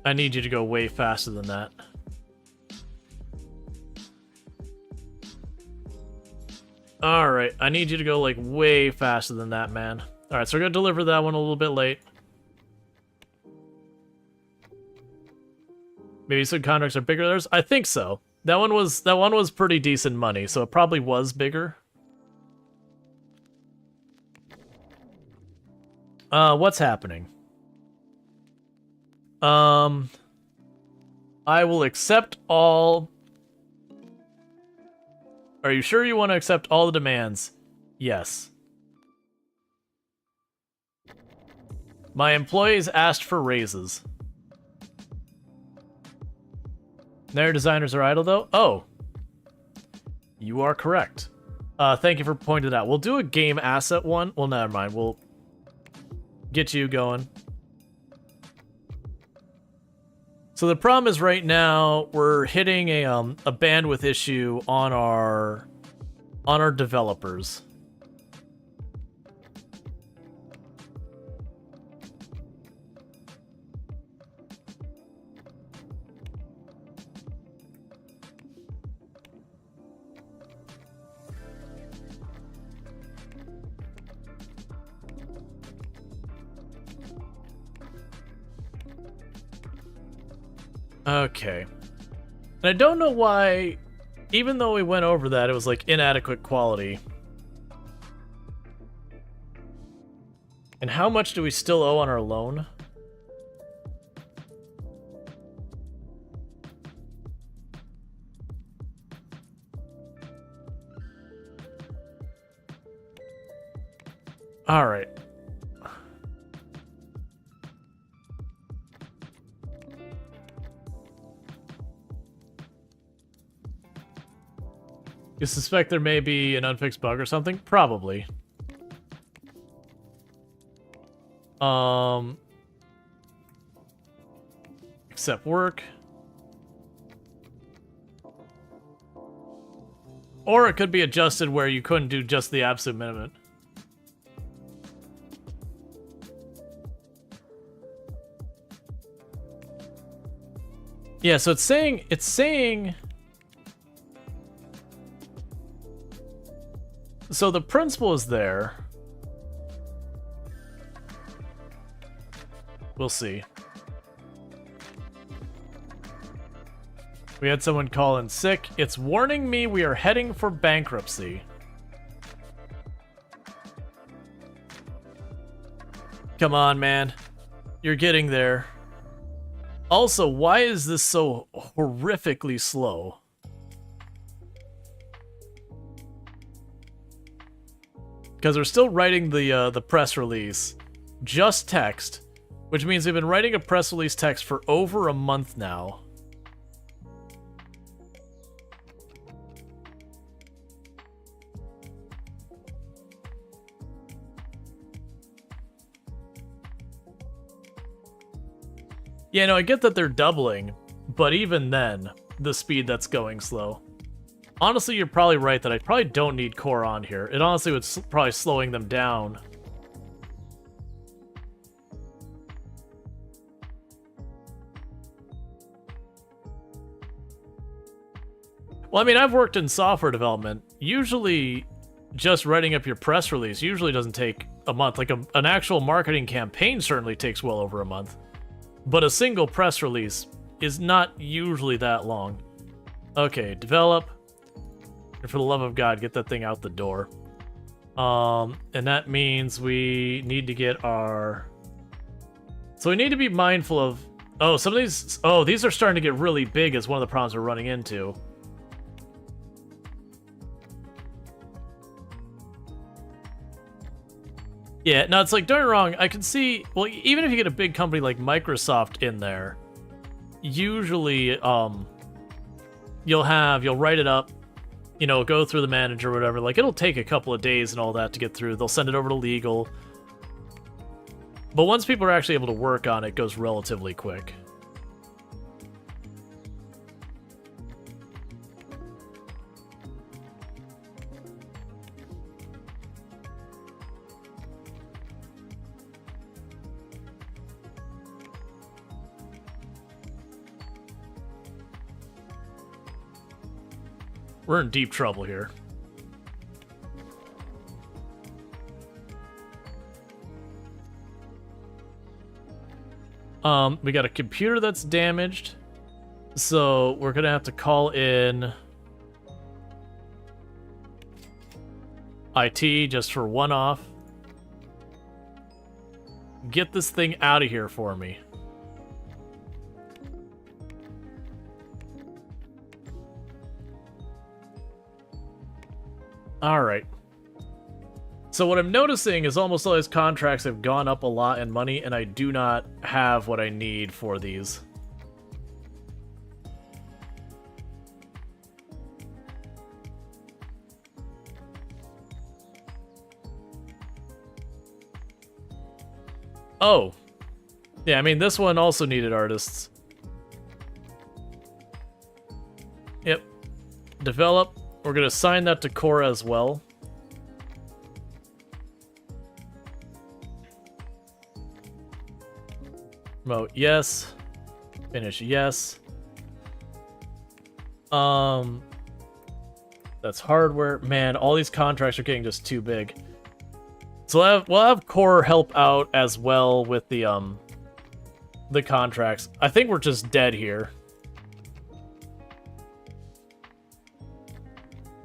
I need you to go way faster than that. Alright, I need you to go like way faster than that, man. Alright, so we're gonna deliver that one a little bit late. Maybe some contracts are bigger than ours? I think so. That one was pretty decent money, so it probably was bigger. What's happening? I will accept all. Are you sure you want to accept all the demands? Yes. My employees asked for raises. Their designers are idle, though? Oh. You are correct. Thank you for pointing it out. We'll do a game asset one. Well, never mind. We'll get you going. So the problem is right now we're hitting a bandwidth issue on our developers. Okay. And I don't know why, even though we went over that, it was like inadequate quality. And how much do we still owe on our loan? All right. You suspect there may be an unfixed bug or something? Probably. Accept work. Or it could be adjusted where you couldn't do just the absolute minimum. Yeah, so it's saying so the principal is there. We'll see. We had someone call in sick. It's warning me we are heading for bankruptcy. Come on, man. You're getting there. Also, why is this so horrifically slow? Because we're still writing the press release. Just text. which means we've been writing a press release text for over a month now. Yeah, no, I get that they're doubling, but even then, the speed that's going slow. Honestly, you're probably right that I probably don't need core on here. It honestly would probably slowing them down. Well, I mean, I've worked in software development. Usually, just writing up your press release usually doesn't take a month. Like, an actual marketing campaign certainly takes well over a month. But a single press release is not usually that long. Okay, develop. And for the love of God, get that thing out the door. And that means we need to get our... So we need to be mindful of... Oh, some of these... Oh, these are starting to get really big is one of the problems we're running into. Yeah, no, it's like, don't get me wrong, I can see, well, even if you get a big company like Microsoft in there, usually, you'll write it up, you know, go through the manager or whatever, like, it'll take a couple of days and all that to get through, they'll send it over to legal, but once people are actually able to work on it, it goes relatively quick. We're in deep trouble here. We got a computer that's damaged, so we're gonna have to call in IT just for one off. Get this thing out of here for me. Alright. So what I'm noticing is almost all these contracts have gone up a lot in money, and I do not have what I need for these. Oh. Yeah, I mean, this one also needed artists. Yep. Develop. We're going to assign that to Cora as well. Promote, yes. Finish, yes. That's hardware. Man, all these contracts are getting just too big. So we'll have Core help out as well with the contracts. I think we're just dead here.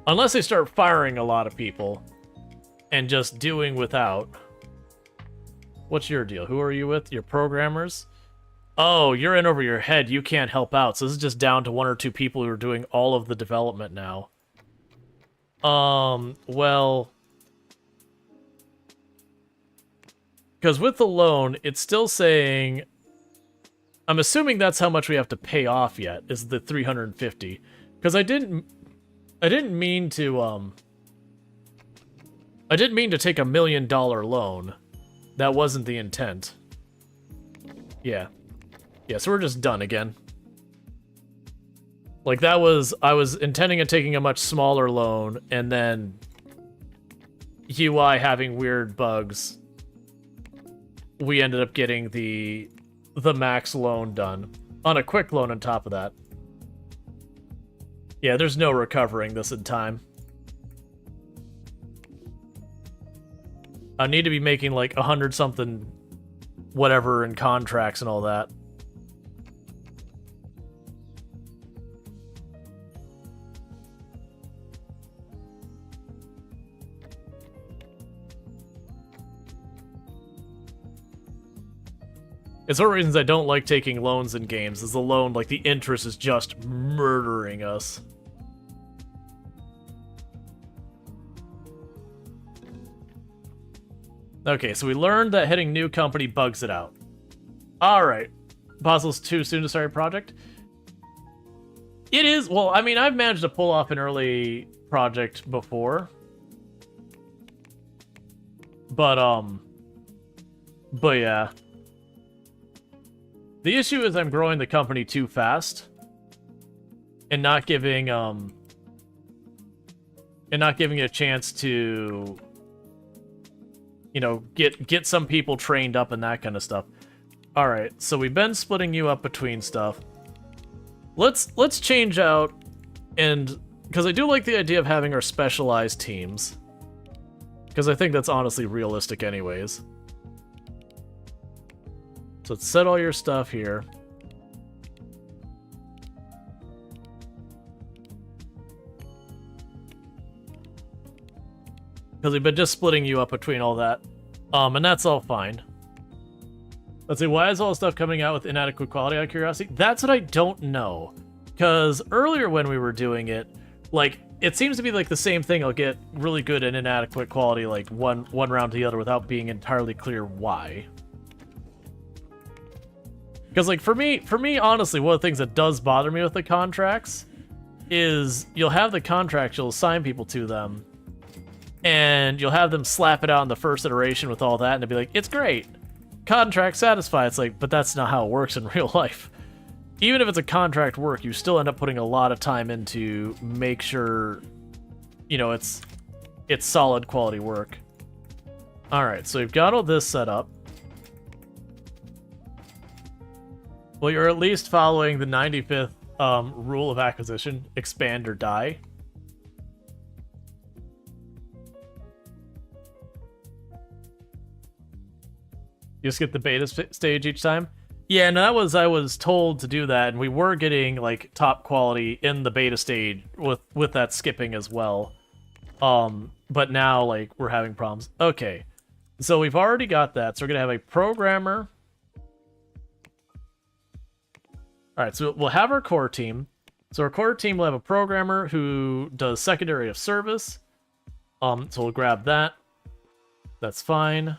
Unless they start firing a lot of people and just doing without. What's your deal? Who are you with? Your programmers? Oh, you're in over your head. You can't help out. So this is just down to one or two people who are doing all of the development now. Well... Because with the loan, it's still saying... I'm assuming that's how much we have to pay off yet, is the 350. Because I didn't mean to, I didn't mean to take $1 million loan. That wasn't the intent. Yeah. Yeah, so we're just done again. Like, that was... I was intending on taking a much smaller loan, and then... UI having weird bugs. We ended up getting the max loan done. On a quick loan on top of that. Yeah, there's no recovering this in time. I need to be making like 100-something whatever in contracts and all that. It's one of the reasons I don't like taking loans in games, is the loan, like, the interest is just murdering us. Okay, so we learned that hitting new company bugs it out. All right. Puzzle's too soon to start a project. It is. Well, I mean, I've managed to pull off an early project before. But yeah. The issue is I'm growing the company too fast and not giving it a chance to, you know, get some people trained up and that kind of stuff. All right, so we've been splitting you up between stuff. Let's change out, and because I do like the idea of having our specialized teams, because I think that's honestly realistic anyways. So let's set all your stuff here. Because we've been just splitting you up between all that. And that's all fine. Let's see, why is all the stuff coming out with inadequate quality, out of curiosity? That's what I don't know. Because earlier when we were doing it, like, it seems to be like the same thing. I'll get really good and inadequate quality like one round to the other without being entirely clear why. Because, like, for me, honestly, one of the things that does bother me with the contracts is you'll have the contracts, you'll assign people to them, and you'll have them slap it out in the first iteration with all that, and they'll be like, it's great. Contract satisfied. It's like, but that's not how it works in real life. Even if it's a contract work, you still end up putting a lot of time into make sure, you know, it's solid quality work. All right, so we've got all this set up. Well, you're at least following the 95th rule of acquisition: expand or die. You just get the beta stage each time? Yeah, and I was told to do that, and we were getting like top quality in the beta stage with that skipping as well. But now like we're having problems. Okay. So we've already got that. So we're gonna have a programmer. Alright, so we'll have our core team. So our core team will have a programmer who does secondary of service. So we'll grab that. That's fine.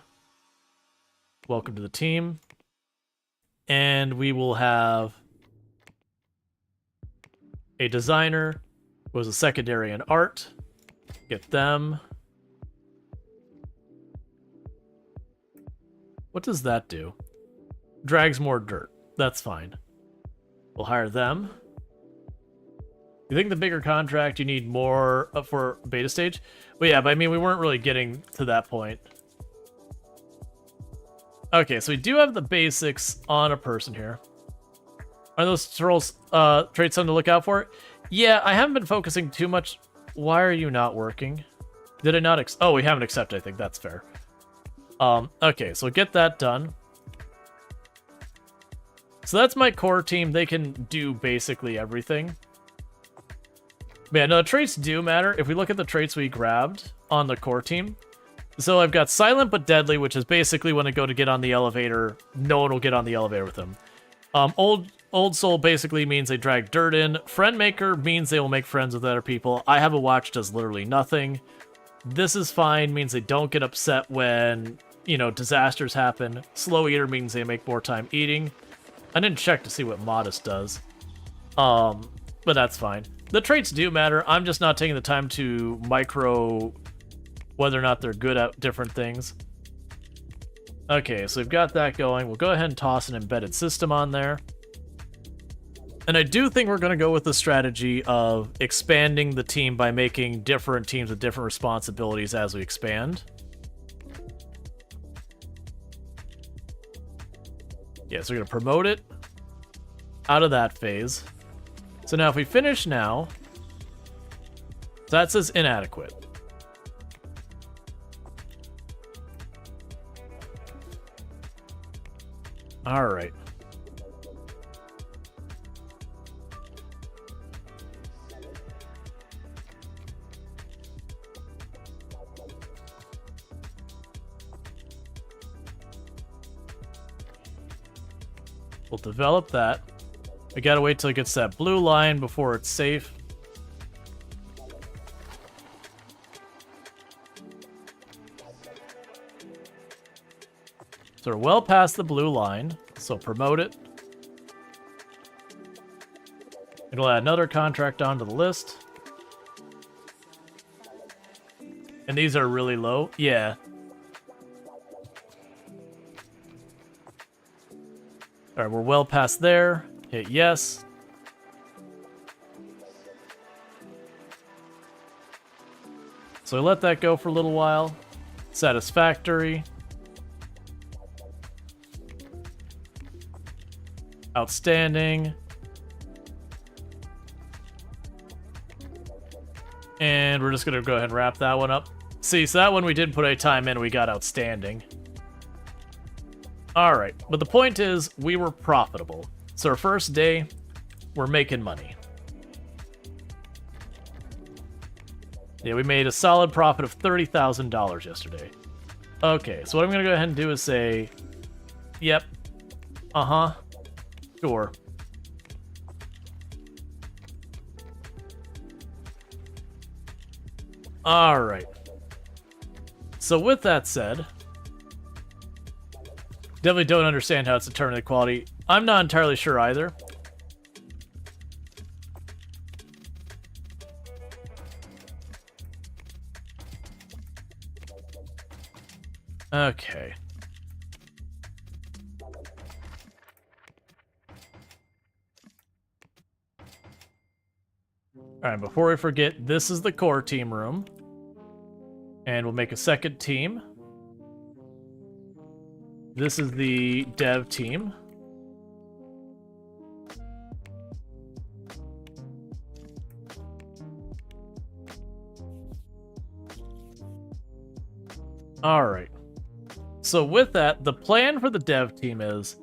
Welcome to the team. And we will have a designer who has a secondary in art. Get them. What does that do? Drags more dirt. That's fine. We'll hire them. You think the bigger contract you need more for beta stage? Well, yeah, but I mean, we weren't really getting to that point. Okay, so we do have the basics on a person here. Are those traits something to look out for? Yeah, I haven't been focusing too much. Why are you not working? Did I not oh, we haven't accepted, I think. That's fair. Okay, so get that done. So that's my core team. They can do basically everything. But yeah, no, the traits do matter. If we look at the traits we grabbed on the core team. So I've got silent but deadly, which is basically when I go to get on the elevator, no one will get on the elevator with them. Old soul basically means they drag dirt in. Friend maker means they will make friends with other people. I have a watch, does literally nothing. This is fine, means they don't get upset when, you know, disasters happen. Slow eater means they make more time eating. I didn't check to see what modest does. But that's fine. The traits do matter. I'm just not taking the time to micro whether or not they're good at different things. Okay, so we've got that going. We'll go ahead and toss an embedded system on there. And I do think we're going to go with the strategy of expanding the team by making different teams with different responsibilities as we expand. Yeah, so we're going to promote it out of that phase. So now if we finish now, so that says inadequate. All right. We'll develop that. We gotta wait till it gets that blue line before it's safe. So we're well past the blue line. So promote it. It'll add another contract onto the list. And these are really low. Yeah. All right, we're well past there. Hit yes. So let that go for a little while. Satisfactory. Outstanding. And we're just going to go ahead and wrap that one up. See, so that one we didn't put any time in, we got outstanding. All right, but the point is, we were profitable. So our first day, we're making money. Yeah, we made a solid profit of $30,000 yesterday. Okay, so what I'm going to go ahead and do is say, yep, sure. All right. So with that said, definitely don't understand how it's determined equality. I'm not entirely sure either. Okay. Alright, before we forget, this is the core team room. And we'll make a second team. This is the dev team. Alright. So with that, the plan for the dev team is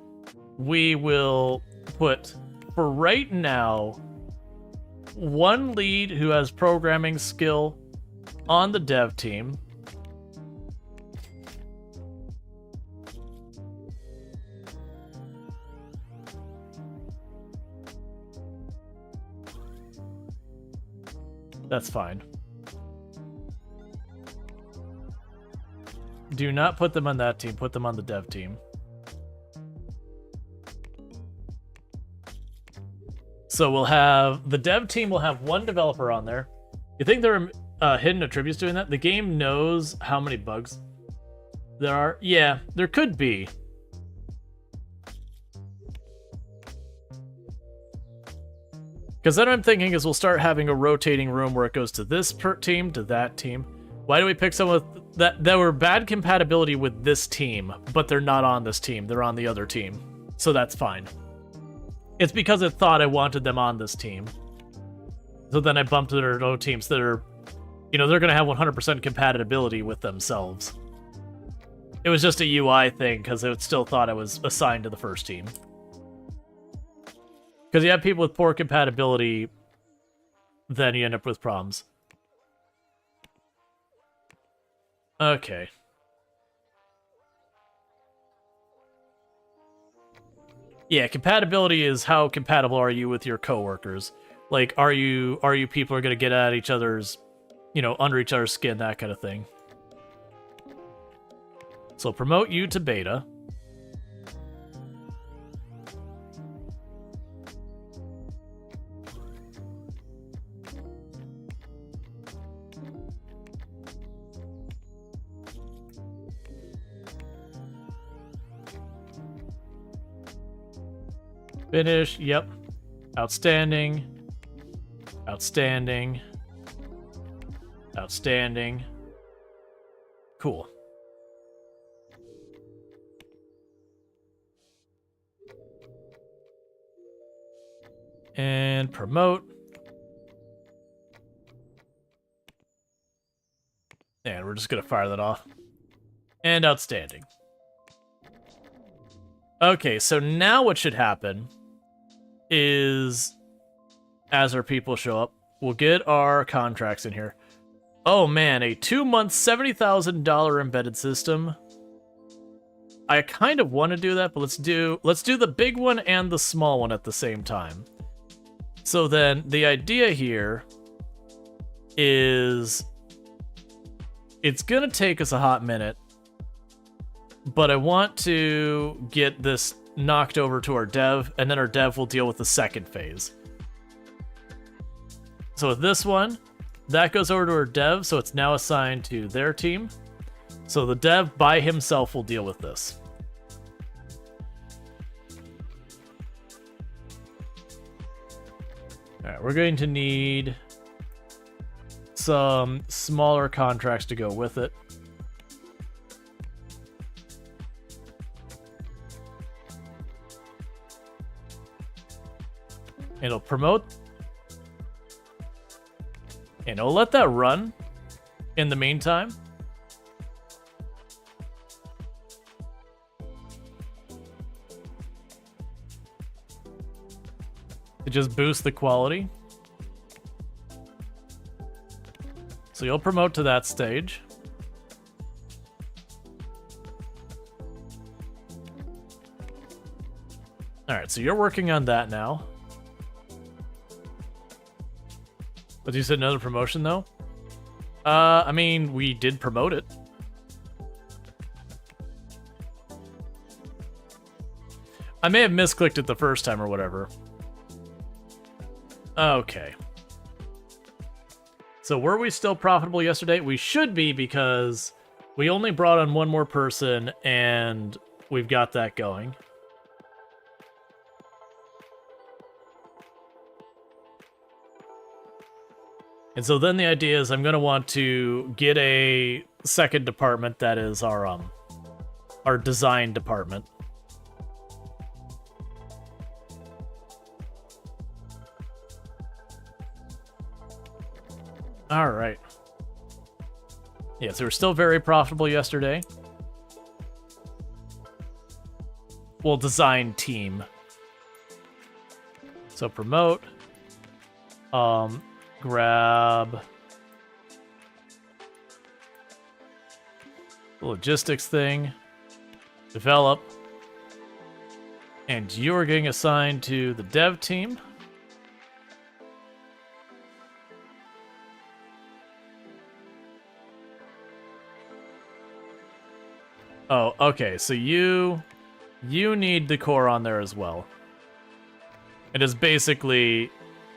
we will put, for right now, one lead who has programming skill on the dev team. That's fine. Do not put them on that team. Put them on the dev team. So we'll have... the dev team will have one developer on there. You think there are hidden attributes doing that? The game knows how many bugs there are. Yeah, there could be. Because then I'm thinking is we'll start having a rotating room where it goes to this team, to that team. Why do we pick someone with that were bad compatibility with this team, but they're not on this team, they're on the other team. So that's fine. It's because it thought I wanted them on this team. So then I bumped their own teams that are, you know, they're going to have 100% compatibility with themselves. It was just a UI thing, because it still thought I was assigned to the first team. Because you have people with poor compatibility, then you end up with problems. Okay. Yeah, compatibility is how compatible are you with your coworkers. Like, are you people are going to get at each other's, you know, under each other's skin, that kind of thing. So promote you to beta. Finish, yep. Outstanding. Outstanding. Outstanding. Cool. And promote. And we're just going to fire that off. And outstanding. Okay, so now what should happen is, as our people show up, we'll get our contracts in here. Oh man, a 2-month, $70,000 embedded system. I kind of want to do that, but let's do the big one and the small one at the same time. So then the idea here is it's gonna take us a hot minute, but I want to get this knocked over to our dev, and then our dev will deal with the second phase. So with this one, that goes over to our dev, so it's now assigned to their team. So the dev by himself will deal with this. Alright, we're going to need some smaller contracts to go with it. It'll promote, and I'll let that run in the meantime. To just boost the quality. So you'll promote to that stage. Alright, so you're working on that now. But you said another promotion, though? I mean, we did promote it. I may have misclicked it the first time or whatever. Okay. So were we still profitable yesterday? We should be, because we only brought on one more person, and we've got that going. And so then the idea is I'm going to want to get a second department that is our design department. All right. Yeah, so we're still very profitable yesterday. Well, design team. So promote. Grab the logistics thing, develop, and you are getting assigned to the dev team. Oh, okay, so you need the core on there as well. It is basically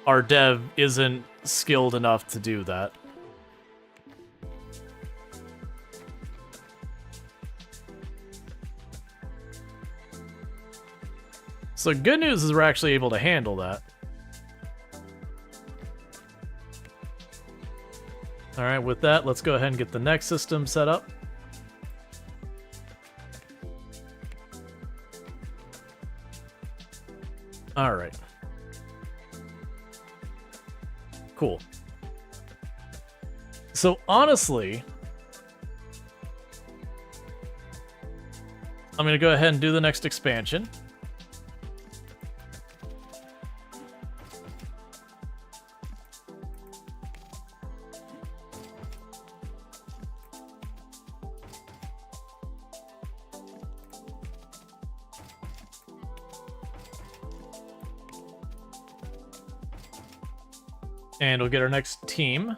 our dev isn't skilled enough to do that. So good news is we're actually able to handle that. Alright, with that, let's go ahead and get the next system set up. Alright. Cool. So honestly, I'm going to go ahead and do the next expansion. And we'll get our next team.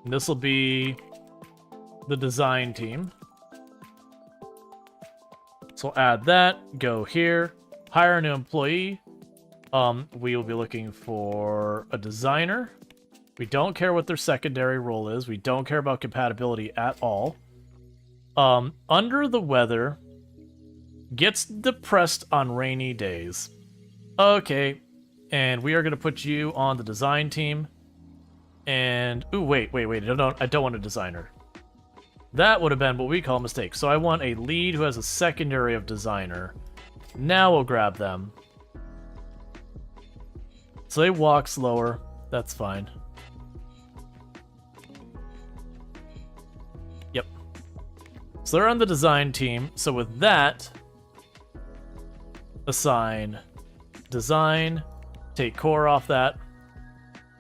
This will be the design team. So we'll add that, go here, hire a new employee. We will be looking for a designer. We don't care what their secondary role is. We don't care about compatibility at all. Under the weather, gets depressed on rainy days. Okay. And we are going to put you on the design team. And, ooh, wait. I don't want a designer. That would have been what we call a mistake. So I want a lead who has a secondary of designer. Now we'll grab them. So they walk slower. That's fine. Yep. So they're on the design team. So with that, assign design. Take core off that.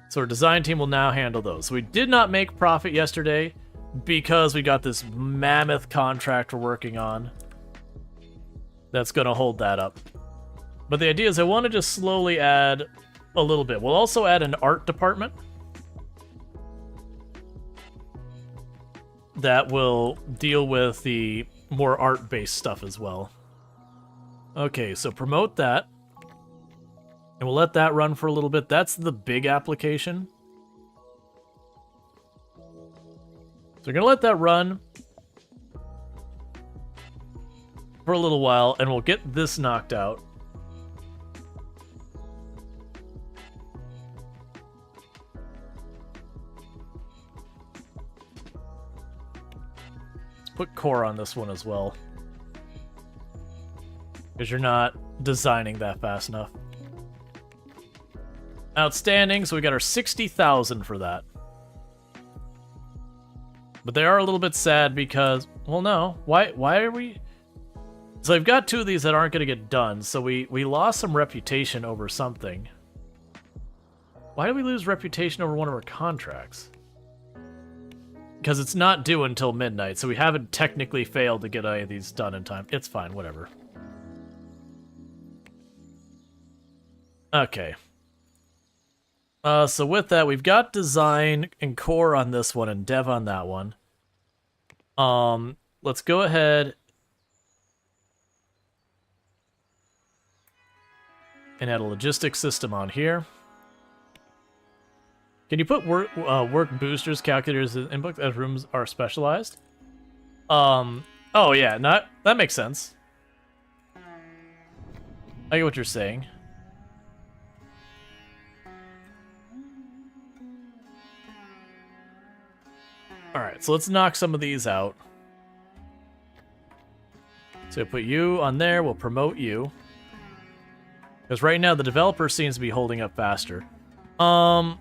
So our design team will now handle those. So we did not make profit yesterday because we got this mammoth contract we're working on that's going to hold that up. But the idea is I want to just slowly add a little bit. We'll also add an art department that will deal with the more art-based stuff as well. Okay, so promote that. And we'll let that run for a little bit. That's the big application. So we're going to let that run for a little while, and we'll get this knocked out. Let's put core on this one as well, because you're not designing that fast enough. Outstanding, so we got our 60,000 for that. But they are a little bit sad because, well, no. Why are we... So I've got two of these that aren't going to get done, so we lost some reputation over something. Why did we lose reputation over one of our contracts? Because it's not due until midnight, so we haven't technically failed to get any of these done in time. It's fine, whatever. Okay. So with that, we've got design and core on this one and dev on that one. Let's go ahead and add a logistics system on here. Can you put work boosters, calculators, and inputs as rooms are specialized? Oh yeah, that makes sense. I get what you're saying. Alright, so let's knock some of these out. So we'll put you on there, we'll promote you. Because right now the developer seems to be holding up faster. Oh,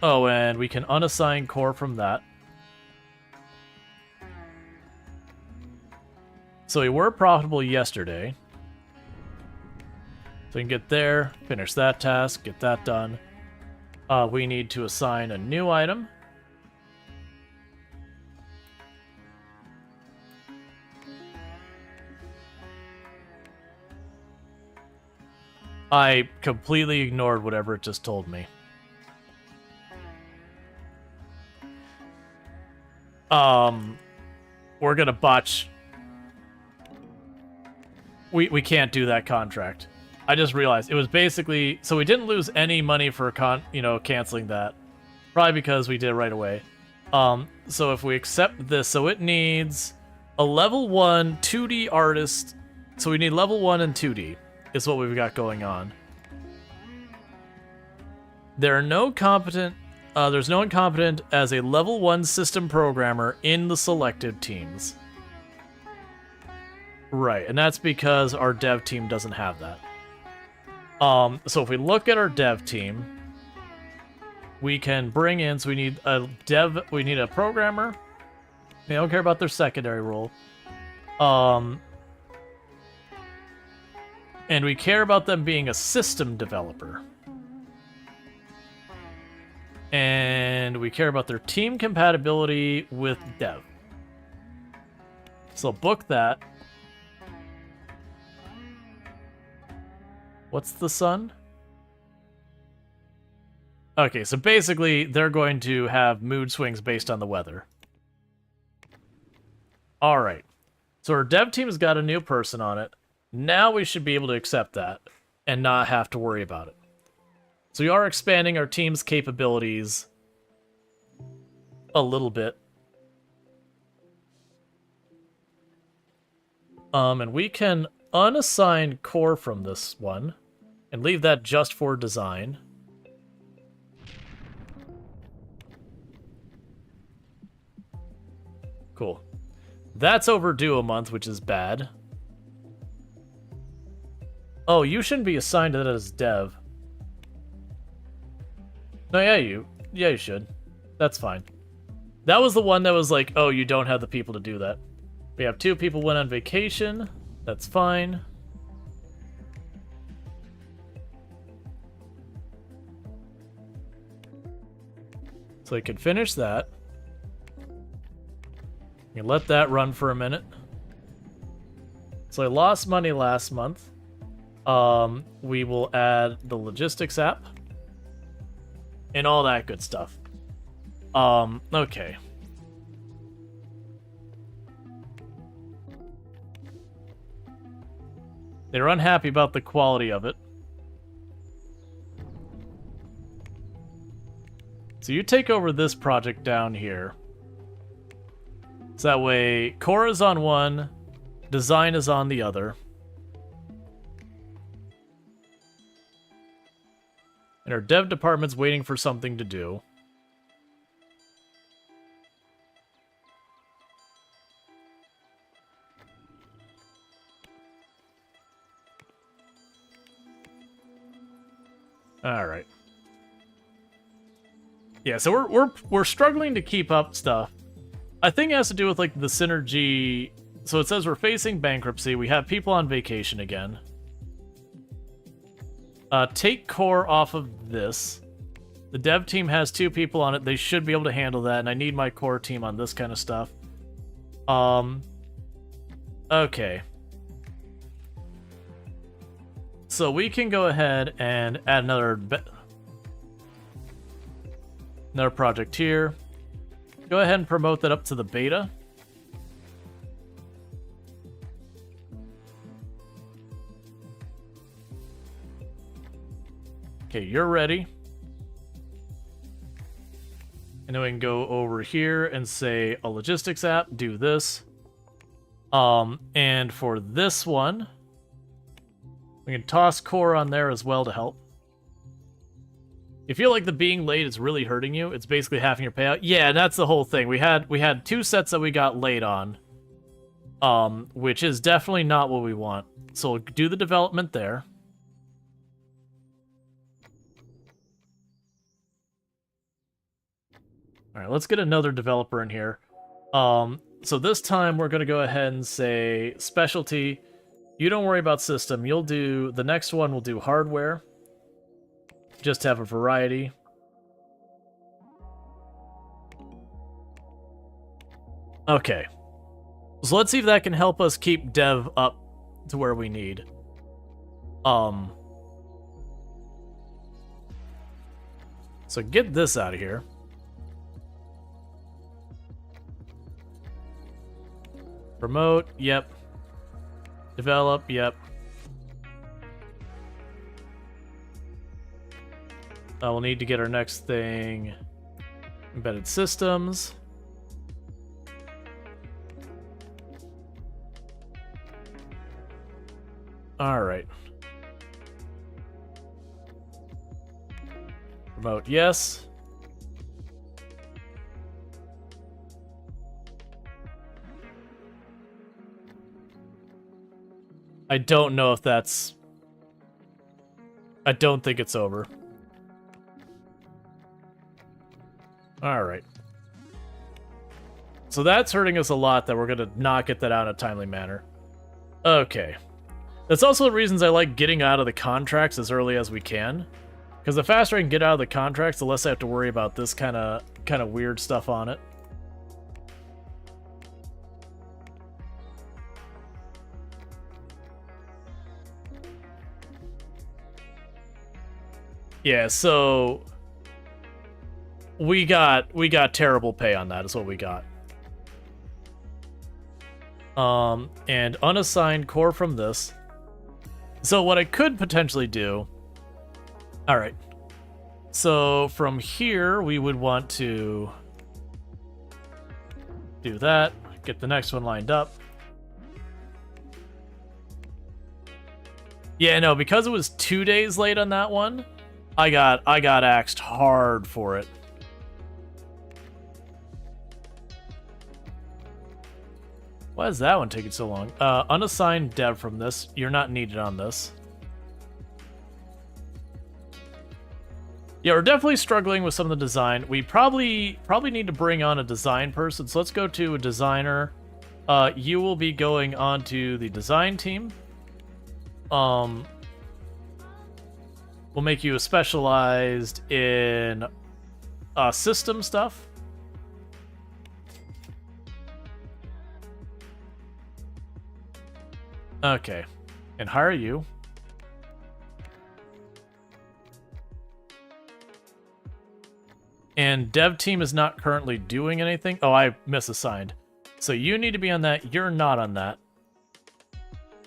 and we can unassign core from that. So we were profitable yesterday. So we can get there, finish that task, get that done. We need to assign a new item. I completely ignored whatever it just told me. We're gonna botch. We can't do that contract. I just realized it was basically, so we didn't lose any money for canceling that. Probably because we did it right away. So if we accept this, so it needs a level 1 2D artist. So we need level 1 and 2D. Is what we've got going on. There are no competent. There's no incompetent as a level 1 system programmer in the selected teams. Right, and that's because our dev team doesn't have that. So if we look at our dev team, we can bring in. So we need a dev. We need a programmer. We don't care about their secondary role. And we care about them being a system developer. And we care about their team compatibility with dev. So book that. What's the sun? Okay, so basically they're going to have mood swings based on the weather. Alright. So our dev team has got a new person on it. Now we should be able to accept that and not have to worry about it. So we are expanding our team's capabilities a little bit. And we can unassign core from this one and leave that just for design. Cool. That's overdue a month, which is bad. Oh, you shouldn't be assigned to that as dev. No, yeah, you should. That's fine. That was the one that was like, oh, you don't have the people to do that. We have 2 people went on vacation. That's fine. So I could finish that. You can let that run for a minute. So I lost money last month. We will add the logistics app and all that good stuff. Okay. They're unhappy about the quality of it. So you take over this project down here. So that way, core is on one, design is on the other. And our dev department's waiting for something to do. All right. Yeah, so we're struggling to keep up stuff. I think it has to do with like the synergy. So it says we're facing bankruptcy. We have people on vacation again. Take core off of this. The dev team has 2 people on it. They should be able to handle that, and I need my core team on this kind of stuff. Okay. So we can go ahead and add another project here. Go ahead and promote that up to the beta. Okay, you're ready. And then we can go over here and say a logistics app, do this. And for this one, we can toss core on there as well to help. You feel like the being late is really hurting you, it's basically halving your payout. Yeah, that's the whole thing. We had 2 sets that we got late on. Which is definitely not what we want. So we'll do the development there. All right, let's get another developer in here. So this time we're going to go ahead and say specialty. You don't worry about system. You'll do the next one. We'll do hardware. Just to have a variety. Okay. So let's see if that can help us keep dev up to where we need. So get this out of here. Promote, yep. Develop, yep. We'll need to get our next thing. Embedded systems. Alright. Promote, yes. I don't know if that's... I don't think it's over. Alright. So that's hurting us a lot that we're going to not get that out in a timely manner. Okay. That's also the reasons I like getting out of the contracts as early as we can. Because the faster I can get out of the contracts, the less I have to worry about this kind of weird stuff on it. Yeah, so we got terrible pay on that is what we got. And unassigned core from this. So what I could potentially do... Alright. So from here, we would want to do that. Get the next one lined up. Yeah, no, because it was 2 days late on that one, I got axed hard for it. Why is that one taking so long? Unassigned dev from this. You're not needed on this. Yeah, we're definitely struggling with some of the design. We probably need to bring on a design person. So let's go to a designer. You will be going on to the design team. We'll make you specialized in system stuff. Okay, and hire you. And dev team is not currently doing anything. Oh, I misassigned. So you need to be on that. You're not on that.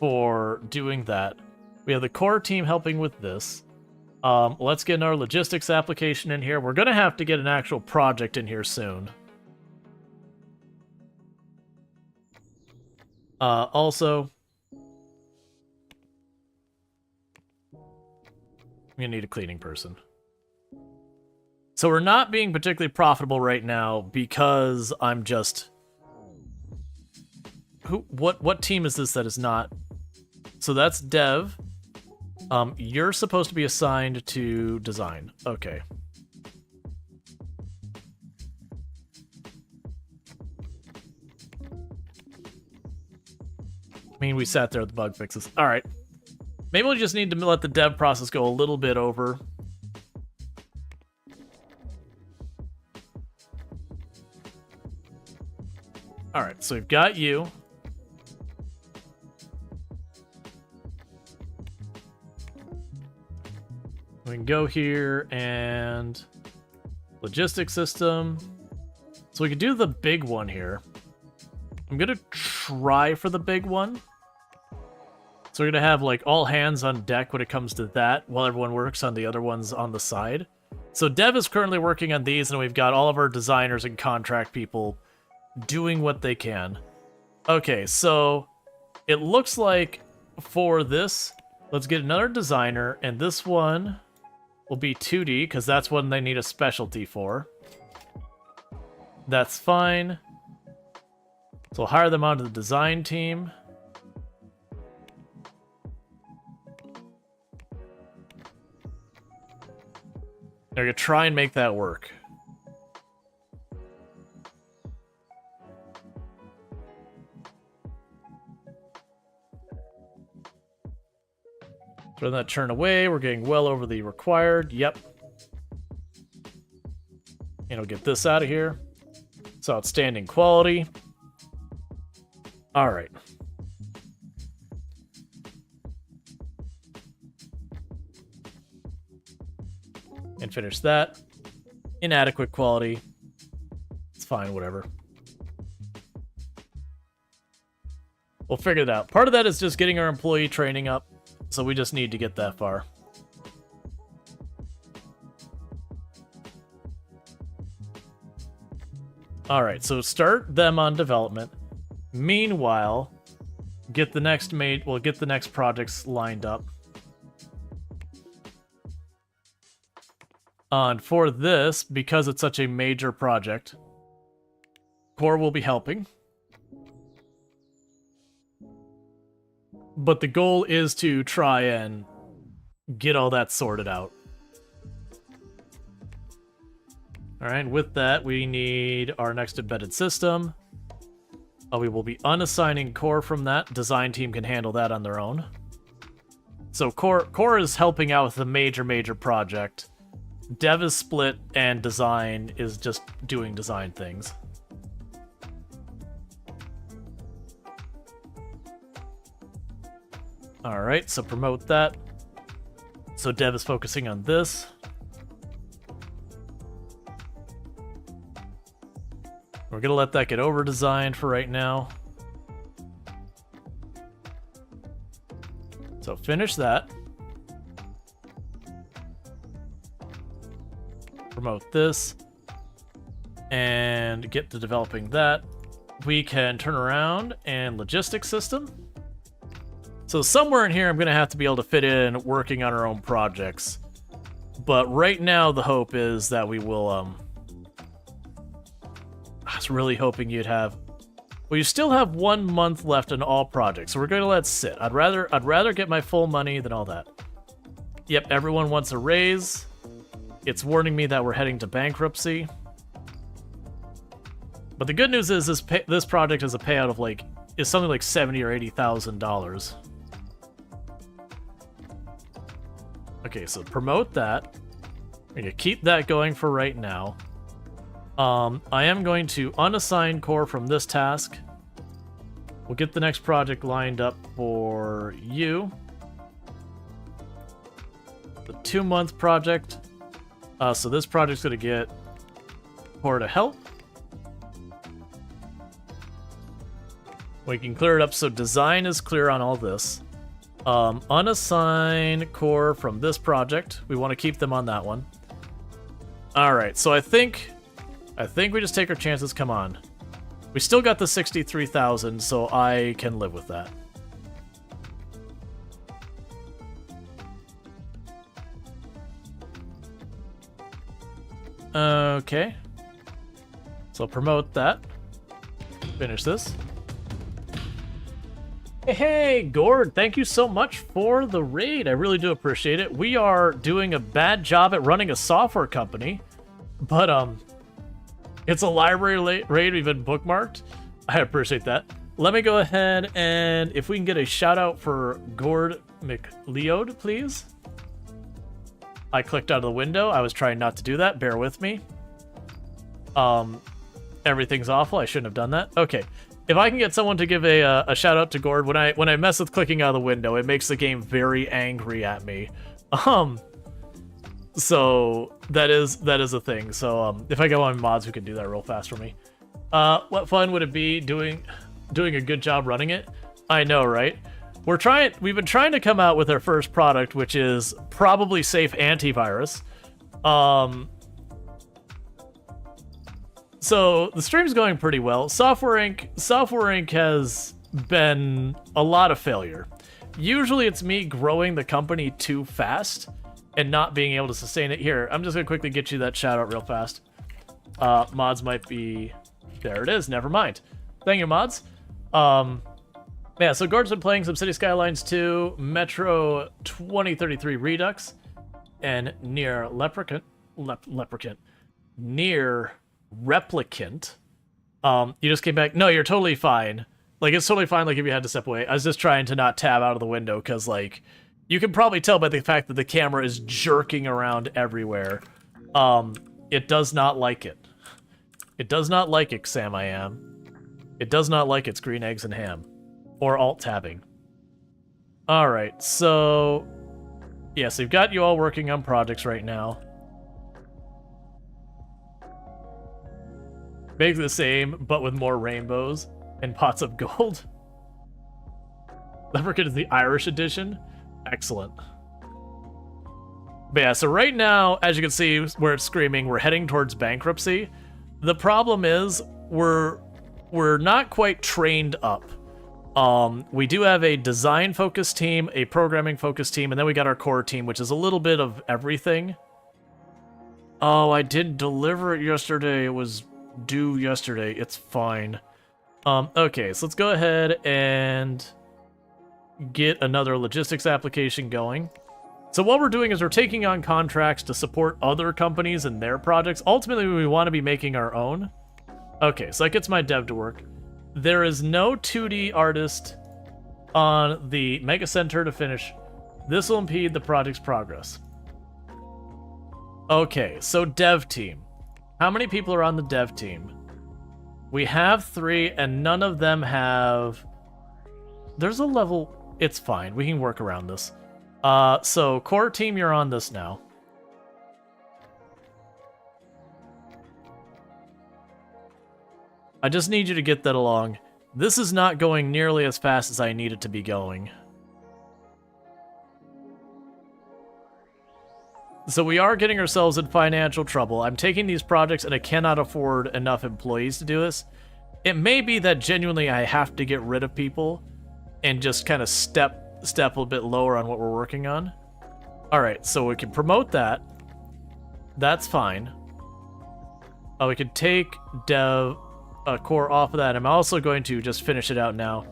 for doing that. We have the core team helping with this. Let's get our logistics application in here. We're going to have to get an actual project in here soon. Also, I'm going to need a cleaning person. So we're not being particularly profitable right now because I'm just... What team is this that is not? So that's Dev. You're supposed to be assigned to design. Okay. I mean, we sat there with the bug fixes. All right. Maybe we'll just need to let the dev process go a little bit over. All right, so we've got you. We can go here and logistics system. So we could do the big one here. I'm gonna try for the big one. So we're gonna have like all hands on deck when it comes to that, while everyone works on the other ones on the side. So Dev is currently working on these, and we've got all of our designers and contract people doing what they can. Okay, so it looks like for this, let's get another designer, and this one will be 2D, because that's one they need a specialty for. That's fine. So we'll hire them onto the design team. They're going to try and make that work. Throw that turn away. We're getting well over the required. Yep. And we'll get this out of here. It's outstanding quality. All right. And finish that. Inadequate quality. It's fine, whatever. We'll figure it out. Part of that is just getting our employee training up, so we just need to get that far. Alright, so start them on development. Meanwhile, get the next get the next projects lined up. And for this, because it's such a major project, Core will be helping. But the goal is to try and get all that sorted out. Alright, with that, we need our next embedded system. We will be unassigning Core from that. Design team can handle that on their own. So Core is helping out with the major project. Dev is split, and design is just doing design things. Alright, so promote that. So Dev is focusing on this. We're gonna let that get over-designed for right now. So finish that. Promote this. And get to developing that. We can turn around and logistics system. So somewhere in here, I'm going to have to be able to fit in working on our own projects. But right now, the hope is that we will... I was really hoping you'd have... Well, you still have 1 month left in all projects, so we're going to let it sit. I'd rather get my full money than all that. Yep, everyone wants a raise. It's warning me that we're heading to bankruptcy. But the good news is this project is a payout of is something like $70,000 or $80,000. Okay, so promote that. We're gonna keep that going for right now. I am going to unassign Core from this task. We'll get the next project lined up for you. The 2-month project. So this project's gonna get Core to help. We can clear it up so design is clear on all this. Unassign core from this project. We want to keep them on that one. All right, so I think we just take our chances. Come on. We still got the 63,000, so I can live with that. Okay. So promote that. Finish this. Hey, Gord, thank you so much for the raid. I really do appreciate it. We are doing a bad job at running a software company, but it's a library raid we've been bookmarked. I appreciate that. Let me go ahead and if we can get a shout out for Gord McLeod, please. I clicked out of the window. I was trying not to do that. Bear with me. Everything's awful. I shouldn't have done that. Okay. If I can get someone to give a shout out to Gord, when I mess with clicking out of the window, it makes the game very angry at me. So that is a thing. So if I go on mods who can do that real fast for me. What fun would it be doing a good job running it? I know, right? We've been trying to come out with our first product, which is probably safe antivirus. So the stream's going pretty well. Software Inc. has been a lot of failure. Usually it's me growing the company too fast and not being able to sustain it. Here, I'm just gonna quickly get you that shout out real fast. Mods might be, there it is, never mind. Thank you, mods. Yeah, so Gord's been playing some City Skylines 2, Metro 2033 Redux, and Near Replicant. You just came back. No, you're totally fine. Like, it's totally fine, like, if you had to step away. I was just trying to not tab out of the window, because, like, you can probably tell by the fact that the camera is jerking around everywhere. It does not like it. It does not like it, Sam I Am. It does not like its green eggs and ham. Or alt-tabbing. Alright, so... yes, we've got you all working on projects right now. Basically the same, but with more rainbows and pots of gold. Leprechaun is the Irish edition. Excellent. But yeah, so right now, as you can see where it's screaming, we're heading towards bankruptcy. The problem is, we're not quite trained up. We do have a design-focused team, a programming-focused team, and then we got our core team, which is a little bit of everything. Oh, I didn't deliver it yesterday. It was due yesterday. It's fine. Okay, so let's go ahead and get another logistics application going. So what we're doing is we're taking on contracts to support other companies and their projects. Ultimately, we want to be making our own. Okay, so that gets my dev to work. There is no 2D artist on the Mega Center to finish. This will impede the project's progress. Okay, so dev team. How many people are on the dev team? We have 3, and none of them have... there's a level... it's fine. We can work around this. So core team, you're on this now. I just need you to get that along. This is not going nearly as fast as I need it to be going. So we are getting ourselves in financial trouble. I'm taking these projects and I cannot afford enough employees to do this. It may be that genuinely I have to get rid of people and just kind of step a bit lower on what we're working on. Alright, so we can promote that. That's fine. We can take dev core off of that. I'm also going to just finish it out now.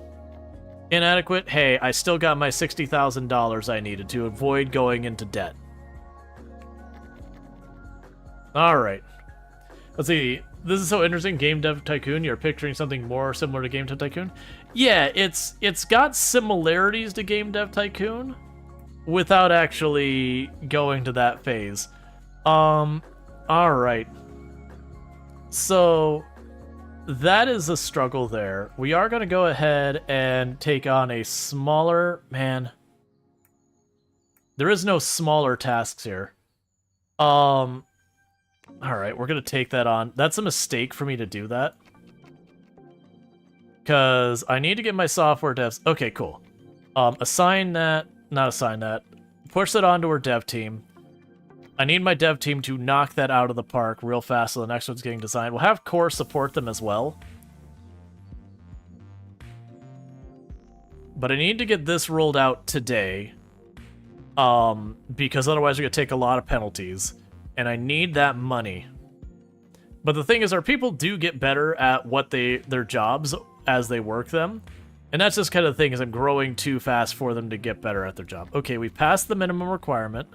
Inadequate? Hey, I still got my $60,000 I needed to avoid going into debt. Alright. Let's see. This is so interesting. Game Dev Tycoon. You're picturing something more similar to Game Dev Tycoon? Yeah, it's got similarities to Game Dev Tycoon without actually going to that phase. Alright. So that is a struggle there. We are going to go ahead and take on a smaller... man. There is no smaller tasks here. Alright, we're going to take that on. That's a mistake for me to do that. because I need to get my software devs. Okay, cool. Assign that, not assign that. Push that onto our dev team. I need my dev team to knock that out of the park real fast so the next one's getting designed. We'll have core support them as well. But I need to get this rolled out today. Because otherwise we're going to take a lot of penalties. And I need that money. But the thing is, our people do get better at what their jobs as they work them. And that's just kind of the thing, is I'm growing too fast for them to get better at their job. Okay, we've passed the minimum requirement.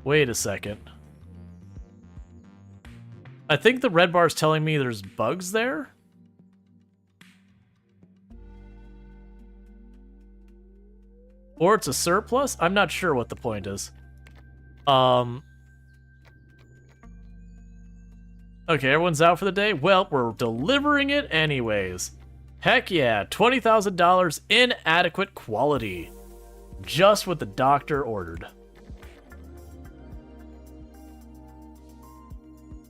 Wait a second. I think the red bar is telling me there's bugs there. Or it's a surplus? I'm not sure what the point is. Okay, everyone's out for the day? Well, we're delivering it anyways. Heck yeah, $20,000 inadequate quality. Just what the doctor ordered.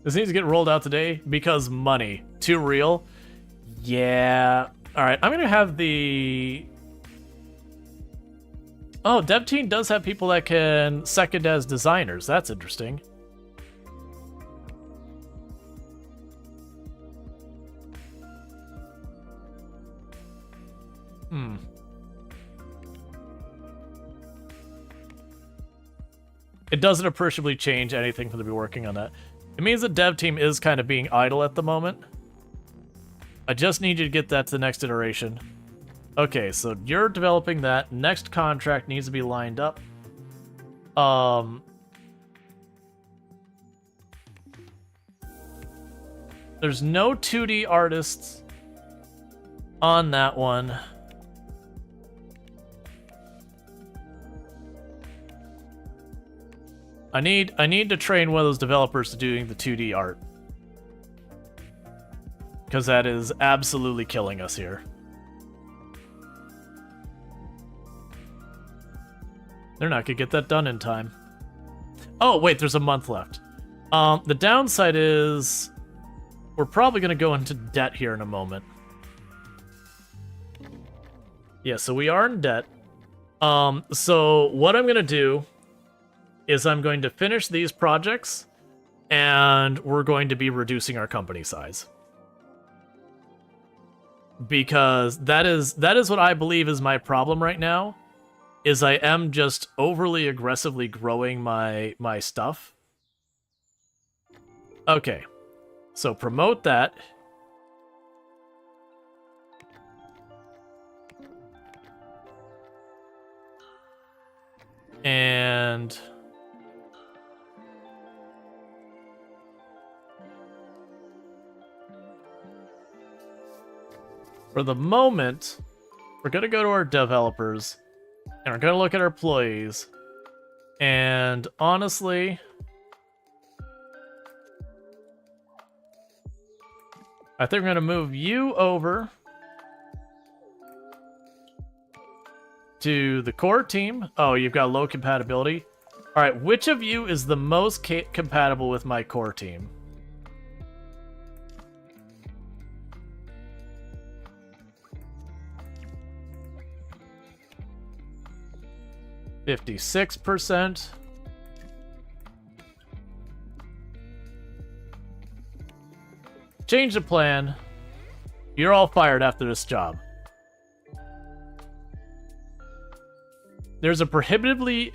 This needs to get rolled out today because money. Too real? Yeah. Alright, I'm gonna have the... Oh, dev team does have people that can second as designers. That's interesting. It doesn't appreciably change anything for them to be working on that. It means the dev team is kind of being idle at the moment. I just need you to get that to the next iteration. Okay, so you're developing that. Next contract needs to be lined up. There's no 2D artists on that one. I need to train one of those developers to doing the 2D art. Because that is absolutely killing us here. They're not gonna get that done in time. Oh, wait, there's a month left. The downside is we're probably gonna go into debt here in a moment. Yeah, so we are in debt. So what I'm gonna do is I'm going to finish these projects, and we're going to be reducing our company size. Because that is what I believe is my problem right now, is I am just overly aggressively growing my stuff. Okay, so promote that. And... for the moment, we're going to go to our developers, and we're going to look at our employees, and honestly, I think we're going to move you over to the core team. Oh, you've got low compatibility. All right, which of you is the most compatible with my core team? %56%. Change the plan. You're all fired after this job. There's a prohibitively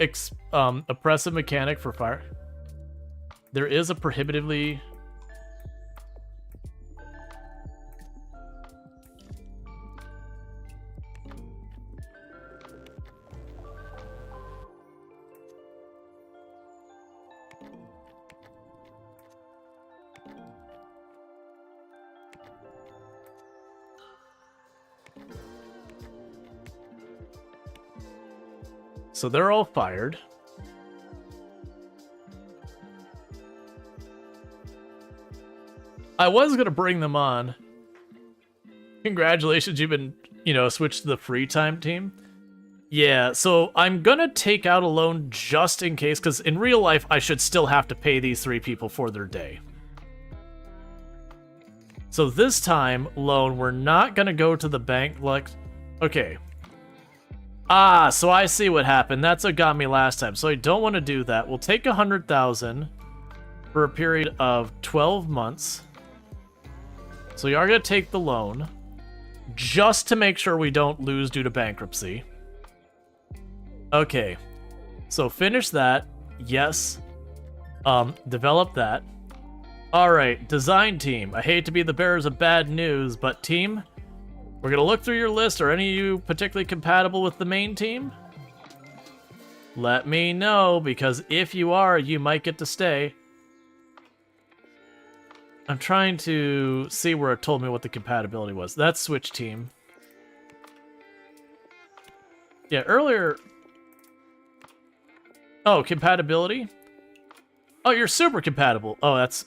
oppressive mechanic for fire. There is a prohibitively... So they're all fired. I was going to bring them on. Congratulations, you've been, switched to the free time team. Yeah, so I'm going to take out a loan just in case, because in real life, I should still have to pay these 3 people for their day. So this time, loan, we're not going to go to the bank. Like, okay. Ah, so I see what happened. That's what got me last time. So I don't want to do that. We'll take 100,000 for a period of 12 months. So we are going to take the loan just to make sure we don't lose due to bankruptcy. Okay. So finish that. Yes. Develop that. Alright, design team. I hate to be the bearers of bad news, but team, we're gonna look through your list. Are any of you particularly compatible with the main team? Let me know, because if you are, you might get to stay. I'm trying to see where it told me what the compatibility was. That's switch team. Yeah, earlier... Oh, compatibility? Oh, you're super compatible. Oh, that's...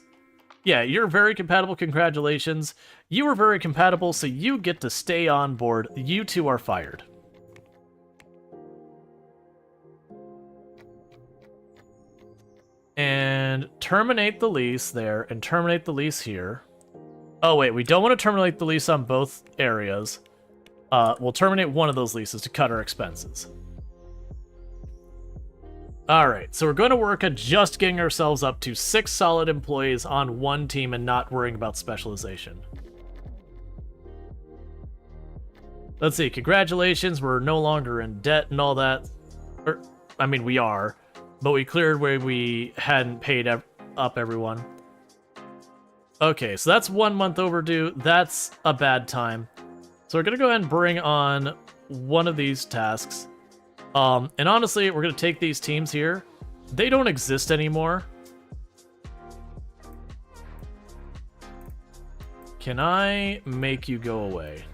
Yeah, you're very compatible. Congratulations. You were very compatible, so you get to stay on board. You two are fired. And terminate the lease there, and terminate the lease here. Oh, wait, we don't want to terminate the lease on both areas. We'll terminate one of those leases to cut our expenses. Alright, so we're going to work at just getting ourselves up to 6 solid employees on one team and not worrying about specialization. Let's see, congratulations, we're no longer in debt and all that. I mean, we are, but we cleared where we hadn't paid up everyone. Okay, so that's 1 month overdue. That's a bad time. So we're going to go ahead and bring on one of these tasks. And honestly, we're going to take these teams here. They don't exist anymore. Can I make you go away?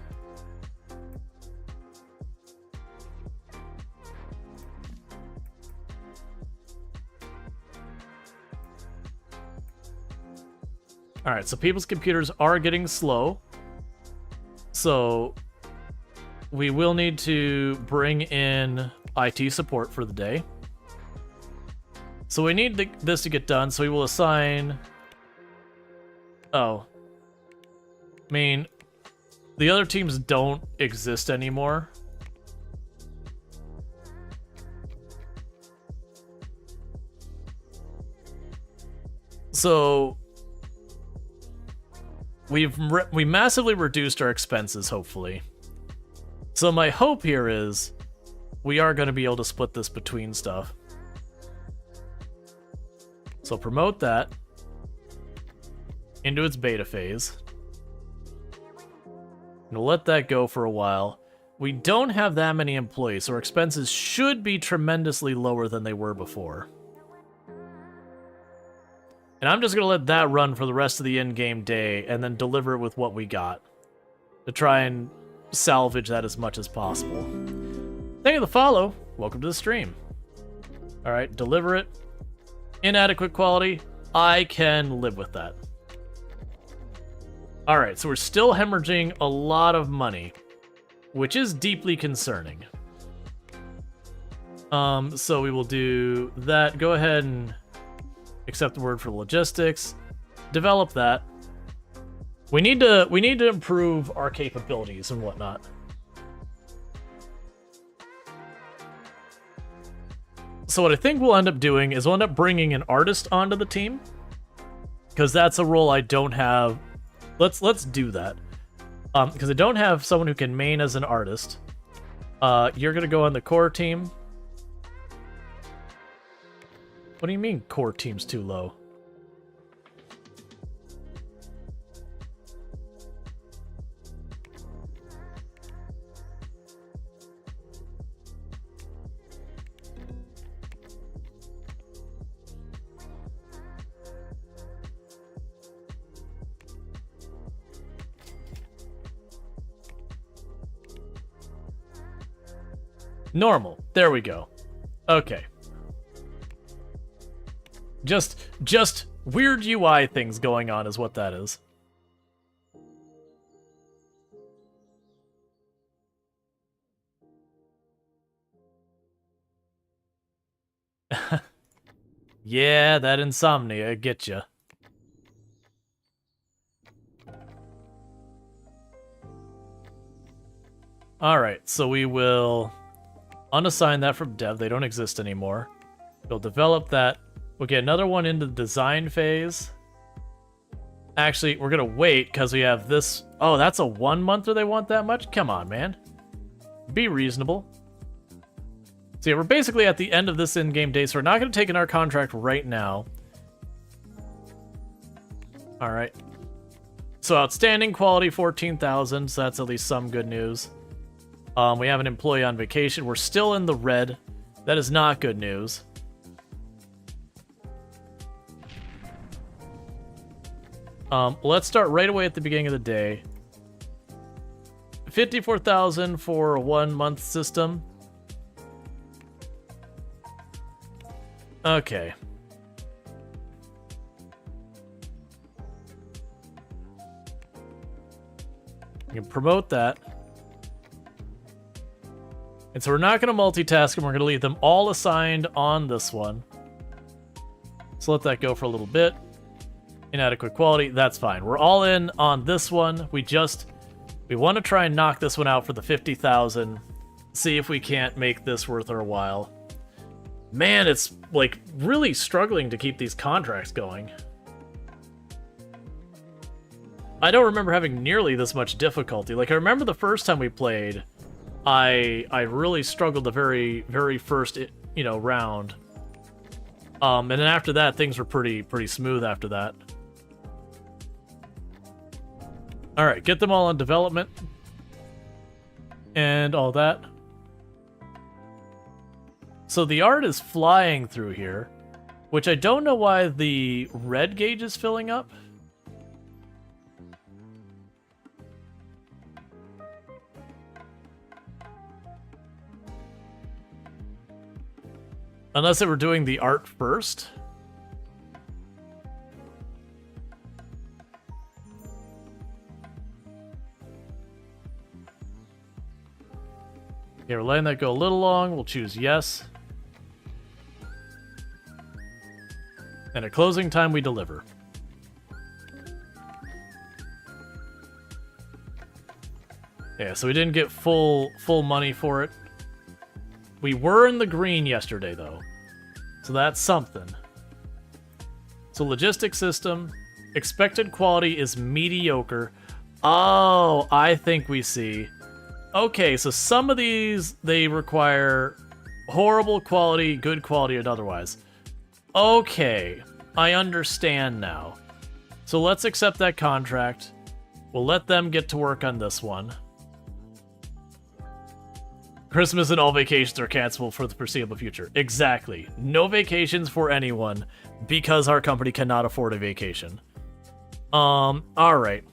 Alright, so people's computers are getting slow. So we will need to bring in IT support for the day. So we need this to get done, so we will assign... Oh. I mean, the other teams don't exist anymore. So we massively reduced our expenses, hopefully. So my hope here is we are going to be able to split this between stuff. So promote that into its beta phase. And we'll let that go for a while. We don't have that many employees, so our expenses should be tremendously lower than they were before. And I'm just going to let that run for the rest of the in-game day and then deliver it with what we got to try and salvage that as much as possible. Thank you for the follow. Welcome to the stream. Alright, deliver it. Inadequate quality. I can live with that. Alright, so we're still hemorrhaging a lot of money, which is deeply concerning. So we will do that. Go ahead and accept the word for logistics. Develop that. We need to improve our capabilities and whatnot. So what I think we'll end up doing is we'll end up bringing an artist onto the team, because that's a role I don't have. Let's do that. Because I don't have someone who can main as an artist. You're gonna go on the core team. What do you mean core team's too low? Normal. There we go. Okay. Just weird UI things going on is what that is. Yeah, that insomnia, I get ya. Alright, so we will unassign that from dev. They don't exist anymore. We'll develop that. We'll get another one into the design phase. Actually, we're going to wait because we have this. Oh, that's a 1 monther they want that much? Come on, man. Be reasonable. So yeah, we're basically at the end of this in-game day, so we're not going to take in our contract right now. Alright. So outstanding quality, 14,000, so that's at least some good news. We have an employee on vacation. We're still in the red. That is not good news. Let's start right away at the beginning of the day. 54,000 for a 1 month system. Okay. You can promote that. And so we're not going to multitask them. We're going to leave them all assigned on this one. So let that go for a little bit. Inadequate quality, that's fine. We're all in on this one. We want to try and knock this one out for the 50,000. See if we can't make this worth our while. Man, it's like really struggling to keep these contracts going. I don't remember having nearly this much difficulty. Like, I remember the first time we played, I really struggled the very, very first, round. And then after that, things were pretty smooth after that. All right, get them all on development and all that. So the art is flying through here, which I don't know why the red gauge is filling up. Unless they were doing the art first. Okay, we're letting that go a little long. We'll choose yes. And at closing time, we deliver. Yeah, so we didn't get full money for it. We were in the green yesterday, though. So that's something. So logistics system. Expected quality is mediocre. Oh, I think we see. Okay, so some of these, they require horrible quality, good quality, and otherwise. Okay, I understand now. So let's accept that contract. We'll let them get to work on this one. Christmas and all vacations are cancelable for the foreseeable future. Exactly. No vacations for anyone because our company cannot afford a vacation. Alright.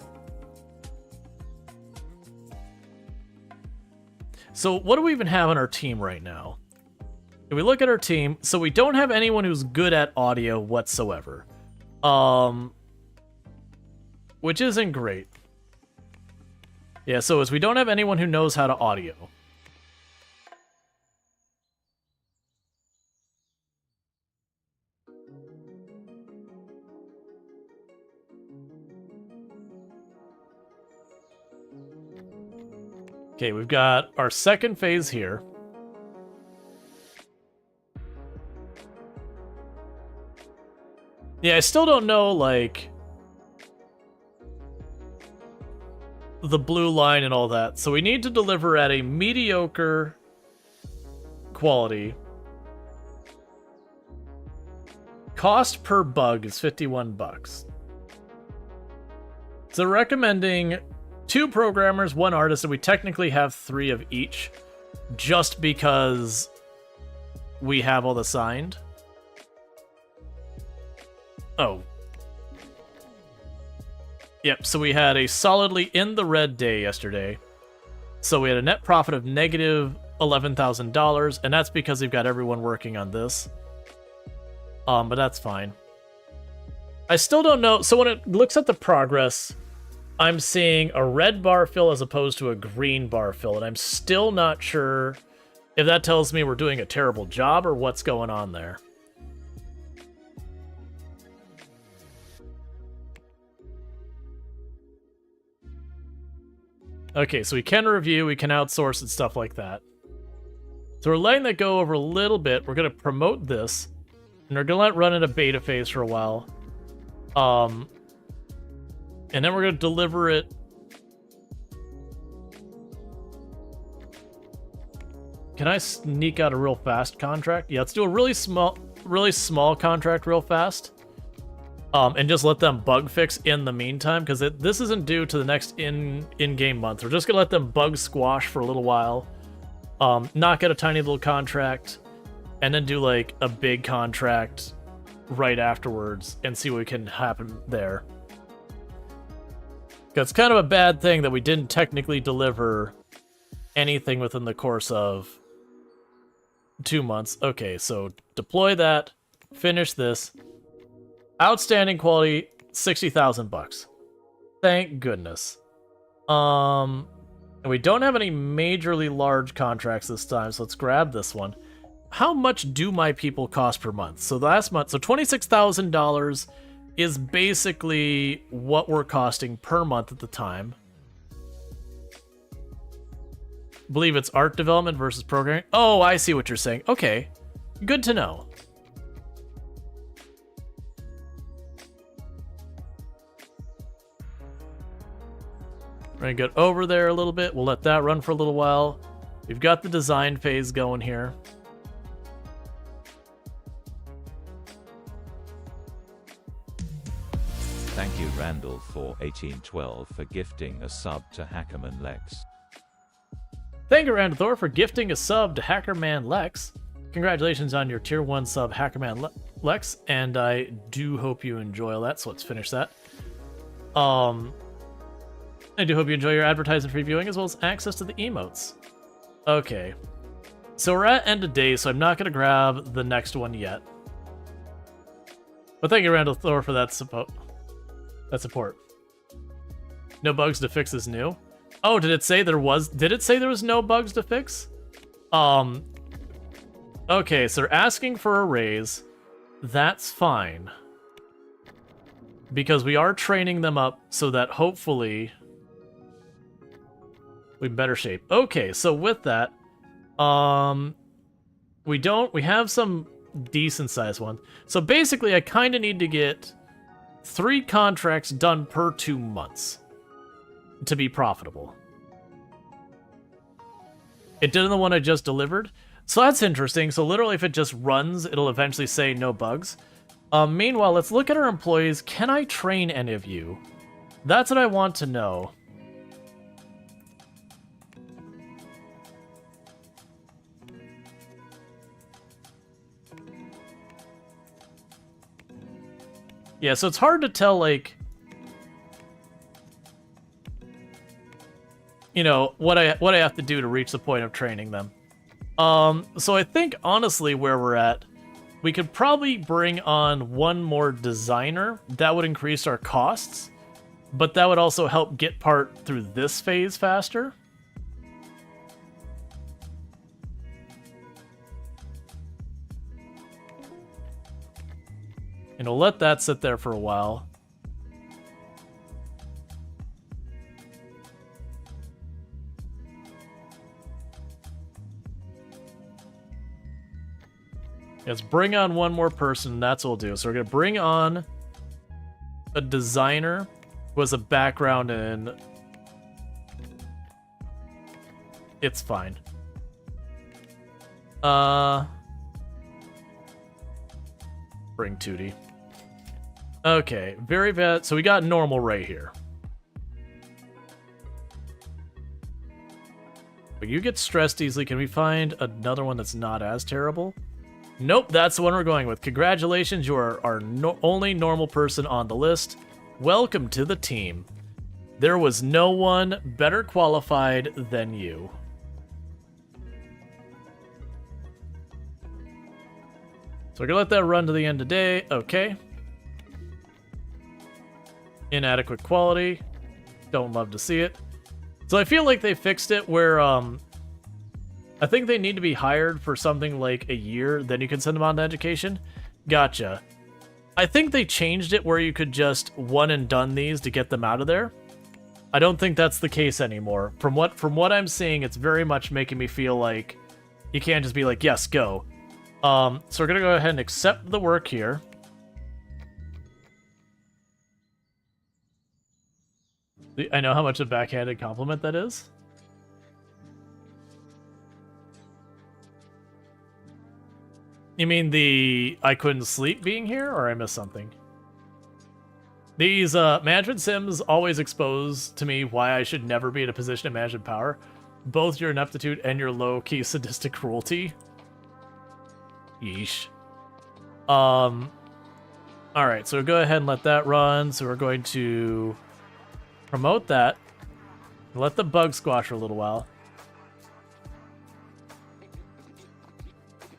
So what do we even have on our team right now? If we look at our team, so we don't have anyone who's good at audio whatsoever. Which isn't great. Yeah, so as we don't have anyone who knows how to audio. Okay, we've got our second phase here. Yeah, I still don't know, like, the blue line and all that. So we need to deliver at a mediocre quality. Cost per bug is 51 bucks. So recommending 2 programmers, 1 artist, and we technically have 3 of each, just because we have all the signed. Oh. Yep, so we had a solidly in the red day yesterday. So we had a net profit of negative $11,000, and that's because we've got everyone working on this. But that's fine. I still don't know. So when it looks at the progress, I'm seeing a red bar fill as opposed to a green bar fill, and I'm still not sure if that tells me we're doing a terrible job or what's going on there. Okay, so we can review, we can outsource and stuff like that. So we're letting that go over a little bit. We're going to promote this, and we're going to let it run in a beta phase for a while. And then we're going to deliver it. Can I sneak out a real fast contract? Yeah, let's do a really small contract real fast. And just let them bug fix in the meantime, because this isn't due to the next in-game month. We're just going to let them bug squash for a little while. Knock out a tiny little contract, and then do like a big contract right afterwards and see what can happen there. It's kind of a bad thing that we didn't technically deliver anything within the course of 2 months. Okay, so deploy that, finish this. Outstanding quality, 60,000 bucks. Thank goodness. And we don't have any majorly large contracts this time, so let's grab this one. How much do my people cost per month? So last month, so $26,000 is basically what we're costing per month at the time. I believe it's art development versus programming. Oh, I see what you're saying. Okay, good to know. We're gonna get over there a little bit. We'll let that run for a little while. We've got the design phase going here. Thank you, Randall, for 1812 for gifting a sub to Hackerman Lex. Thank you, Randall Thor, for gifting a sub to Hackerman Lex. Congratulations on your tier 1 sub, Hackerman Lex, and I do hope you enjoy all that, so let's finish that. I do hope you enjoy your advertising free viewing as well as access to the emotes. Okay. So we're at end of day, so I'm not going to grab the next one yet. But thank you, Randall Thor, for that support. No bugs to fix is new. Oh, did it say there was no bugs to fix? Okay, so they're asking for a raise. That's fine. Because we are training them up so that hopefully we're in better shape. Okay, so with that, we have some decent sized ones. So basically I kind of need to get 3 contracts done per 2 months to be profitable. It did in the one I just delivered. So that's interesting. So literally if it just runs, it'll eventually say no bugs. Meanwhile, let's look at our employees. Can I train any of you? That's what I want to know. Yeah, so it's hard to tell, like, you know, what I have to do to reach the point of training them. So I think, honestly, where we're at, we could probably bring on 1 more designer. That would increase our costs, but that would also help get part through this phase faster. And we'll let that sit there for a while. Let's bring on 1 more person, that's what we'll do. So we're going to bring on a designer who has a background in... It's fine. Bring Tootie. Okay, very bad. So we got normal right here. But you get stressed easily. Can we find another one that's not as terrible? Nope, that's the one we're going with. Congratulations, you are our only normal person on the list. Welcome to the team. There was no one better qualified than you. So we're gonna let that run to the end of day. Okay. Inadequate quality. Don't love to see it. So I feel like they fixed it where I think they need to be hired for something like a year, then you can send them on to education. Gotcha. I think they changed it where you could just one and done these to get them out of there. I don't think that's the case anymore. From what I'm seeing, it's very much making me feel like you can't just be like, yes, go. So we're gonna go ahead and accept the work here. I know how much a backhanded compliment that is. You mean the I couldn't sleep being here, or I missed something? These management sims always expose to me why I should never be in a position of management power. Both your ineptitude and your low-key sadistic cruelty. Yeesh. Alright, so go ahead and let that run. So we're going to promote that. Let the bug squash for a little while.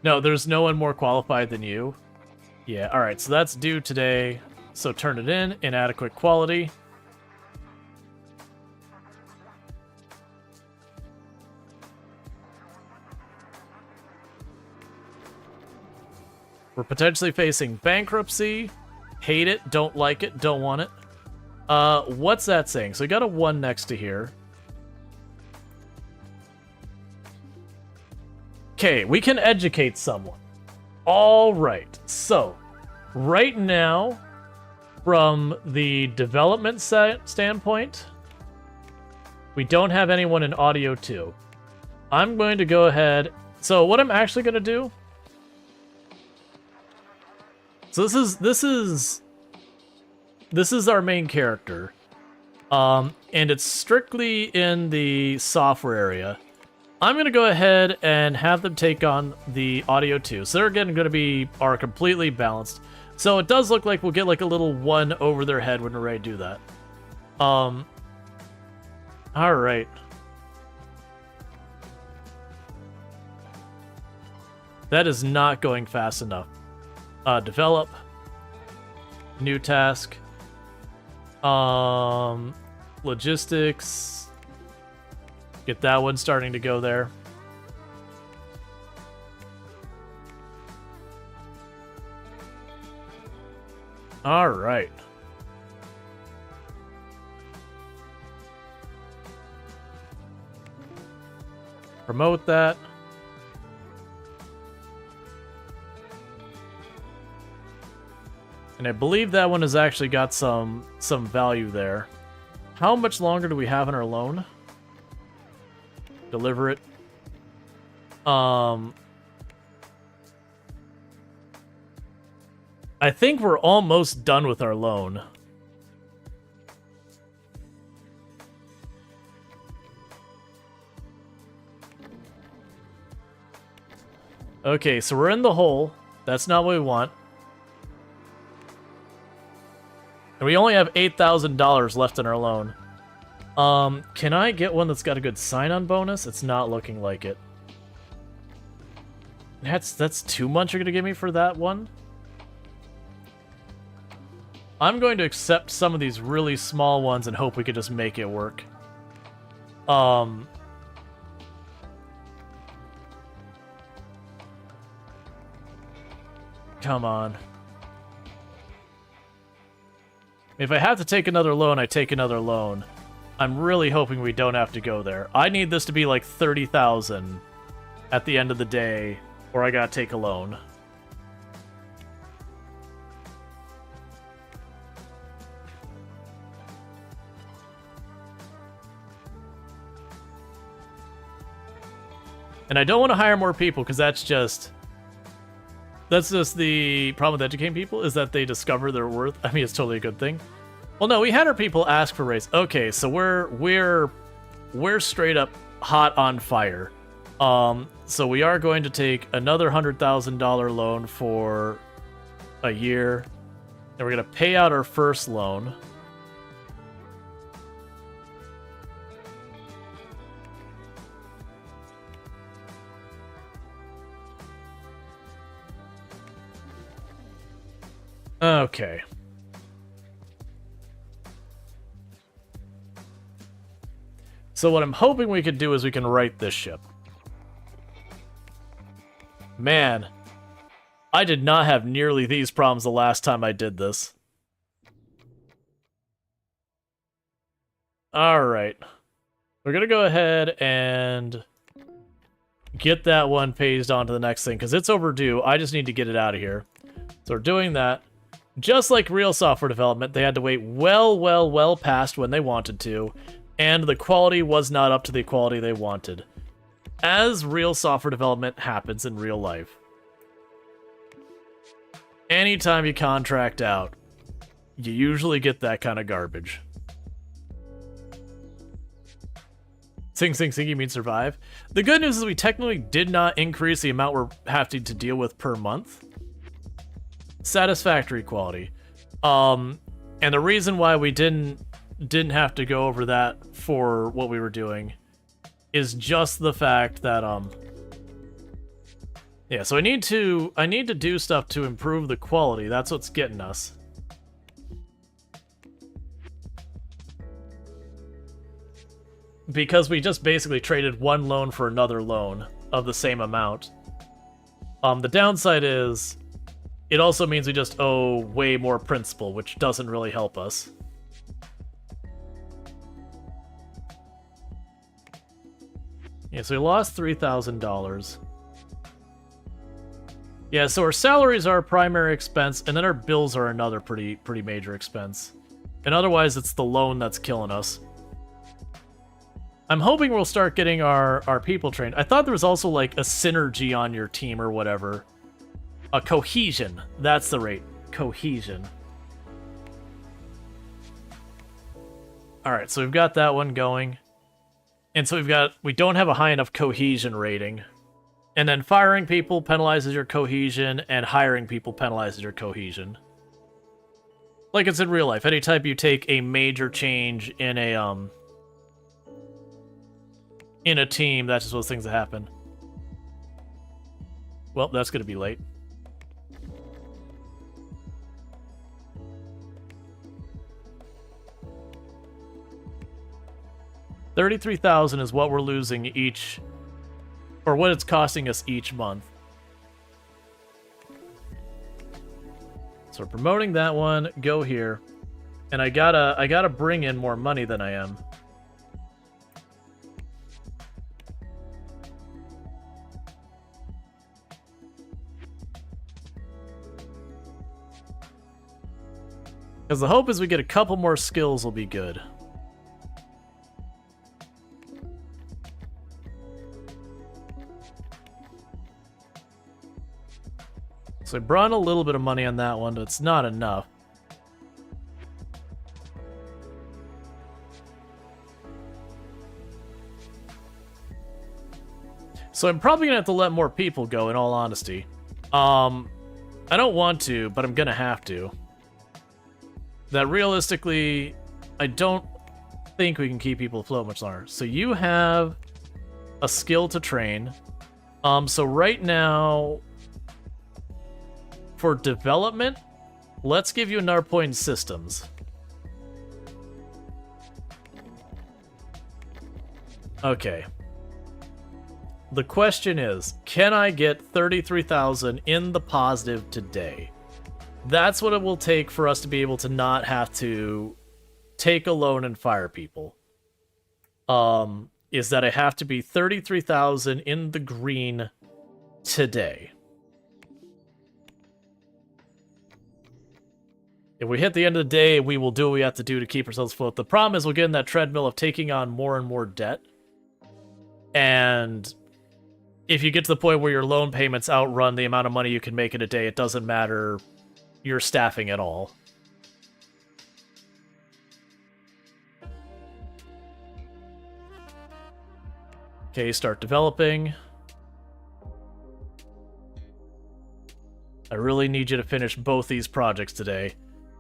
No, there's no one more qualified than you. Yeah, alright, so that's due today. So turn it in, inadequate quality. We're potentially facing bankruptcy. Hate it, don't like it, don't want it. What's that saying? So we got a 1 next to here. Okay, we can educate someone. All right, so right now, from the development standpoint, we don't have anyone in audio 2. I'm going to go ahead. So what I'm actually going to do. So this is our main character, and it's strictly in the software area. I'm gonna go ahead and have them take on the audio 2. So they're again going to are completely balanced. So it does look like we'll get like a little 1 over their head when we're ready to do that. All right. That is not going fast enough. Develop. New task. Logistics. Get that one starting to go there. All right. Promote that. And I believe that one has actually got some value there. How much longer do we have in our loan? Deliver it. I think we're almost done with our loan. Okay, so we're in the hole. That's not what we want. And we only have $8,000 left in our loan. Can I get one that's got a good sign-on bonus? It's not looking like it. That's too much you're gonna give me for that one? I'm going to accept some of these really small ones and hope we could just make it work. Come on. If I have to take another loan, I take another loan. I'm really hoping we don't have to go there. I need this to be like 30,000 at the end of the day, or I gotta take a loan. And I don't want to hire more people because that's just the problem with educating people, is that they discover their worth. I mean, it's totally a good thing. Well, no, we had our people ask for raise. Okay, so we're straight up hot on fire. So we are going to take another $100,000 loan for a year, and we're gonna pay out our first loan. Okay. So what I'm hoping we could do is we can right this ship. Man, I did not have nearly these problems the last time I did this. All right. We're going to go ahead and get that one phased on to the next thing, because it's overdue. I just need to get it out of here. So we're doing that. Just like real software development, they had to wait well past when they wanted to, and the quality was not up to the quality they wanted. As real software development happens in real life. Anytime you contract out, you usually get that kind of garbage. Sing, sing, sing, you mean survive? The good news is we technically did not increase the amount we're having to deal with per month. Satisfactory quality. And the reason why we didn't have to go over that for what we were doing is just the fact that yeah, so I need to do stuff to improve the quality. That's what's getting us. Because we just basically traded one loan for another loan of the same amount. The downside is it also means we just owe way more principal, which doesn't really help us. Yeah, so we lost $3,000. Yeah, so our salaries are our primary expense, and then our bills are another pretty major expense. And otherwise, it's the loan that's killing us. I'm hoping we'll start getting our people trained. I thought there was also, like, a synergy on your team or whatever. A cohesion. That's the rate. Cohesion. Alright, so we've got that one going. And so we don't have a high enough cohesion rating. And then firing people penalizes your cohesion, and hiring people penalizes your cohesion. Like it's in real life. Anytime you take a major change in a team, that's just those things that happen. Well, that's gonna be late. $33,000 is what we're losing each, or what it's costing us each month. So we're promoting that one. Go here, and I gotta bring in more money than I am. Because the hope is we get a couple more skills will be good. So I brought a little bit of money on that one, but it's not enough. So I'm probably gonna have to let more people go, in all honesty. I don't want to, but I'm gonna have to. That realistically, I don't think we can keep people afloat much longer. So you have a skill to train. So right now, for development, let's give you another point in systems. Okay. The question is, can I get 33,000 in the positive today? That's what it will take for us to be able to not have to take a loan and fire people. Is that I have to be 33,000 in the green today. If we hit the end of the day, we will do what we have to do to keep ourselves afloat. The problem is we'll get in that treadmill of taking on more and more debt. And if you get to the point where your loan payments outrun the amount of money you can make in a day, it doesn't matter your staffing at all. Okay, start developing. I really need you to finish both these projects today.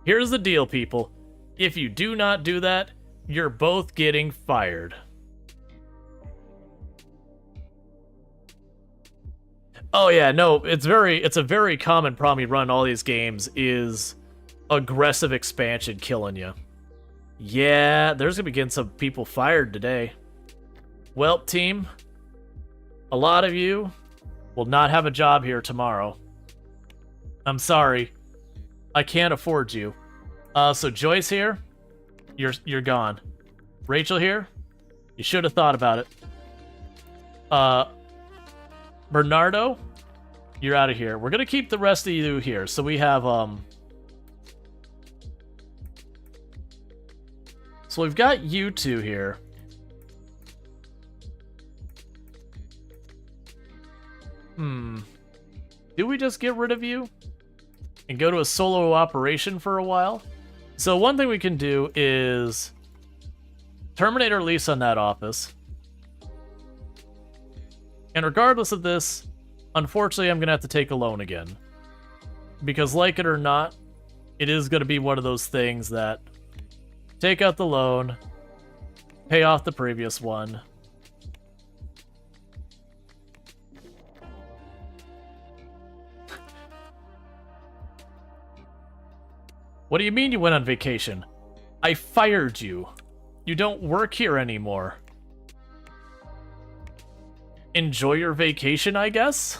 Here's the deal, people. If you do not do that, you're both getting fired. Oh yeah, no, it's a very common problem you run in all these games is aggressive expansion killing you. Yeah, there's gonna be getting some people fired today. Well, team, a lot of you will not have a job here tomorrow. I'm sorry. I can't afford you. So Joyce here, you're gone. Rachel here? You should have thought about it. Bernardo, you're out of here. We're gonna keep the rest of you here. So we have so we've got you two here. Do we just get rid of you and go to a solo operation for a while? So one thing we can do is terminate our lease on that office. And regardless of this, unfortunately, I'm going to have to take a loan again. Because like it or not, it is going to be one of those things that take out the loan, pay off the previous one. What do you mean you went on vacation? I fired you. You don't work here anymore. Enjoy your vacation, I guess?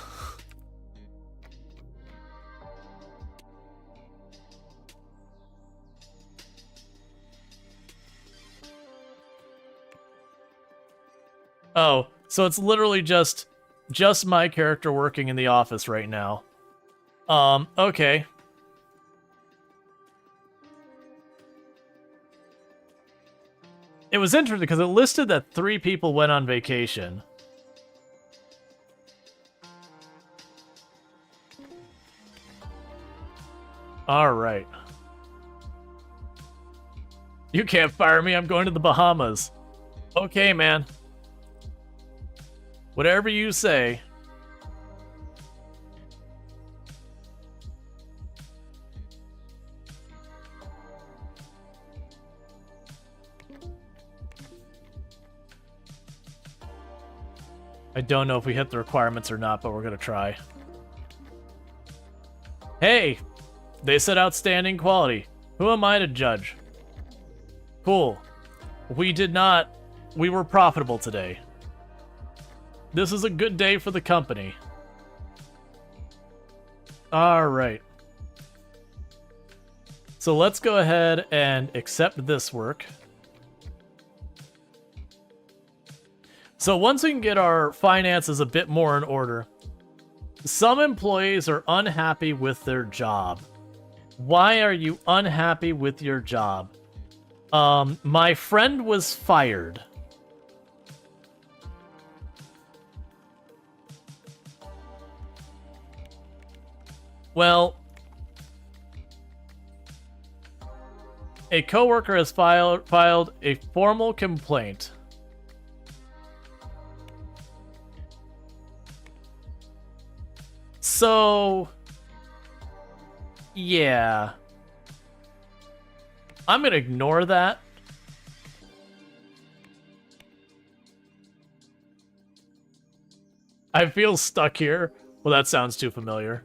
Oh, so it's literally just my character working in the office right now. Okay. It was interesting because it listed that 3 people went on vacation. Alright. You can't fire me, I'm going to the Bahamas. Okay, man. Whatever you say. I don't know if we hit the requirements or not, but we're gonna try. Hey! They said outstanding quality. Who am I to judge? Cool. We did not. We were profitable today. This is a good day for the company. Alright. So let's go ahead and accept this work. So once we can get our finances a bit more in order, some employees are unhappy with their job. Why are you unhappy with your job? My friend was fired. Well, a coworker has filed a formal complaint. So, yeah. I'm gonna ignore that. I feel stuck here. Well, that sounds too familiar.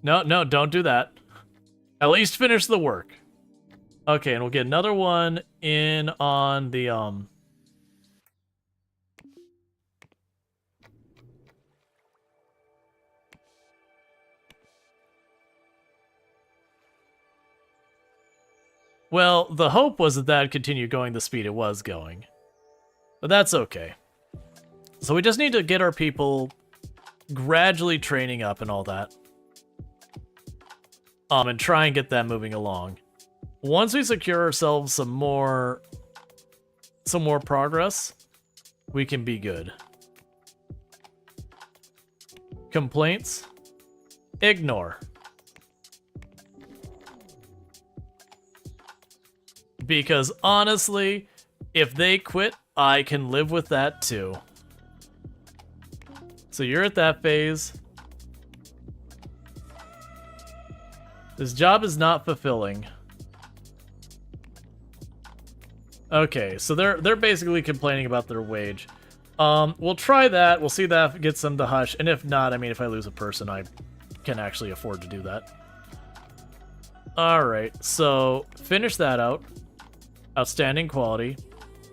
No, don't do that. At least finish the work. Okay, and we'll get another one in on the, Well, the hope was that that'd continue going the speed it was going. But that's okay. So we just need to get our people gradually training up and all that. And try and get that moving along. Once we secure ourselves some more progress, we can be good. Complaints? Ignore. Because honestly, if they quit, I can live with that too. So you're at that phase. This job is not fulfilling. Okay, so they're basically complaining about their wage. We'll try that. We'll see if that gets them to hush. And if not, I mean, if I lose a person, I can actually afford to do that. Alright, so finish that out. Outstanding quality.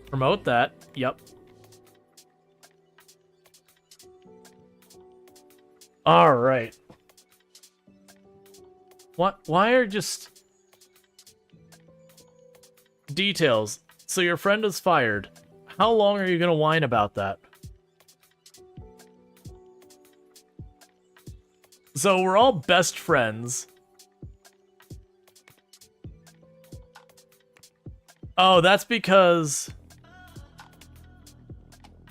Promote that. Yep. Alright. What? Why are just... Details. So your friend is fired. How long are you going to whine about that? So we're all best friends. Oh, that's because...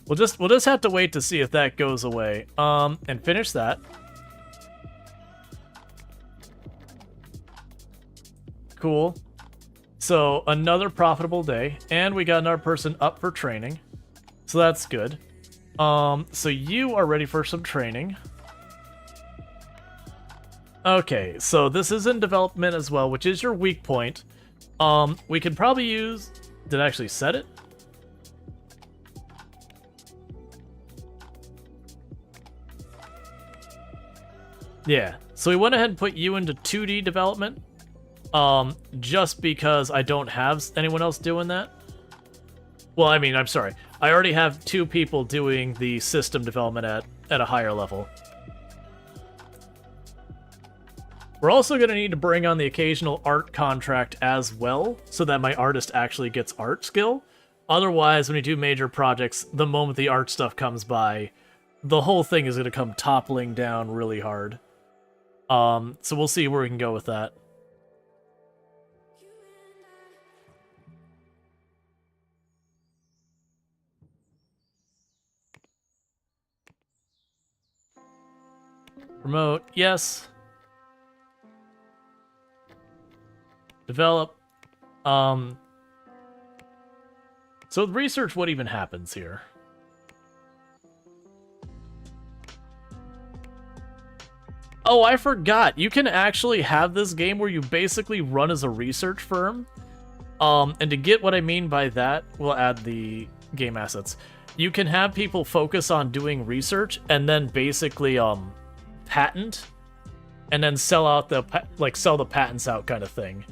We'll just have to wait to see if that goes away. And finish that. Cool. So, another profitable day. And we got another person up for training. So that's good. So you are ready for some training. Okay, so this is in development as well, which is your weak point. We could probably use... Did I actually set it? Yeah, so we went ahead and put you into 2D development. Just because I don't have anyone else doing that. Well, I mean, I'm sorry. I already have 2 people doing the system development at a higher level. We're also going to need to bring on the occasional art contract as well, so that my artist actually gets art skill. Otherwise, when we do major projects, the moment the art stuff comes by, the whole thing is going to come toppling down really hard. So we'll see where we can go with that. Promote, yes. Develop. So with research, what even happens here? Oh, I forgot. You can actually have this game where you basically run as a research firm. And to get what I mean by that, we'll add the game assets. You can have people focus on doing research and then basically patent and then sell out the sell the patents out kind of thing.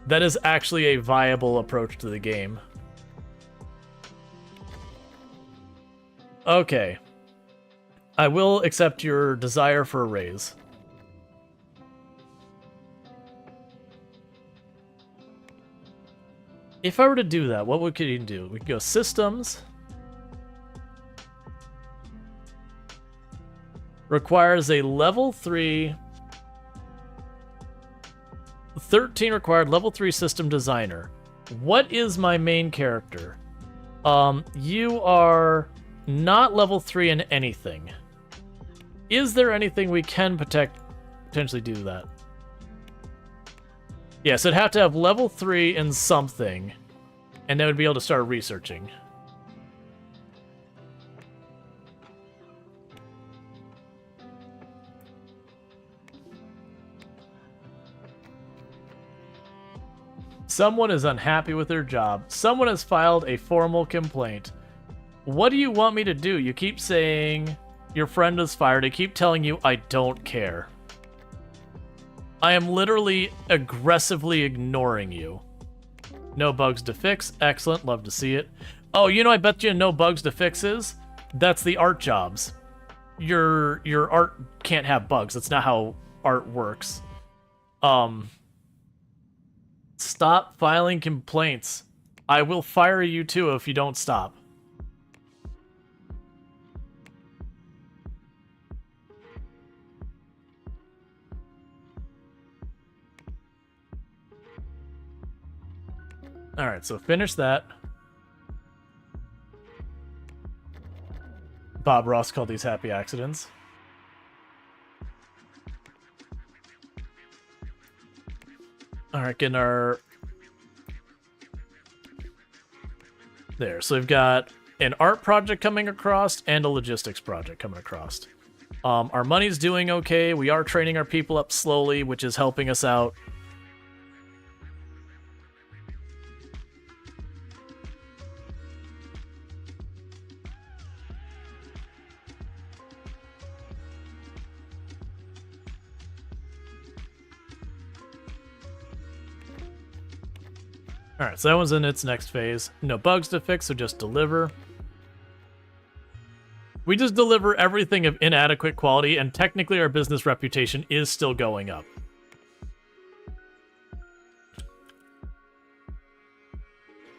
That is actually a viable approach to the game. Okay. I will accept your desire for a raise. If I were to do that, what could you do? We could go systems. Requires a level 3... 13 required level 3 system designer. What is my main character? You are not level 3 in anything. Is there anything we can potentially do that? Yes, it'd have to have level 3 in something, and then we'd be able to start researching. Someone is unhappy with their job. Someone has filed a formal complaint. What do you want me to do? You keep saying your friend is fired. I keep telling you I don't care. I am literally aggressively ignoring you. No bugs to fix. Excellent. Love to see it. Oh, you know, I bet you no bugs to fix is? That's the art jobs. Your art can't have bugs. That's not how art works. Stop filing complaints. I will fire you too if you don't stop. Alright, so finish that. Bob Ross called these happy accidents. Alright, getting our... There, so we've got an art project coming across and a logistics project coming across. Our money's doing okay. We are training our people up slowly, which is helping us out. Alright, so that one's in its next phase. No bugs to fix, so just deliver. We just deliver everything of inadequate quality, and technically our business reputation is still going up.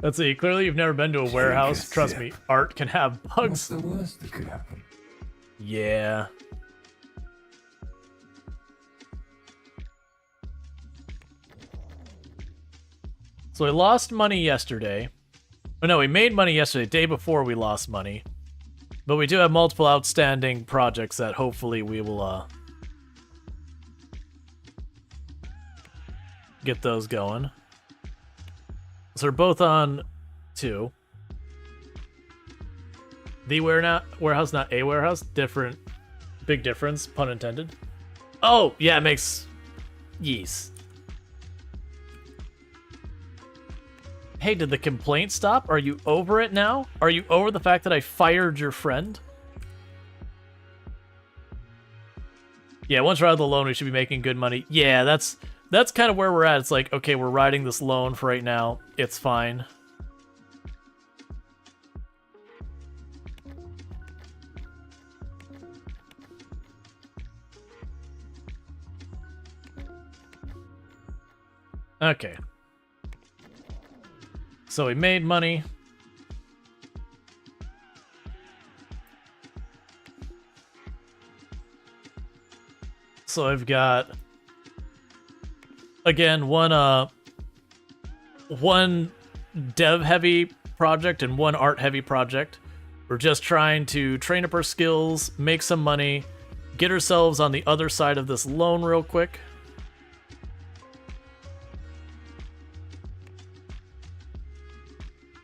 Let's see. Clearly, you've never been to a warehouse. Trust me, art can have What's bugs. the worst that could happen? Yeah. So we lost money yesterday. Oh, no, we made money yesterday, day before we lost money. But we do have multiple outstanding projects that hopefully we will get those going. So they're both on 2. The warehouse, not a warehouse. Different. Big difference, pun intended. Oh, yeah, it makes... Yes. Hey, did the complaint stop? Are you over it now? Are you over the fact that I fired your friend? Yeah, once we're out of the loan, we should be making good money. Yeah, that's kind of where we're at. It's like, okay, we're riding this loan for right now. It's fine. Okay. So we made money. So I've got, again, one dev heavy project and one art heavy project. We're just trying to train up our skills, make some money, get ourselves on the other side of this loan real quick.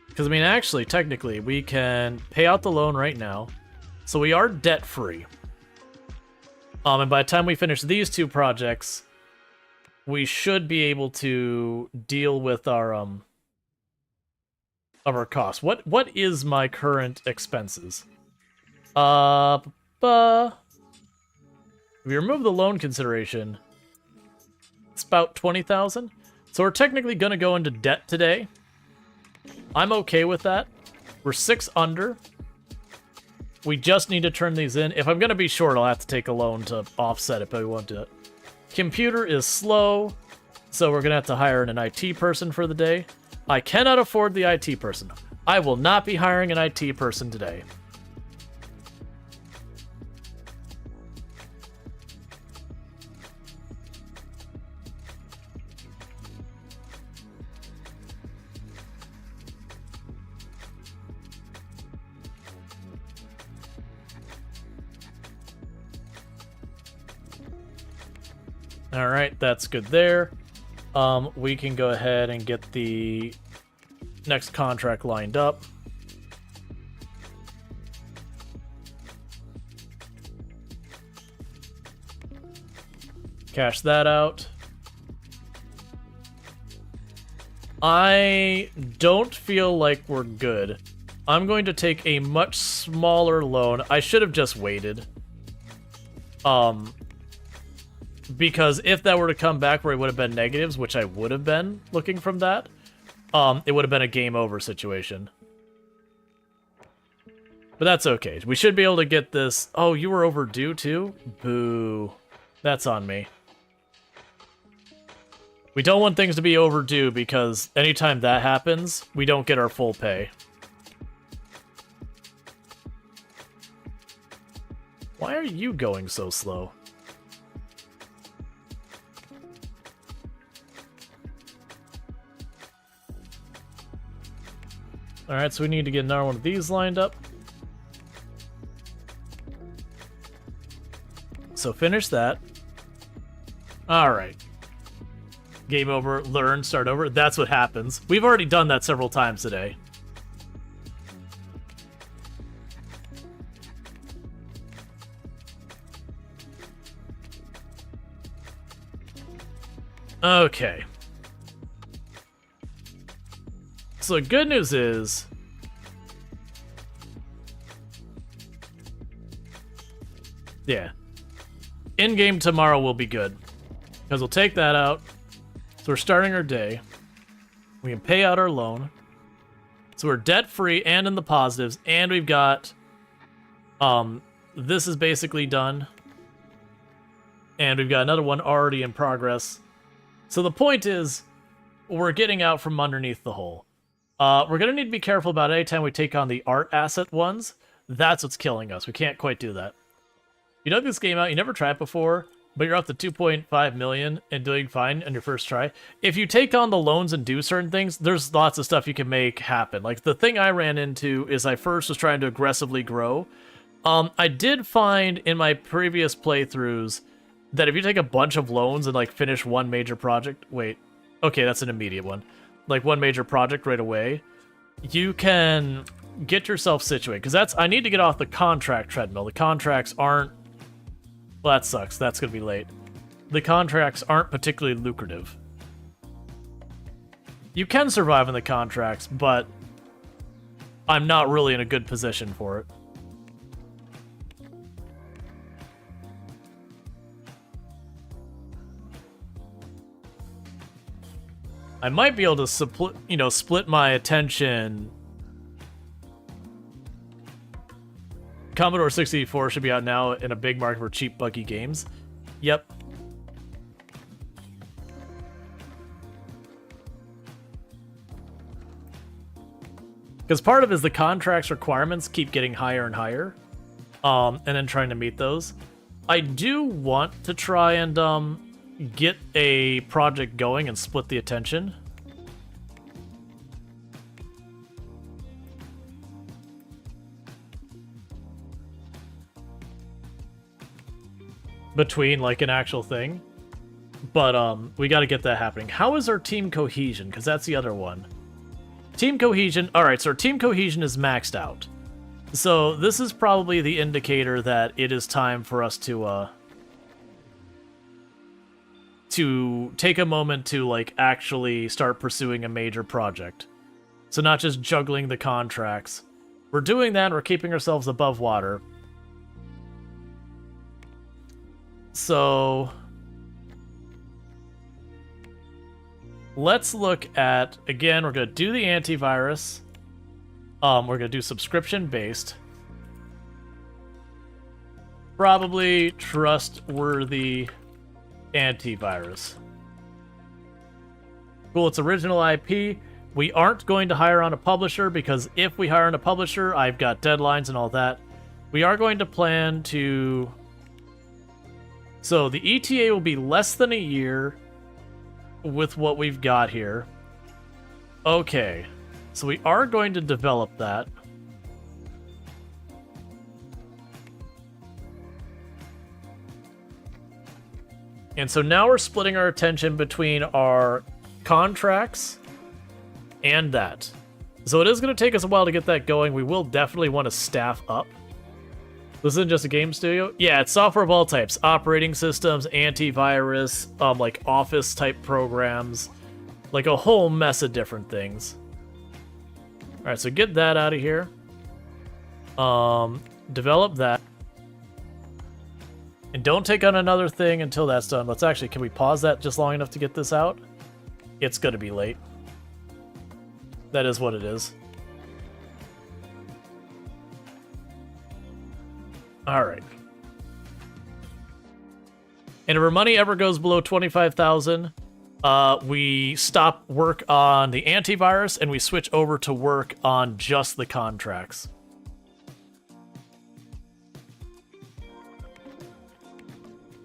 Because, I mean, actually, technically, we can pay out the loan right now. So we are debt-free. And by the time we finish these 2 projects, we should be able to deal with our, of our costs. What is my current expenses? If we remove the loan consideration, it's about 20,000. So we're technically going to go into debt today. I'm okay with that. We're 6 under. We just need to turn these in. If I'm going to be short, I'll have to take a loan to offset it, but we won't do it. Computer is slow, so we're going to have to hire an IT person for the day. I cannot afford the IT person. I will not be hiring an IT person today. All right, that's good there. We can go ahead and get the next contract lined up. Cash that out. I don't feel like we're good. I'm going to take a much smaller loan. I should have just waited. Because if that were to come back where it would have been negatives, which I would have been looking from that, it would have been a game over situation. But that's okay. We should be able to get this. Oh, you were overdue too? Boo. That's on me. We don't want things to be overdue because anytime that happens, we don't get our full pay. Why are you going so slow? Alright, so we need to get another one of these lined up. So finish that. Alright. Game over, learn, start over. That's what happens. We've already done that several times today. Okay. So the good news is... yeah. In-game tomorrow will be good. Because we'll take that out. So we're starting our day. We can pay out our loan. So we're debt-free and in the positives. And we've got... this is basically done. And we've got another one already in progress. So the point is, we're getting out from underneath the hole. We're going to need to be careful about anytime we take on the art asset ones. That's what's killing us. We can't quite do that. You dug this game out, you never tried it before, but you're up to 2.5 million and doing fine on your first try. If you take on the loans and do certain things, there's lots of stuff you can make happen. Like, the thing I ran into is I first was trying to aggressively grow. I did find in my previous playthroughs that if you take a bunch of loans and, like, finish one major project... Wait. Okay, that's an immediate one. Like, one major project right away, you can get yourself situated. Because I need to get off the contract treadmill. The contracts aren't... Well, that sucks. That's going to be late. The contracts aren't particularly lucrative. You can survive in the contracts, but I'm not really in a good position for it. I might be able to split my attention. Commodore 64 should be out now in a big market for cheap, buggy games. Yep. Because part of it is the contract's requirements keep getting higher and higher, and then trying to meet those. I do want to try and get a project going and split the attention. Between, like, an actual thing. But, we gotta get that happening. How is our team cohesion? Because that's the other one. Team cohesion... Alright, so our team cohesion is maxed out. So, this is probably the indicator that it is time for us to take a moment to, like, actually start pursuing a major project. So not just juggling the contracts. We're doing that, we're keeping ourselves above water. So let's look at, again, we're going to do the antivirus. We're going to do subscription-based. Probably trustworthy antivirus. Cool, it's original IP. We aren't going to hire on a publisher because if we hire on a publisher, I've got deadlines and all that. We are going to plan to... So the ETA will be less than a year with what we've got here. Okay, so we are going to develop that. And so now we're splitting our attention between our contracts and that. So it is going to take us a while to get that going. We will definitely want to staff up. This isn't just a game studio? Yeah, it's software of all types. Operating systems, antivirus, like Office-type programs. Like a whole mess of different things. Alright, so get that out of here. Develop that. And don't take on another thing until that's done. Let's actually, can we pause that just long enough to get this out? It's gonna be late. That is what it is. Alright. And if our money ever goes below 25,000, we stop work on the antivirus and we switch over to work on just the contracts.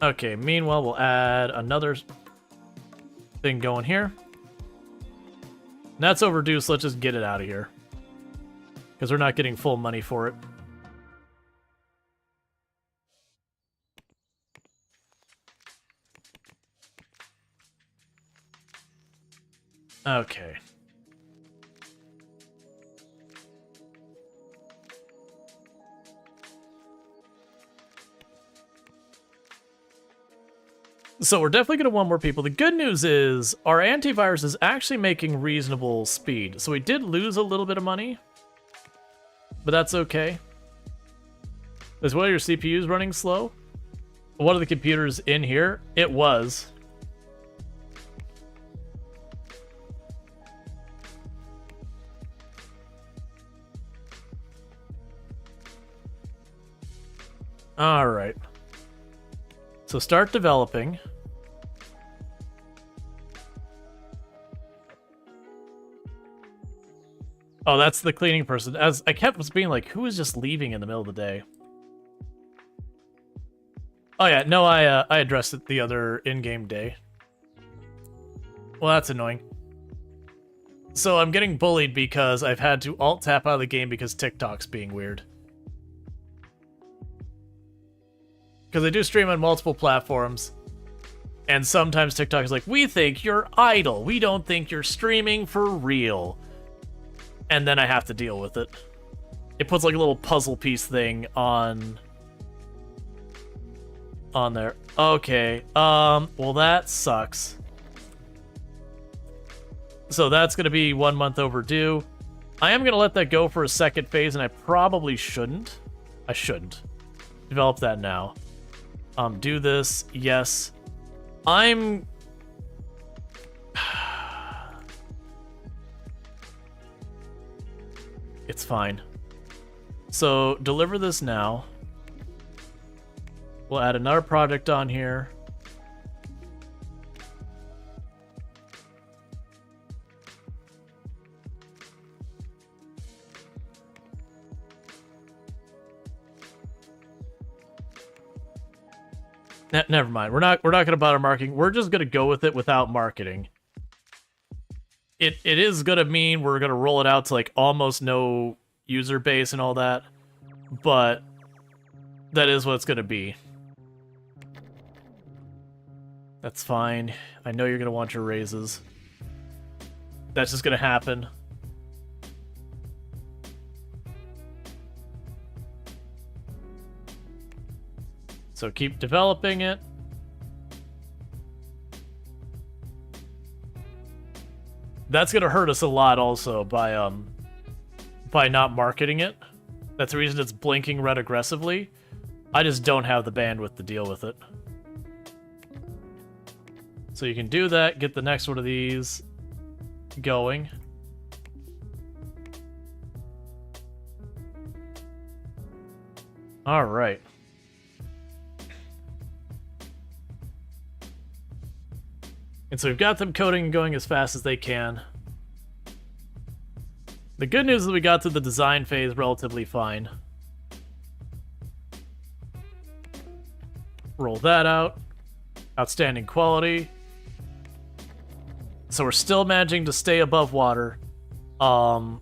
Okay, meanwhile, we'll add another thing going here. That's overdue, so let's just get it out of here. Because we're not getting full money for it. Okay. So we're definitely going to want more people. The good news is our antivirus is actually making reasonable speed. So we did lose a little bit of money, but that's okay. Is one of your CPUs running slow? One of the computers in here? It was. All right. So start developing. Oh, that's the cleaning person. As I kept being like, who is just leaving in the middle of the day? Oh yeah, no, I addressed it the other in-game day. Well, that's annoying. So I'm getting bullied because I've had to alt-tap out of the game because TikTok's being weird. Because I do stream on multiple platforms, and sometimes TikTok is like, we think you're idle. We don't think you're streaming for real. And then I have to deal with it. It puts like a little puzzle piece thing on there. Okay, well that sucks. So that's going to be 1 month overdue. I am going to let that go for a second phase, and I probably shouldn't. I shouldn't. Develop that now. Do this. Yes. I'm... It's fine. So, deliver this now. We'll add another project on here. Never mind. We're not gonna bother marketing. We're just gonna go with it without marketing. It is gonna mean we're gonna roll it out to like almost no user base and all that, but that is what it's gonna be. That's fine. I know you're gonna want your raises. That's just gonna happen. So keep developing it. That's gonna hurt us a lot also by not marketing it. That's the reason it's blinking red aggressively. I just don't have the bandwidth to deal with it. So you can do that, get the next one of these going. All right. And so we've got them coding and going as fast as they can. The good news is we got through the design phase relatively fine. Roll that out. Outstanding quality. So we're still managing to stay above water. I'm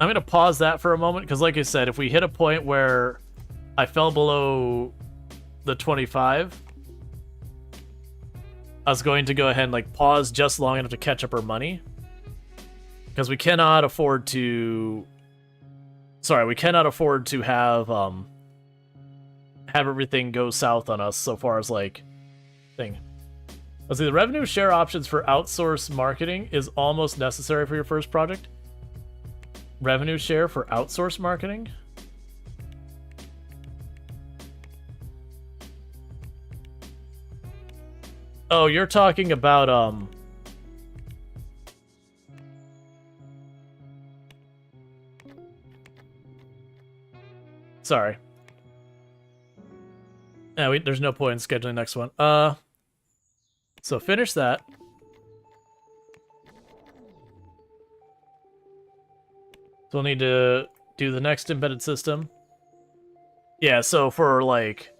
going to pause that for a moment, because like I said, if we hit a point where I fell below the 25... I was going to go ahead and like pause just long enough to catch up our money, because we cannot afford to. Sorry, we cannot afford to have everything go south on us so far as like thing. Let's see. The revenue share options for outsource marketing is almost necessary for your first project. Revenue share for outsource marketing. Oh, you're talking about, Sorry. Yeah, there's no point in scheduling next one. So finish that. So we'll need to do the next embedded system. Yeah, so for, like,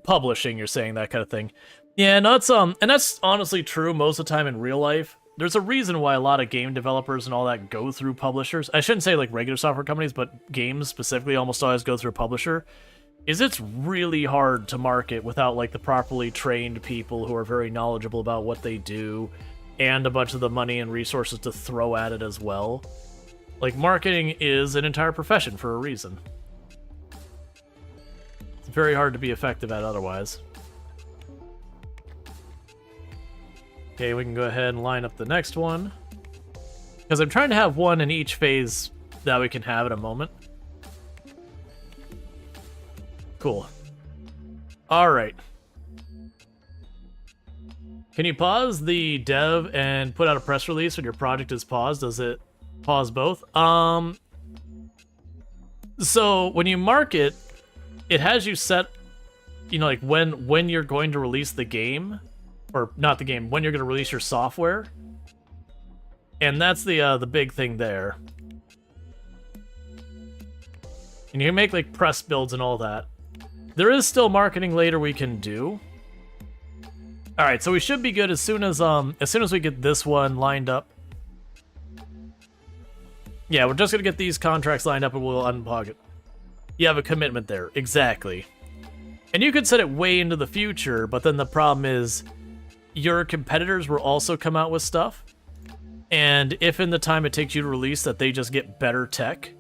publishing, you're saying that kind of thing. Yeah, no, and that's honestly true most of the time in real life. There's a reason why a lot of game developers and all that go through publishers. I shouldn't say like regular software companies, but games specifically almost always go through a publisher. It's really hard to market without like the properly trained people who are very knowledgeable about what they do, and a bunch of the money and resources to throw at it as well. Like, marketing is an entire profession for a reason. It's very hard to be effective at otherwise. Okay, we can go ahead and line up the next one, because I'm trying to have one in each phase that we can have at a moment. Cool. Alright. Can you pause the dev and put out a press release when your project is paused? Does it pause both? So when you market, it has you set, you know, like when you're going to release the game. Or not the game, when you're going to release your software. And that's the big thing there. And you can make like press builds and all that. There is still marketing later we can do. All right, so we should be good as soon as we get this one lined up. Yeah, we're just gonna get these contracts lined up and we'll unplug it. You have a commitment there, exactly. And you could set it way into the future, but then the problem is your competitors will also come out with stuff. And if in the time it takes you to release that they just get better tech,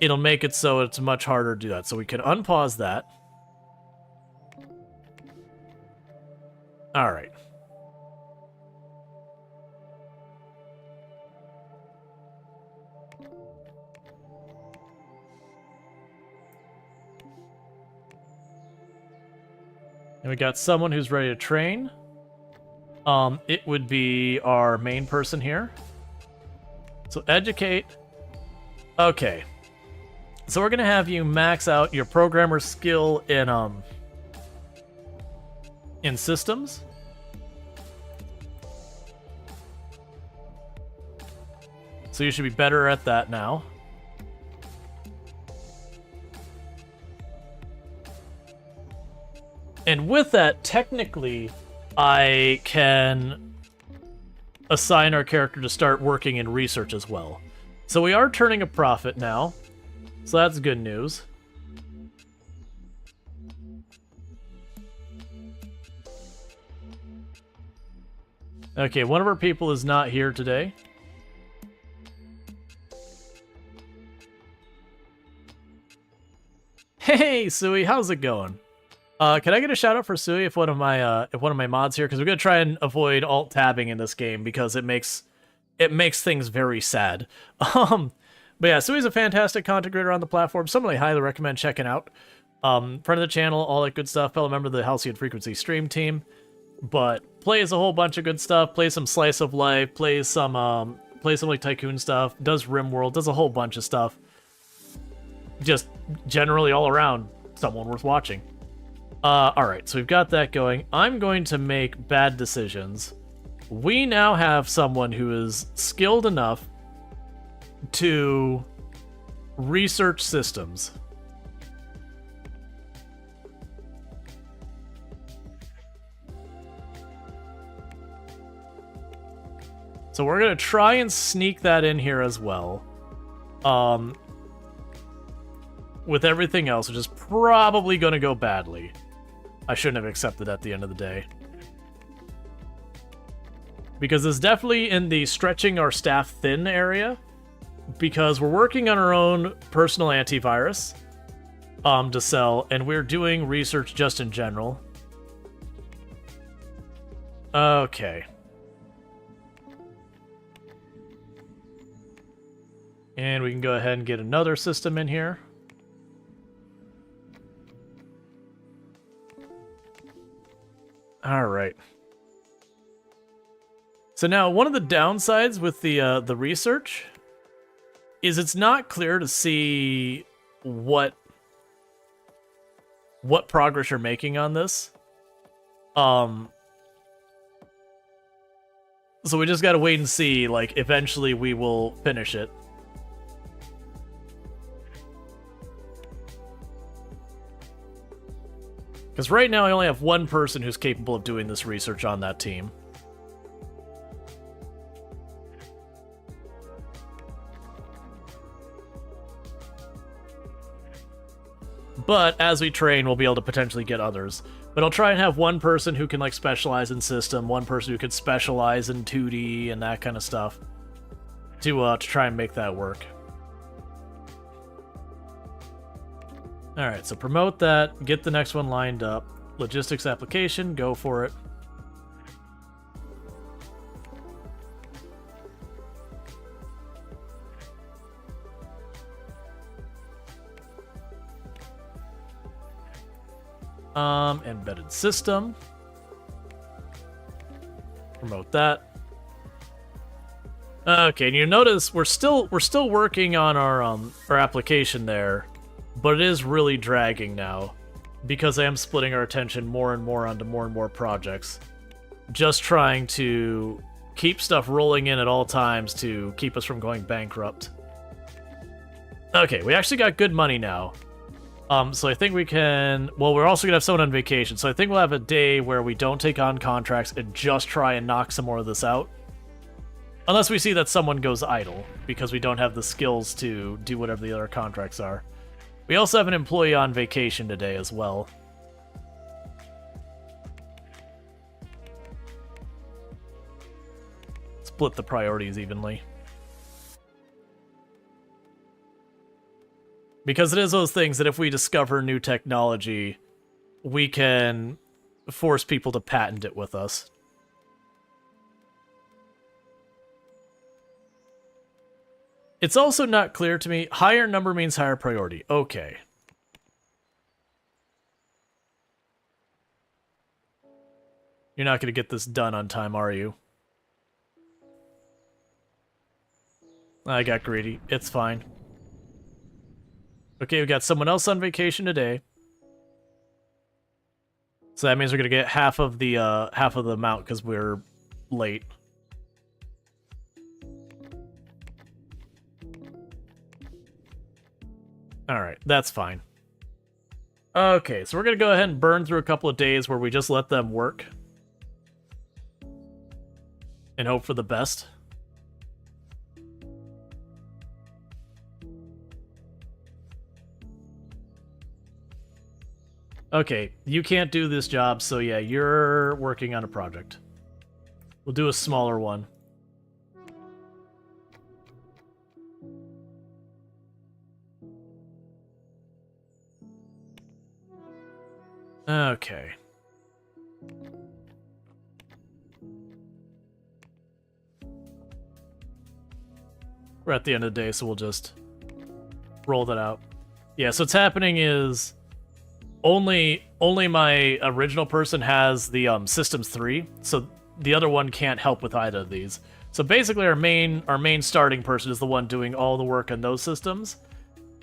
it'll make it so it's much harder to do that. So we can unpause that. All right. And we got someone who's ready to train. It would be our main person here. So educate. Okay. So we're gonna have you max out your programmer skill in systems. So you should be better at that now. And with that, technically, I can assign our character to start working in research as well. So we are turning a profit now. So that's good news. Okay, one of our people is not here today. Hey, Sui, how's it going? Can I get a shout out for Sui if one of my mods here? Because we're gonna try and avoid alt tabbing in this game because it makes things very sad. But yeah, Sui's a fantastic content creator on the platform. Someone I highly recommend checking out. Friend of the channel, all that good stuff. Fellow member of the Halcyon Frequency stream team. But plays a whole bunch of good stuff. Plays some slice of life. Plays some like tycoon stuff. Does RimWorld. Does a whole bunch of stuff. Just generally all around someone worth watching. Alright, so we've got that going. I'm going to make bad decisions. We now have someone who is skilled enough to research systems. So we're going to try and sneak that in here as well. With everything else, which is probably going to go badly. I shouldn't have accepted at the end of the day. Because it's definitely in the stretching our staff thin area. Because we're working on our own personal antivirus to sell, and we're doing research just in general. Okay. And we can go ahead and get another system in here. All right. So now one of the downsides with the research is it's not clear to see what progress you're making on this. So we just got to wait and see, like, eventually we will finish it. Because right now I only have one person who's capable of doing this research on that team. But as we train, we'll be able to potentially get others. But I'll try and have one person who can, like, specialize in system, one person who can specialize in 2D and that kind of stuff to try and make that work. Alright, so promote that, get the next one lined up. Logistics application, go for it. Embedded system. Promote that. Okay, and you notice we're still working on our application there. But it is really dragging now, because I am splitting our attention more and more onto more and more projects. Just trying to keep stuff rolling in at all times to keep us from going bankrupt. Okay, we actually got good money now. So I think we can... Well, we're also going to have someone on vacation, so I think we'll have a day where we don't take on contracts and just try and knock some more of this out. Unless we see that someone goes idle, because we don't have the skills to do whatever the other contracts are. We also have an employee on vacation today as well. Split the priorities evenly. Because it is those things that if we discover new technology, we can force people to patent it with us. It's also not clear to me. Higher number means higher priority. Okay. You're not going to get this done on time, are you? I got greedy. It's fine. Okay, we got someone else on vacation today. So that means we're gonna get half of the amount because we're late. Alright, that's fine. Okay, so we're gonna go ahead and burn through a couple of days where we just let them work. And hope for the best. Okay, you can't do this job, so yeah, you're working on a project. We'll do a smaller one. Okay. We're at the end of the day, so we'll just roll that out. Yeah, so what's happening is only my original person has the Systems 3, so the other one can't help with either of these. So basically our main starting person is the one doing all the work on those systems,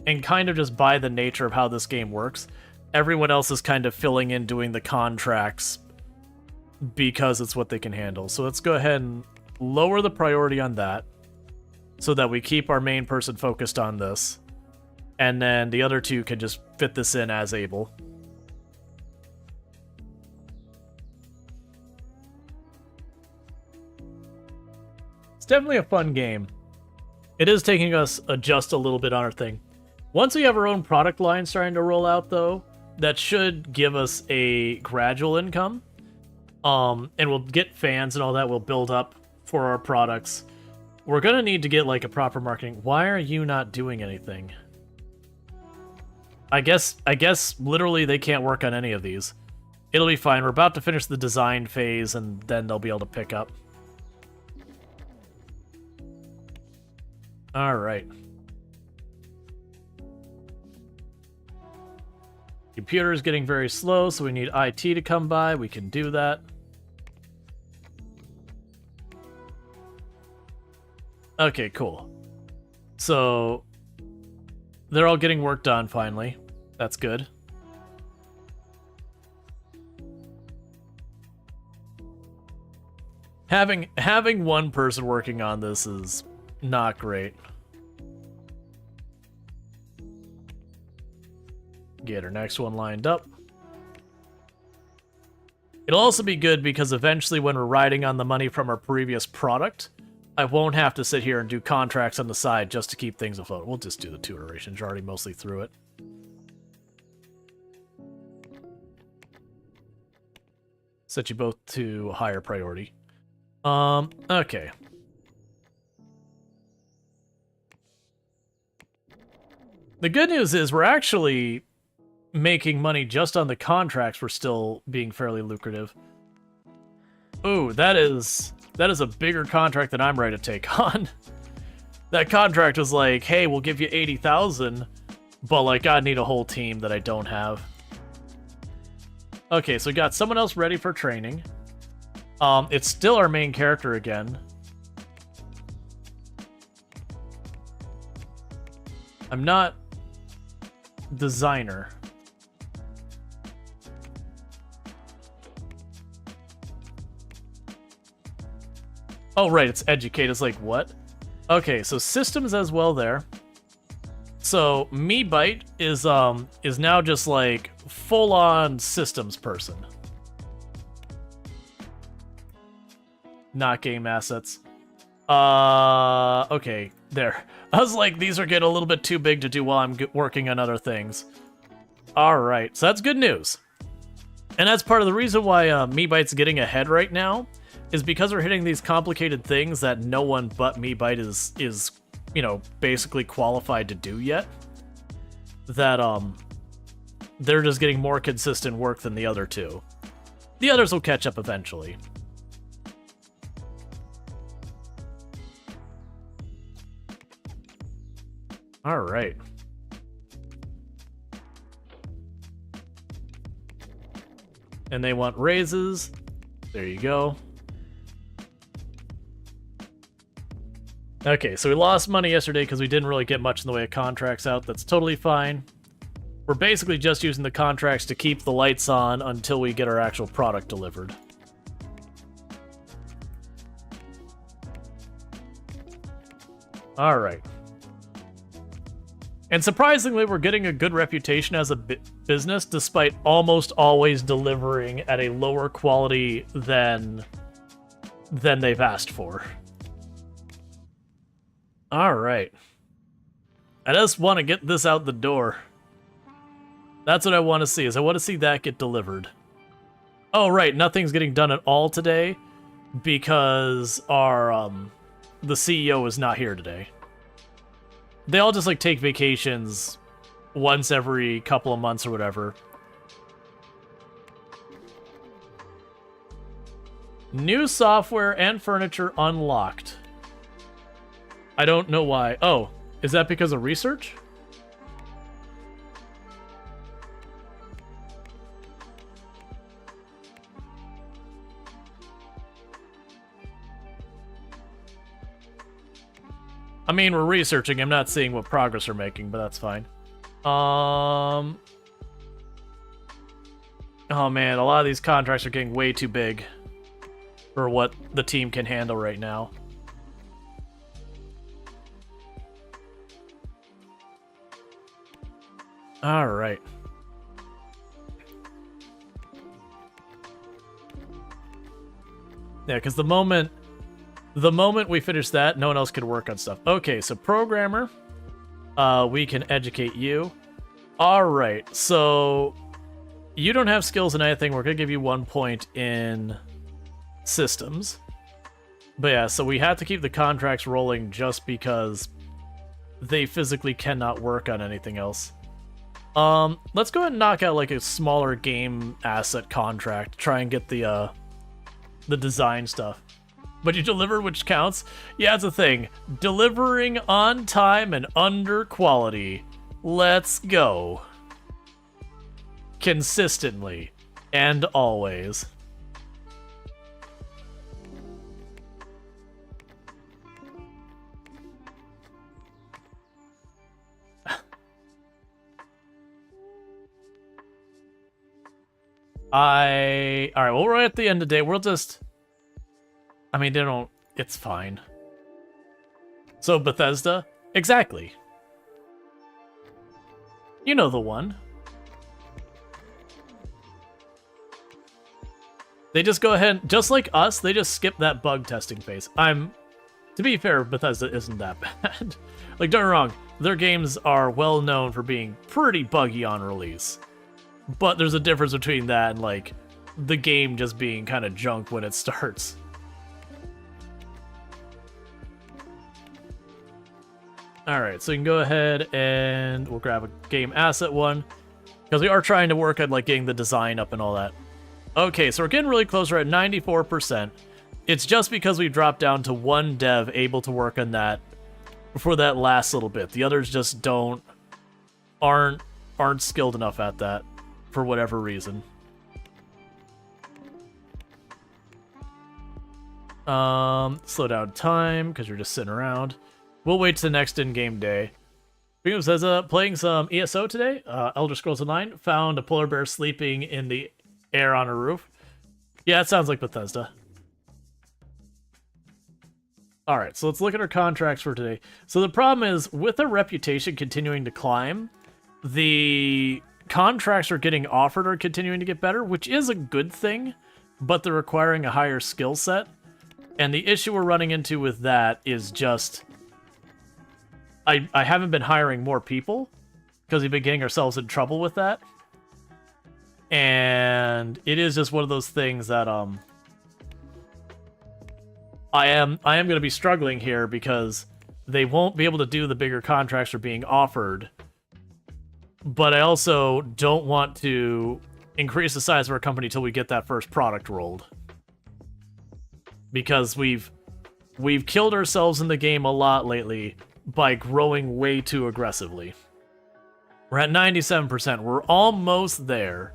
and kind of just by the nature of how this game works, everyone else is kind of filling in doing the contracts because it's what they can handle. So let's go ahead and lower the priority on that so that we keep our main person focused on this. And then the other two can just fit this in as able. It's definitely a fun game. It is taking us just a little bit on our thing. Once we have our own product line starting to roll out, though, that should give us a gradual income. And we'll get fans and all that. We'll build up for our products. We're going to need to get, like, a proper marketing. Why are you not doing anything? I guess literally they can't work on any of these. It'll be fine. We're about to finish the design phase, and then they'll be able to pick up. All right. Computer is getting very slow, so we need IT to come by. We can do that. Okay, cool. So they're all getting work done finally. That's good. Having one person working on this is not great. Get our next one lined up. It'll also be good because eventually when we're riding on the money from our previous product, I won't have to sit here and do contracts on the side just to keep things afloat. We'll just do the 2 iterations. You're already mostly through it. Set you both to higher priority. Okay. The good news is we're actually making money just on the contracts. We're still being fairly lucrative. Ooh, that is a bigger contract than I'm ready to take on. That contract was like, hey, we'll give you 80,000, but like I need a whole team that I don't have. Okay, so we got someone else ready for training. It's still our main character again. I'm not designer. Oh, right, it's educate. It's like, what? Okay, so systems as well there. So MeBite is now just like full-on systems person. Not game assets. Okay, there. I was like, these are getting a little bit too big to do while I'm working on other things. Alright, so that's good news. And that's part of the reason why MeBite's getting ahead right now, is because we're hitting these complicated things that no one but MeBite is, you know, basically qualified to do yet. That, they're just getting more consistent work than the other two. The others will catch up eventually. Alright. And they want raises. There you go. Okay, so we lost money yesterday because we didn't really get much in the way of contracts out. That's totally fine. We're basically just using the contracts to keep the lights on until we get our actual product delivered. Alright. And surprisingly, we're getting a good reputation as a business, despite almost always delivering at a lower quality than they've asked for. Alright. I just want to get this out the door. That's what I want to see, is I want to see that get delivered. Oh, right, nothing's getting done at all today, because our, the CEO is not here today. They all just, like, take vacations once every couple of months or whatever. New software and furniture unlocked. I don't know why. Oh, is that because of research? I mean, we're researching. I'm not seeing what progress we're making, but that's fine. Oh man, a lot of these contracts are getting way too big for what the team can handle right now. All right. Yeah, because the moment we finish that, no one else could work on stuff. Okay, so programmer, we can educate you. All right, so you don't have skills in anything. We're gonna give you 1 point in systems. But yeah, so we have to keep the contracts rolling just because they physically cannot work on anything else. Let's go ahead and knock out like a smaller game asset contract, try and get the design stuff. But you deliver, which counts? Yeah, it's a thing. Delivering on time and under quality. Let's go. Consistently. And always. Alright, well, we're at the end of the day. We'll just... I mean, they don't... It's fine. So, Bethesda? Exactly. You know the one. They just go ahead... Just like us, they just skip that bug testing phase. To be fair, Bethesda isn't that bad. Like, don't get me wrong. Their games are well known for being pretty buggy on release. But there's a difference between that and, like, the game just being kind of junk when it starts. Alright, so you can go ahead and we'll grab a game asset one. Because we are trying to work on, like, getting the design up and all that. Okay, so we're getting really close. We're at 94%. It's just because we dropped down to one dev able to work on that for that last little bit. The others just aren't skilled enough at that. For whatever reason. Slow down time, because you're just sitting around. We'll wait to the next in-game day. Freedom says, playing some ESO today. Elder Scrolls Online. Found a polar bear sleeping in the air on a roof. Yeah, it sounds like Bethesda. All right, so let's look at our contracts for today. So the problem is, with our reputation continuing to climb, the contracts are getting offered are continuing to get better, which is a good thing, but they're requiring a higher skill set. And the issue we're running into with that is just, I haven't been hiring more people because we've been getting ourselves in trouble with that. And it is just one of those things that I am going to be struggling here because they won't be able to do the bigger contracts are being offered. But I also don't want to increase the size of our company till we get that first product rolled. Because we've killed ourselves in the game a lot lately by growing way too aggressively. We're at 97%. We're almost there.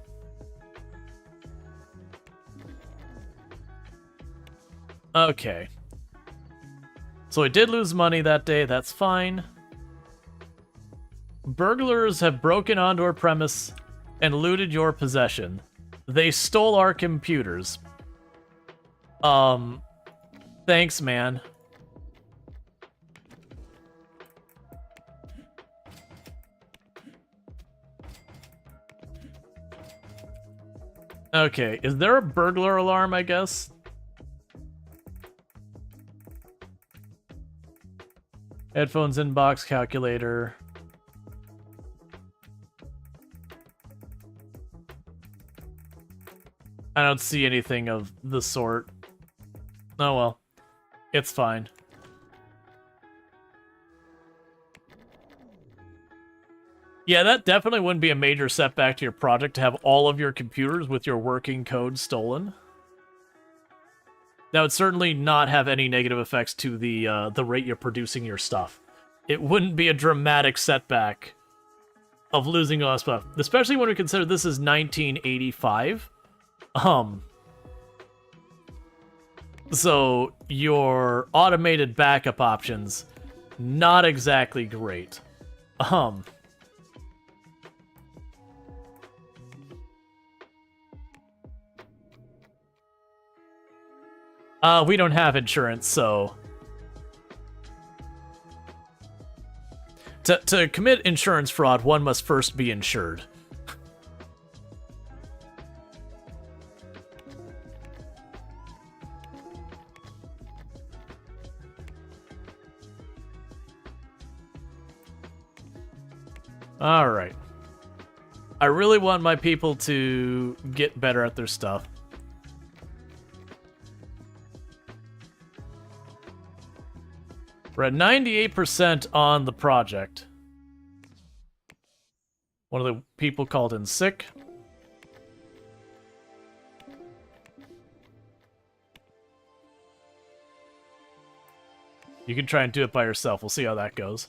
Okay. So I did lose money that day. That's fine. Burglars have broken onto our premise and looted your possession. They stole our computers. Thanks, man. Okay, is there a burglar alarm, I guess? Headphones, inbox, calculator. I don't see anything of the sort. Oh well. It's fine. Yeah, that definitely wouldn't be a major setback to your project to have all of your computers with your working code stolen. That would certainly not have any negative effects to the rate you're producing your stuff. It wouldn't be a dramatic setback of losing all that stuff, especially when we consider this is 1985. So your automated backup options, not exactly great. We don't have insurance, so to commit insurance fraud, one must first be insured. All right. I really want my people to get better at their stuff. We're at 98% on the project. One of the people called in sick. You can try and do it by yourself. We'll see how that goes.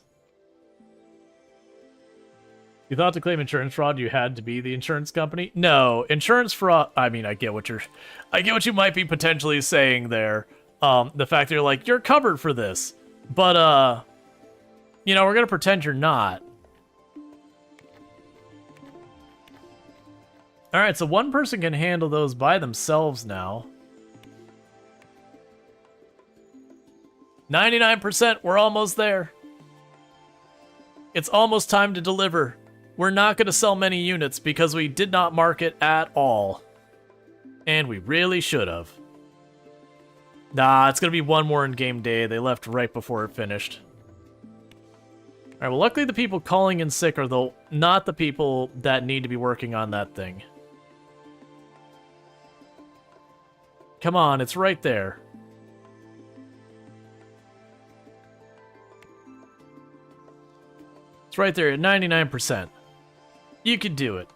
You thought to claim insurance fraud you had to be the insurance company? No, insurance fraud. I mean, I get what you might be potentially saying there. The fact that you're like, you're covered for this. But, you know, we're going to pretend you're not. Alright, so one person can handle those by themselves now. 99%, we're almost there. It's almost time to deliver. We're not going to sell many units because we did not market at all. And we really should have. Nah, it's going to be one more in-game day. They left right before it finished. Alright, well, luckily the people calling in sick are not the people that need to be working on that thing. Come on, it's right there. It's right there at 99%. You could do it.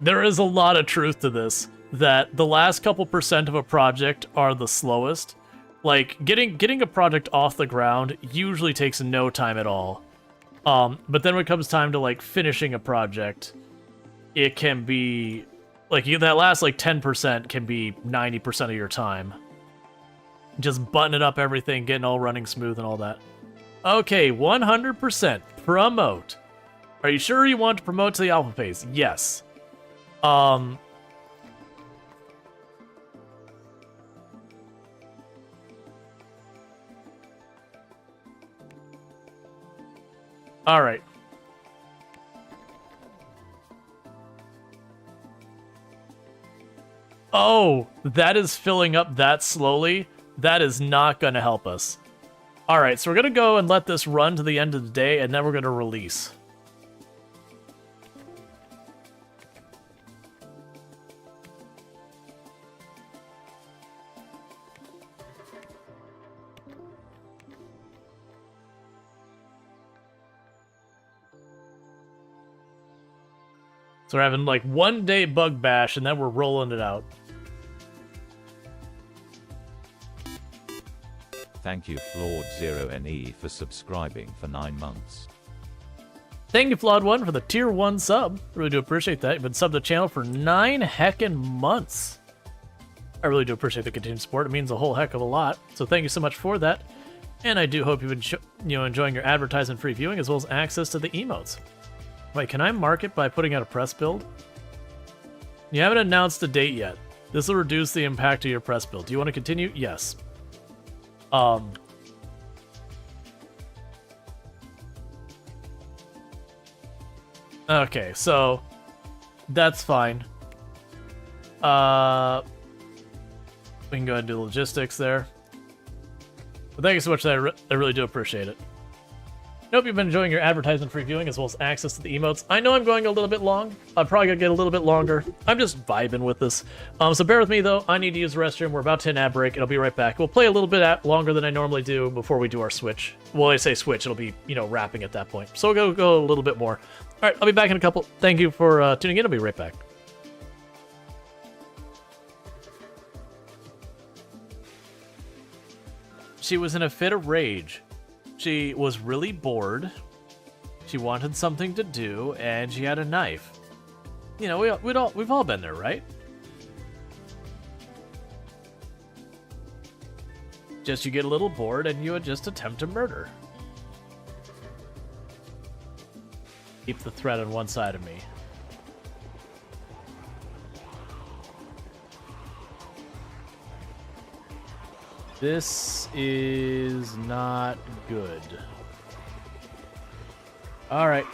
There is a lot of truth to this, that the last couple percent of a project are the slowest. Like, getting a project off the ground usually takes no time at all. But then when it comes time to, like, finishing a project, it can be... Like, that last, like, 10% can be 90% of your time. Just buttoning up everything, getting all running smooth and all that. Okay, 100%. Promote. Are you sure you want to promote to the alpha phase? Yes. All right. Oh, that is filling up that slowly. That is not going to help us. All right, so we're going to go and let this run to the end of the day, and then we're going to release. So we're having like 1 day bug bash, and then we're rolling it out. Thank you, Flawed0NE, for subscribing for 9 months. Thank you, Flawed1, for the tier 1 sub. Really do appreciate that. You've been subbed to the channel for 9 heckin' months. I really do appreciate the continued support. It means a whole heck of a lot. So thank you so much for that. And I do hope you've been enjoying your advertisement-free viewing as well as access to the emotes. Wait, can I mark it by putting out a press build? You haven't announced a date yet. This will reduce the impact of your press build. Do you want to continue? Yes. Okay, so that's fine. We can go ahead and do logistics there. But thank you so much. I really do appreciate it. I hope you've been enjoying your advertisement-free viewing as well as access to the emotes. I know I'm going a little bit long. I'm probably going to get a little bit longer. I'm just vibing with this. So bear with me, though. I need to use the restroom. We're about to an ad break, and I'll be right back. We'll play a little bit longer than I normally do before we do our switch. Well, I say switch. It'll be, wrapping at that point. So we'll go a little bit more. All right, I'll be back in a couple. Thank you for tuning in. I'll be right back. She was in a fit of rage. She was really bored. She wanted something to do, and she had a knife. You know, we've all been there, right? Just you get a little bored, and you would just attempt to murder. Keep the threat on one side of me. This is not good. All right.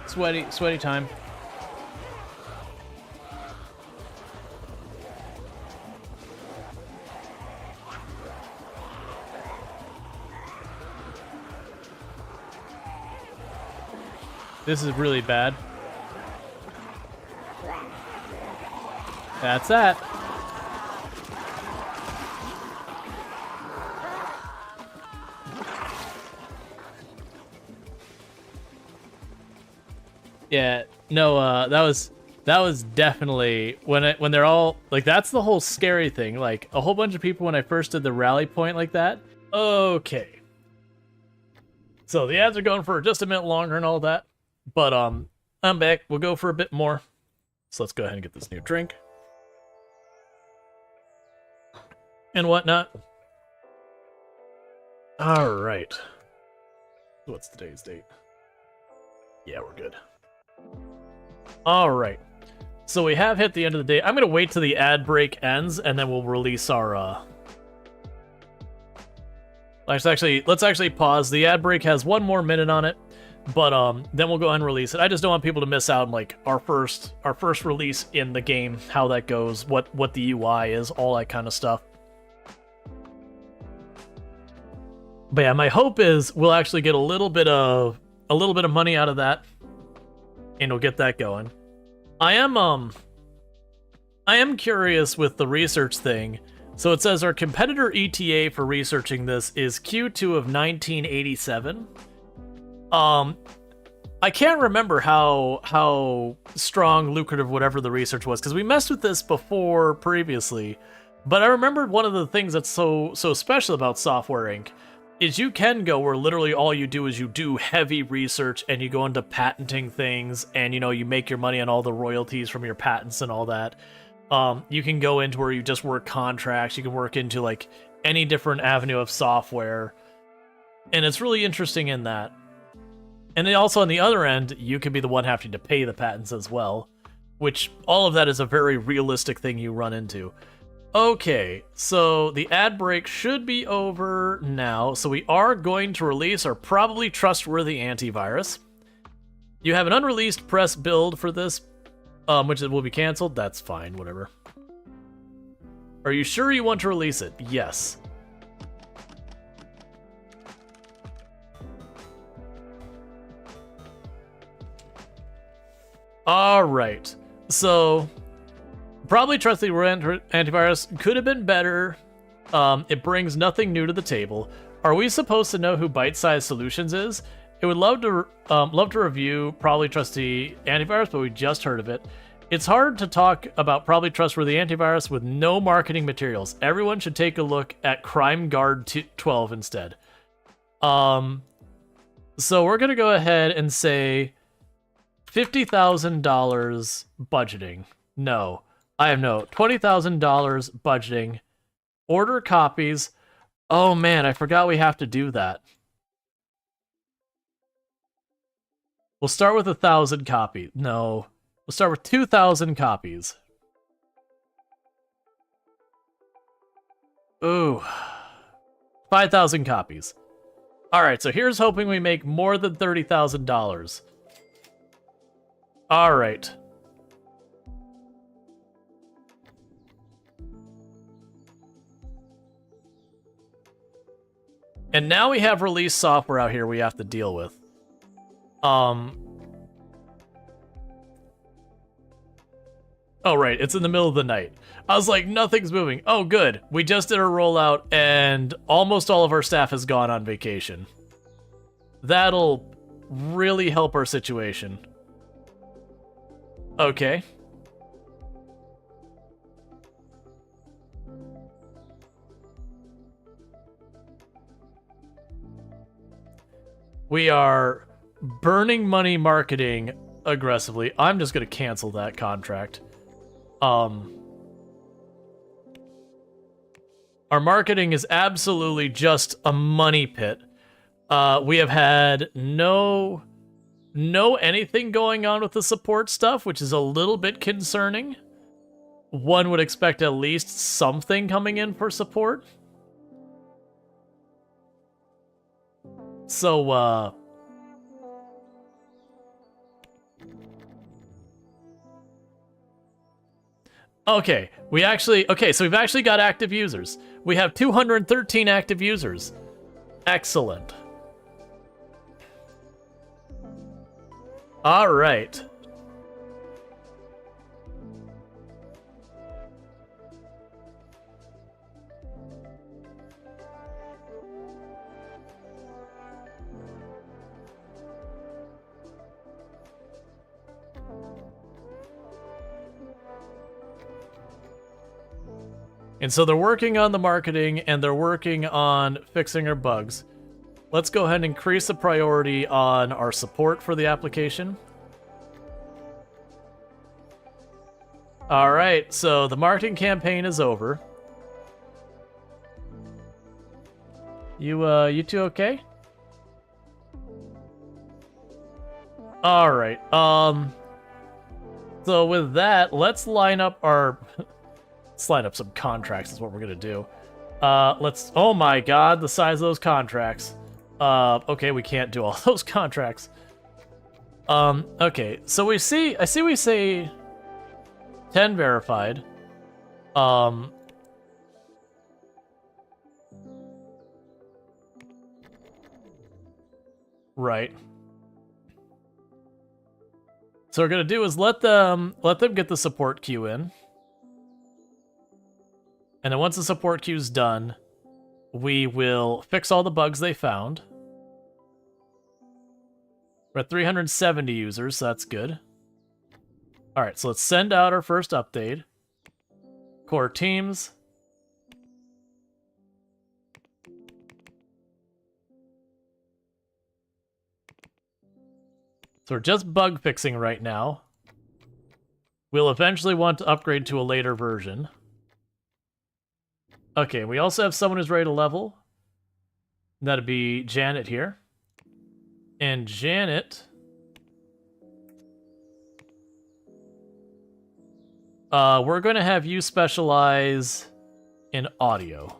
Sweaty time. This is really bad. That's that. Yeah, no, that was definitely when they're all like, that's the whole scary thing. Like a whole bunch of people when I first did the rally point like that. Okay. So the ads are going for just a minute longer and all that. But I'm back. We'll go for a bit more. So let's go ahead and get this new drink. And whatnot. Alright. What's today's date? Yeah, we're good. Alright. So we have hit the end of the day. I'm going to wait till the ad break ends, and then we'll release our... Let's actually pause. The ad break has 1 more minute on it, but then we'll go ahead and release it. I just don't want people to miss out on like our first release in the game, how that goes, what the UI is, all that kind of stuff. But yeah, my hope is we'll actually get a little bit of money out of that, and we'll get that going. I am curious with the research thing. So it says our competitor ETA for researching this is Q2 of 1987. I can't remember how strong, lucrative, whatever the research was, because we messed with this before previously. But I remember one of the things that's so special about Software Inc. is you can go where literally all you do is you do heavy research and you go into patenting things, and you make your money on all the royalties from your patents and all that. You can go into where you just work contracts. You can work into like any different avenue of software, and it's really interesting in that. And then also on the other end, you could be the one having to pay the patents as well, which all of that is a very realistic thing you run into. Okay, so the ad break should be over now, so we are going to release our probably trustworthy antivirus. You have an unreleased press build for this, which will be canceled. That's fine, whatever. Are you sure you want to release it? Yes. Alright, so probably trusted antivirus could have been better. It brings nothing new to the table. Are we supposed to know who Bite Size Solutions is? It would love to review Probably Trusty Antivirus, but we just heard of it. It's hard to talk about Probably Trustworthy Antivirus with no marketing materials. Everyone should take a look at Crime Guard 12 instead. So we're gonna go ahead and say $50,000 budgeting. No, I have no $20,000 budgeting. Order copies. Oh man, I forgot we have to do that. We'll start with 1,000 copies. No, we'll start with 2,000 copies. Ooh, 5,000 copies. All right, so here's hoping we make more than $30,000. All right. And now we have release software out here we have to deal with. Oh, right, it's in the middle of the night. I was like, nothing's moving. Oh, good. We just did a rollout, and almost all of our staff has gone on vacation. That'll really help our situation. Okay. We are burning money marketing aggressively. I'm just going to cancel that contract. Our marketing is absolutely just a money pit. We have had no anything going on with the support stuff, which is a little bit concerning. One would expect at least something coming in for support. So, okay, so we've actually got active users. We have 213 active users. Excellent. All right. And so they're working on the marketing and they're working on fixing our bugs. Let's go ahead and increase the priority on our support for the application. All right, so the marketing campaign is over. You two okay? All right. So with that, let's line up our let's line up some contracts is what we're going to do. Oh my god, the size of those contracts. Okay, we can't do all those contracts. Okay, so we say 10 verified. Right. So what we're gonna do is let them get the support queue in. And then once the support queue's done, we will fix all the bugs they found. We're at 370 users, so that's good. All right, so let's send out our first update. Core teams. So we're just bug fixing right now. We'll eventually want to upgrade to a later version. Okay, we also have someone who's ready to level. That'd be Janet here. And Janet... we're going to have you specialize in audio.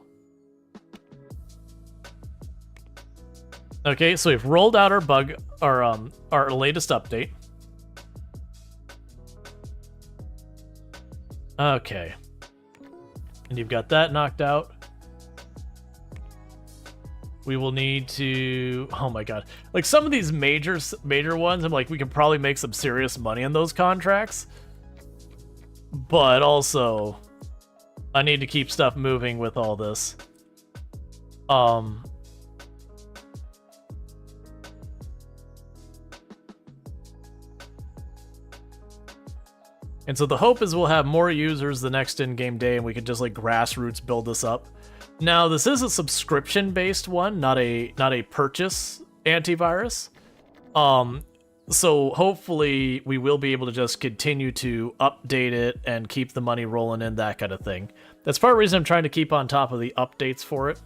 Okay, so we've rolled out our our latest update. Okay. And you've got that knocked out. We will need to... Oh my god. Like, some of these major ones, I'm like, we could probably make some serious money on those contracts. But also, I need to keep stuff moving with all this. And so the hope is we'll have more users the next in-game day and we can just like grassroots build this up. Now, this is a subscription-based one, not a purchase antivirus. So hopefully we will be able to just continue to update it and keep the money rolling in, that kind of thing. That's part of the reason I'm trying to keep on top of the updates for it.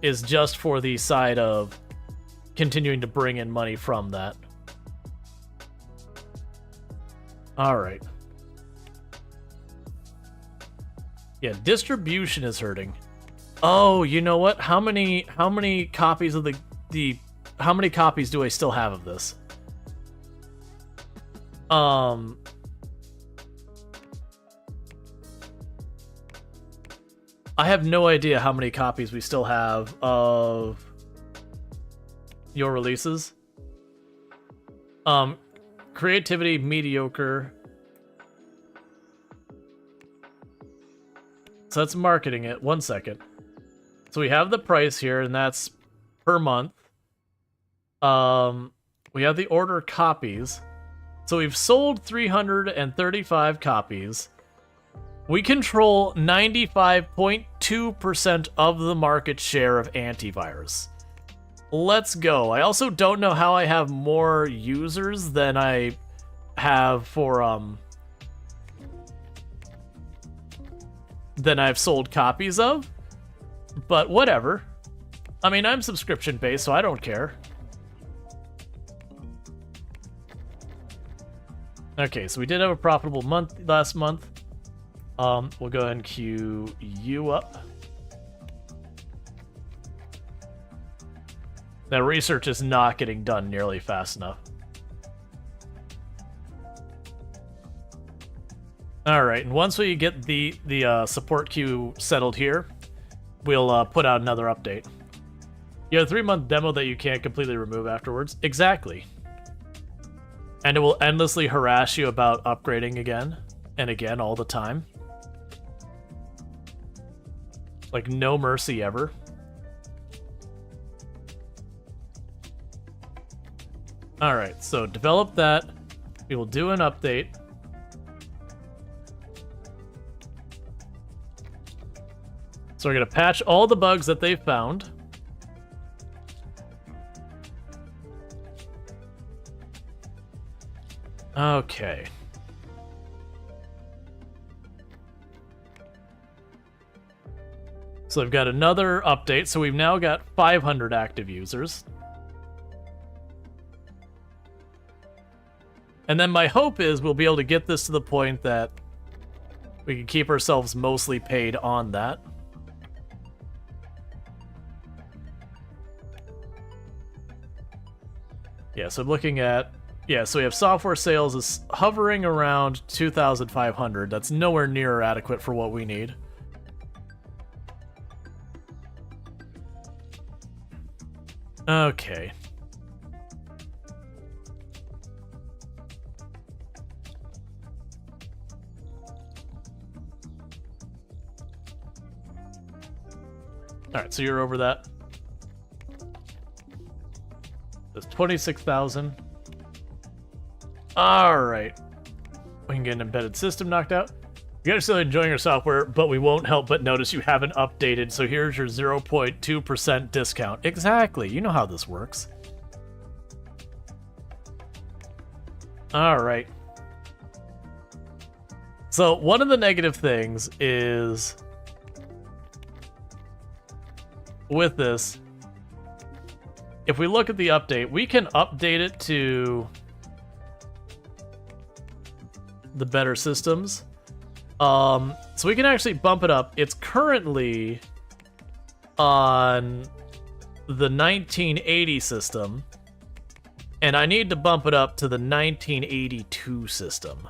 Is just for the side of continuing to bring in money from that. Alright. Yeah, distribution is hurting. Oh, you know what? How many copies of the how many copies do I still have of this? I have no idea how many copies we still have of your releases. Creativity mediocre. So that's marketing it. 1 second. So we have the price here, and that's per month. We have the order copies. So we've sold 335 copies. We control 95.2% of the market share of antivirus. Let's go. I also don't know how I have more users than I have for, than I've sold copies of. But whatever. I mean, I'm subscription-based, so I don't care. Okay, so we did have a profitable month last month. We'll go ahead and queue you up. That research is not getting done nearly fast enough. Alright, and once we get the support queue settled here, we'll put out another update. You have a 3-month demo that you can't completely remove afterwards. Exactly. And it will endlessly harass you about upgrading again and again all the time. Like, no mercy ever. Alright, so develop that. We will do an update. So we're going to patch all the bugs that they've found. Okay. So I've got another update. So we've now got 500 active users. And then my hope is we'll be able to get this to the point that we can keep ourselves mostly paid on that. Yeah, so I'm looking at... Yeah, so we have software sales is hovering around 2,500. That's nowhere near adequate for what we need. Okay. Alright, so you're over that. That's 26,000. Alright. We can get an embedded system knocked out. You guys are still enjoying your software, but we won't help but notice you haven't updated, so here's your 0.2% discount. Exactly. You know how this works. Alright. So, one of the negative things is... with this if we look at the update, we can update it to the better systems. So we can actually bump it up. It's currently on the 1980 system, and I need to bump it up to the 1982 system.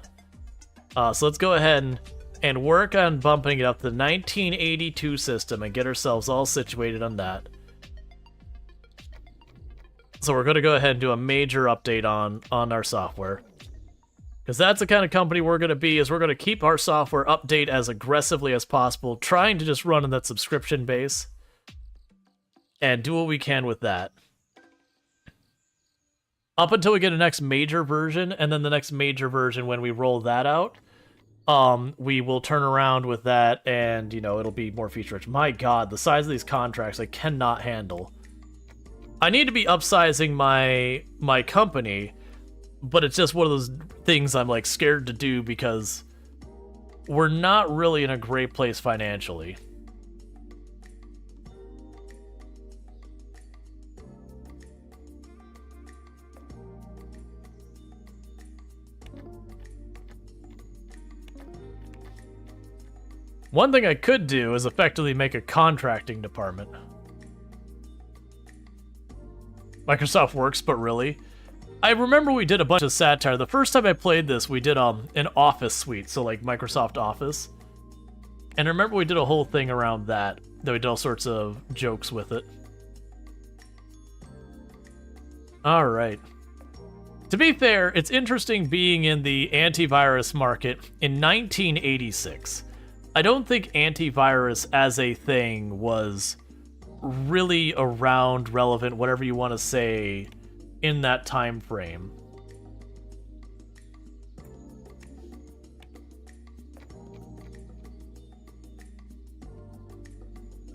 So let's go ahead and work on bumping it up to the 1982 system and get ourselves all situated on that. So we're going to go ahead and do a major update on our software. Because that's the kind of company we're going to be, is we're going to keep our software update as aggressively as possible, trying to just run on that subscription base and do what we can with that. Up until we get a next major version, and then the next major version, when we roll that out, we will turn around with that, and, you know, it'll be more feature-rich. My god, the size of these contracts I cannot handle. I need to be upsizing my company, but it's just one of those things I'm, like, scared to do because we're not really in a great place financially. One thing I could do is effectively make a contracting department. Microsoft Works, but really. I remember we did a bunch of satire. The first time I played this, we did an Office suite, so like Microsoft Office. And I remember we did a whole thing around that we did all sorts of jokes with it. Alright. To be fair, it's interesting being in the antivirus market in 1986. I don't think antivirus as a thing was really around, relevant, whatever you want to say, in that time frame.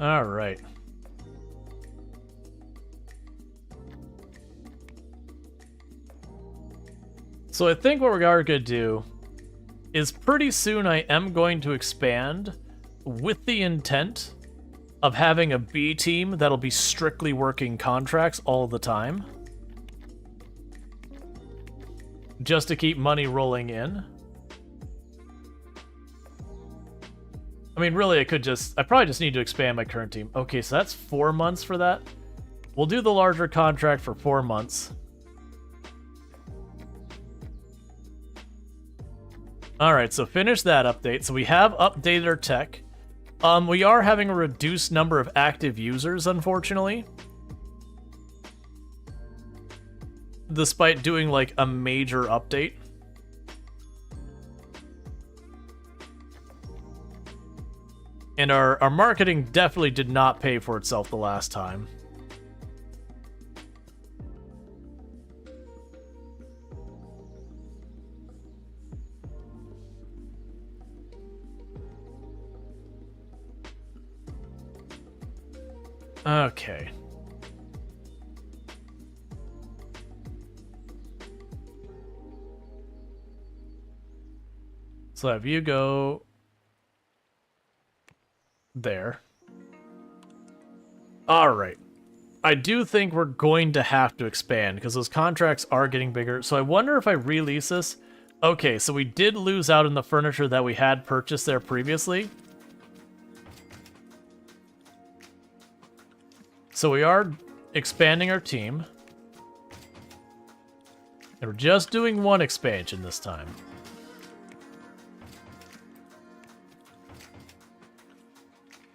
All right. So I think what we are going to do is pretty soon I am going to expand with the intent of having a B team that'll be strictly working contracts all the time. Just to keep money rolling in. I mean, really, I probably just need to expand my current team. Okay, so that's 4 months for that. We'll do the larger contract for 4 months. Alright, so finish that update. So we have updated our tech. We are having a reduced number of active users, unfortunately. Despite doing, like, a major update. And our marketing definitely did not pay for itself the last time. Okay. So have you go there. All right. I do think we're going to have to expand because those contracts are getting bigger. So I wonder if I release this. Okay, so we did lose out in the furniture that we had purchased there previously. So we are expanding our team. And we're just doing one expansion this time.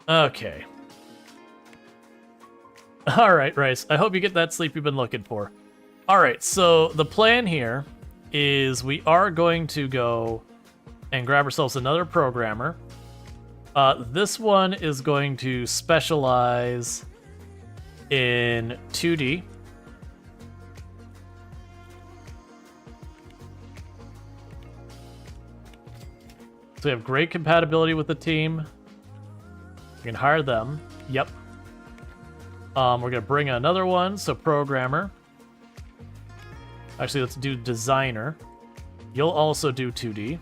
Okay. Alright, Rice. I hope you get that sleep you've been looking for. Alright, so the plan here is we are going to go and grab ourselves another programmer. This one is going to specialize in 2D. So we have great compatibility with the team. We can hire them. Yep. We're going to bring another one, so programmer. Actually, let's do designer. You'll also do 2D.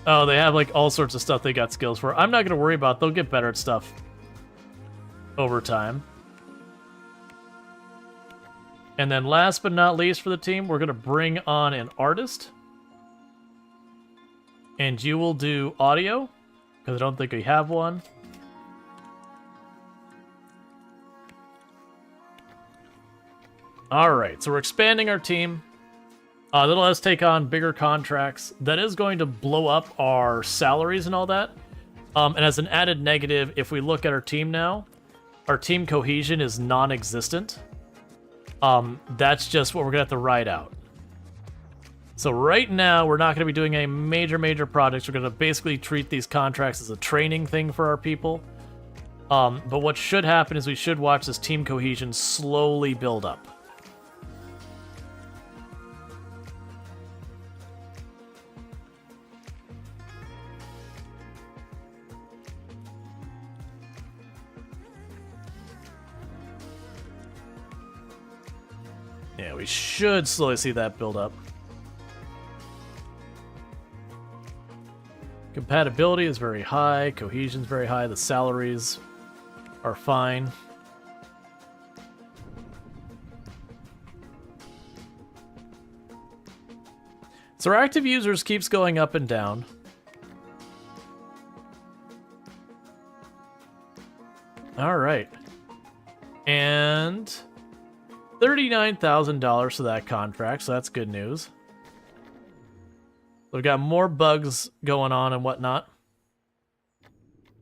Oh, they have like all sorts of stuff they got skills for. I'm not going to worry about it. They'll get better at stuff over time. And then last but not least for the team, we're going to bring on an artist. And you will do audio, because I don't think we have one. Alright, so we're expanding our team. That'll let us take on bigger contracts. That is going to blow up our salaries and all that. And as an added negative, if we look at our team now, our team cohesion is non-existent. That's just what we're going to have to ride out. So right now, we're not going to be doing any major projects. We're going to basically treat these contracts as a training thing for our people. But what should happen is we should watch this team cohesion slowly build up. Yeah, we should slowly see that build up. Compatibility is very high, cohesion is very high, the salaries are fine. So our active users keeps going up and down. All right. And $39,000 for that contract, so that's good news. We've got more bugs going on and whatnot.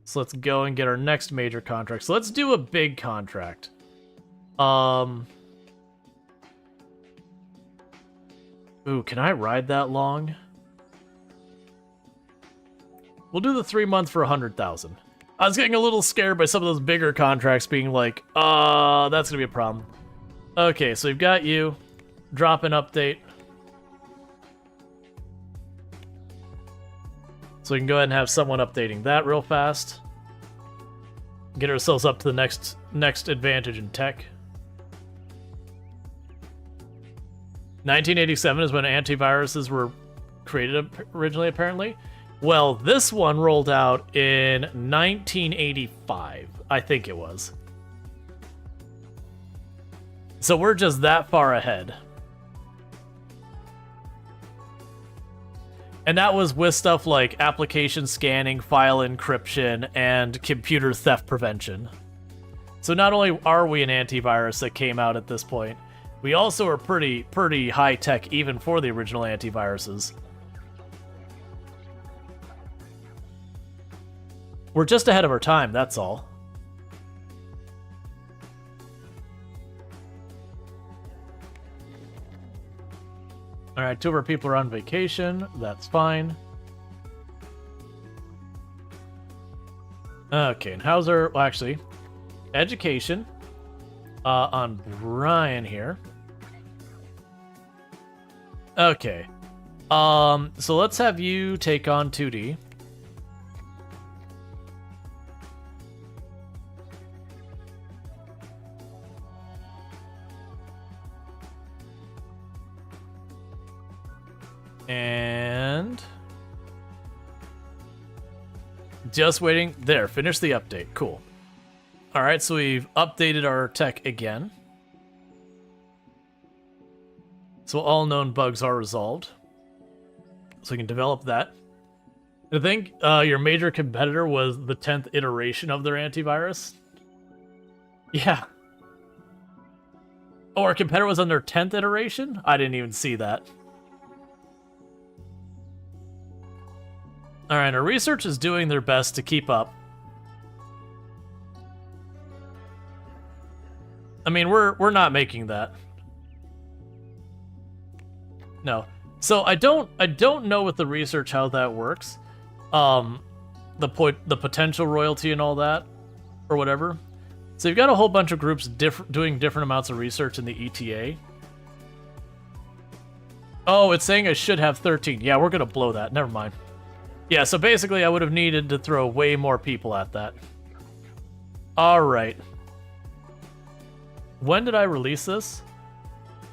So let's go and get our next major contract. So let's do a big contract. Ooh, can I ride that long? We'll do the 3 month for 100,000. I was getting a little scared by some of those bigger contracts being like, that's gonna be a problem. Okay, so we've got you. Drop an update. So we can go ahead and have someone updating that real fast. Get ourselves up to the next advantage in tech. 1987 is when antiviruses were created originally, apparently. Well, this one rolled out in 1985, I think it was. So we're just that far ahead. And that was with stuff like application scanning, file encryption, and computer theft prevention. So not only are we an antivirus that came out at this point, we also are pretty high tech even for the original antiviruses. We're just ahead of our time, that's all. Alright, 2 of our people are on vacation. That's fine. Okay, and how's our... Well, actually, education on Brian here. Okay. So let's have you take on 2D. And just waiting. There, finish the update. Cool. All right, so we've updated our tech again. So all known bugs are resolved. So we can develop that. I think your major competitor was the 10th iteration of their antivirus. Yeah. Oh, our competitor was on their 10th iteration? I didn't even see that. Alright, our research is doing their best to keep up. I mean, we're not making that. No. So I don't know with the research how that works. The potential royalty and all that, or whatever. So you've got a whole bunch of groups doing different amounts of research in the ETA. Oh, it's saying I should have 13. Yeah, we're gonna blow that. Never mind. Yeah, so basically I would have needed to throw way more people at that. Alright. When did I release this?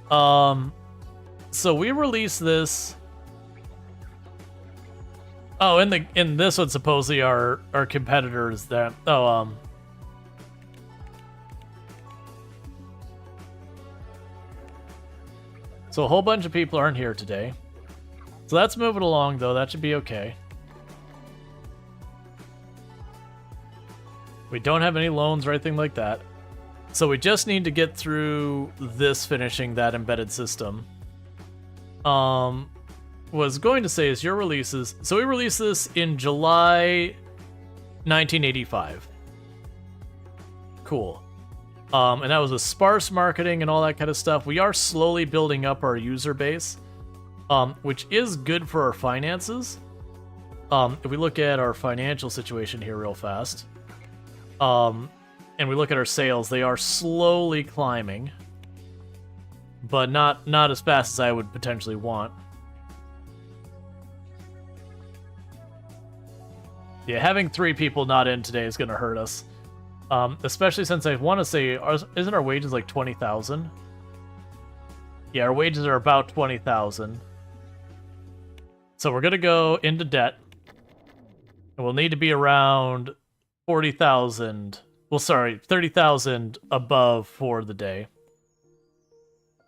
So we released this Oh, in this one supposedly our competitors that so a whole bunch of people aren't here today. So that's moving along though, that should be okay. We don't have any loans or anything like that. So we just need to get through this finishing that embedded system. Was going to say is your releases. So we released this in July 1985. Cool. And that was with sparse marketing and all that kind of stuff. We are slowly building up our user base, which is good for our finances. If we look at our financial situation here real fast, and we look at our sales, they are slowly climbing, but not as fast as I would potentially want. Yeah, having 3 people not in today is going to hurt us. Especially since I want to say, isn't our wages like 20,000? Yeah, our wages are about 20,000. So we're going to go into debt. And we'll need to be around 40,000. Well, sorry, 30,000 above for the day.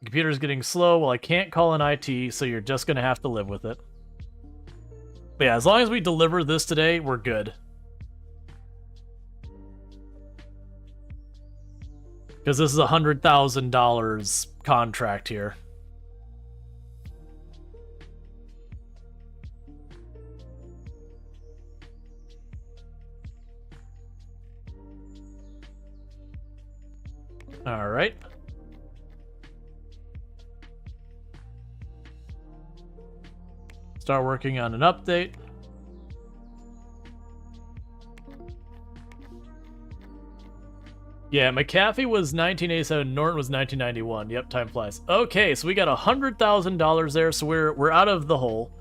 The computer's getting slow. Well, I can't call in IT, so you're just going to have to live with it. But yeah, as long as we deliver this today, we're good. Because this is a $100,000 contract here. All right. Start working on an update. Yeah, McAfee was 1987, Norton was 1991. Yep, time flies. Okay, so we got $100,000 there, so we're out of the hole.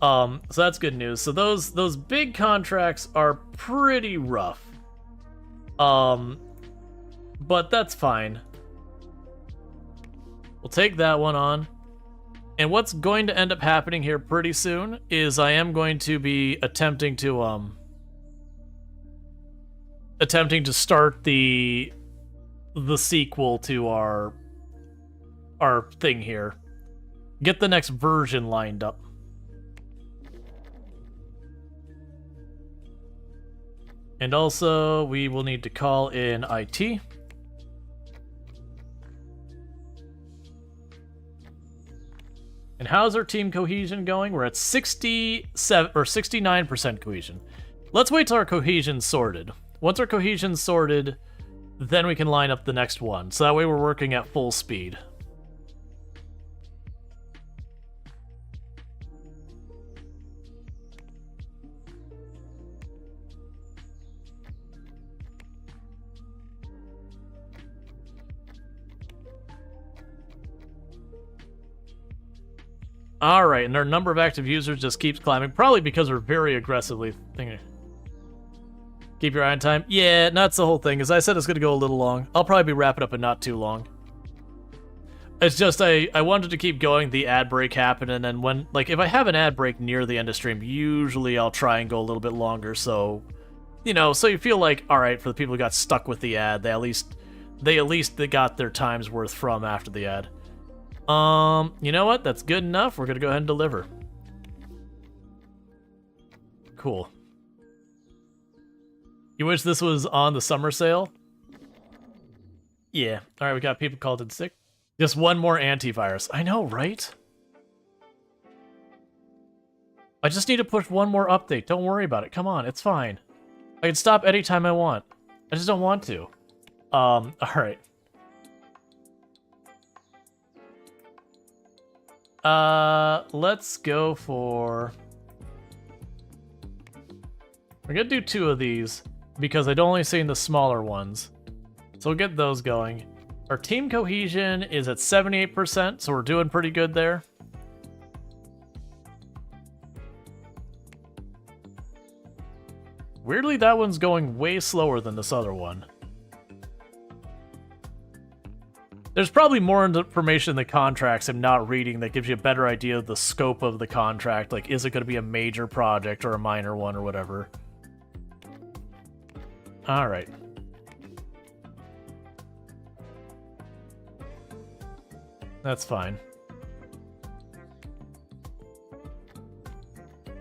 So that's good news. So those big contracts are pretty rough. But that's fine. We'll take that one on. And what's going to end up happening here pretty soon is I am going to be attempting to start the sequel to our thing here. Get the next version lined up. And also, we will need to call in IT. And how's our team cohesion going? We're at 67 or 69% cohesion. Let's wait till our cohesion's sorted. Once our cohesion's sorted, then we can line up the next one. So that way we're working at full speed. Alright, and our number of active users just keeps climbing, probably because we're very aggressively thinking. Keep your eye on time? Yeah, that's the whole thing. As I said, it's going to go a little long. I'll probably be wrapping up in not too long. It's just I wanted to keep going. The ad break happened, and then when, like, if I have an ad break near the end of stream, usually I'll try and go a little bit longer, so, you know, so you feel like, alright, for the people who got stuck with the ad, they at least got their time's worth from after the ad. You know what? That's good enough. We're gonna go ahead and deliver. Cool. You wish this was on the summer sale? Yeah. Alright, we got people called in sick. Just one more antivirus. I know, right? I just need to push one more update. Don't worry about it. Come on, it's fine. I can stop anytime I want. I just don't want to. Alright. Let's go for... We're gonna do 2 of these, because I'd only seen the smaller ones. So we'll get those going. Our team cohesion is at 78%, so we're doing pretty good there. Weirdly, that one's going way slower than this other one. There's probably more information in the contracts I'm not reading that gives you a better idea of the scope of the contract. Like, is it going to be a major project or a minor one or whatever? All right. That's fine.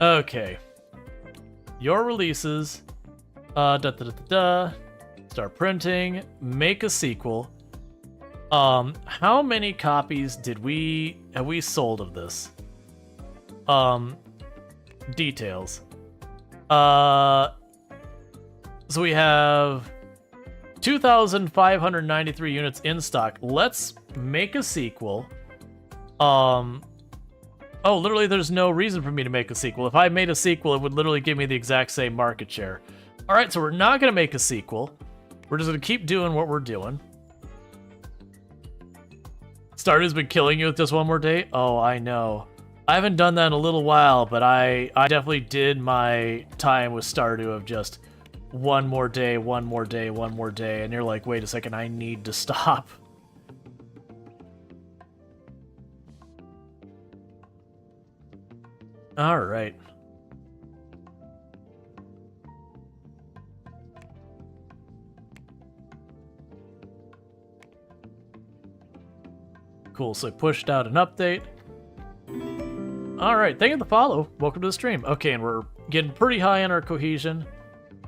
Okay. Your releases. Start printing. Make a sequel. How many copies have we sold of this? Details. So we have 2,593 units in stock. Let's make a sequel. Oh, literally there's no reason for me to make a sequel. If I made a sequel, it would literally give me the exact same market share. All right, so we're not going to make a sequel. We're just going to keep doing what we're doing. Stardew's been killing you with just one more day? Oh, I know. I haven't done that in a little while, but I definitely did my time with Stardew of just one more day, one more day, one more day, and you're like, wait a second, I need to stop. All right. Cool, so I pushed out an update. All right, thank you for the follow. Welcome to the stream. Okay, and we're getting pretty high on our cohesion.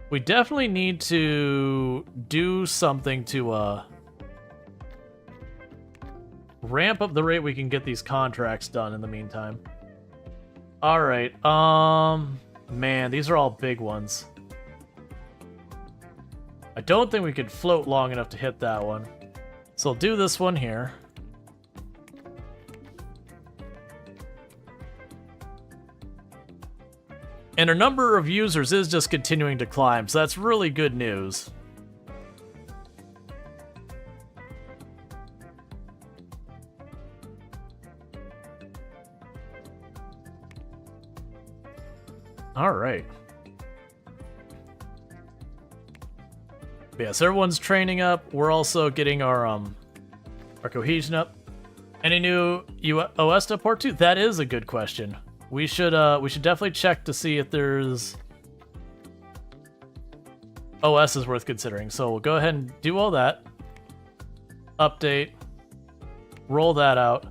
We definitely need to do something to ramp up the rate we can get these contracts done in the meantime. All right, man, these are all big ones. I don't think we could float long enough to hit that one. So I'll do this one here. And our number of users is just continuing to climb, so that's really good news. All right. Yeah, so everyone's training up. We're also getting our cohesion up. Any new OS to port to? That is a good question. We should definitely check to see if there's OS is worth considering. So we'll go ahead and do all that. Update. Roll that out.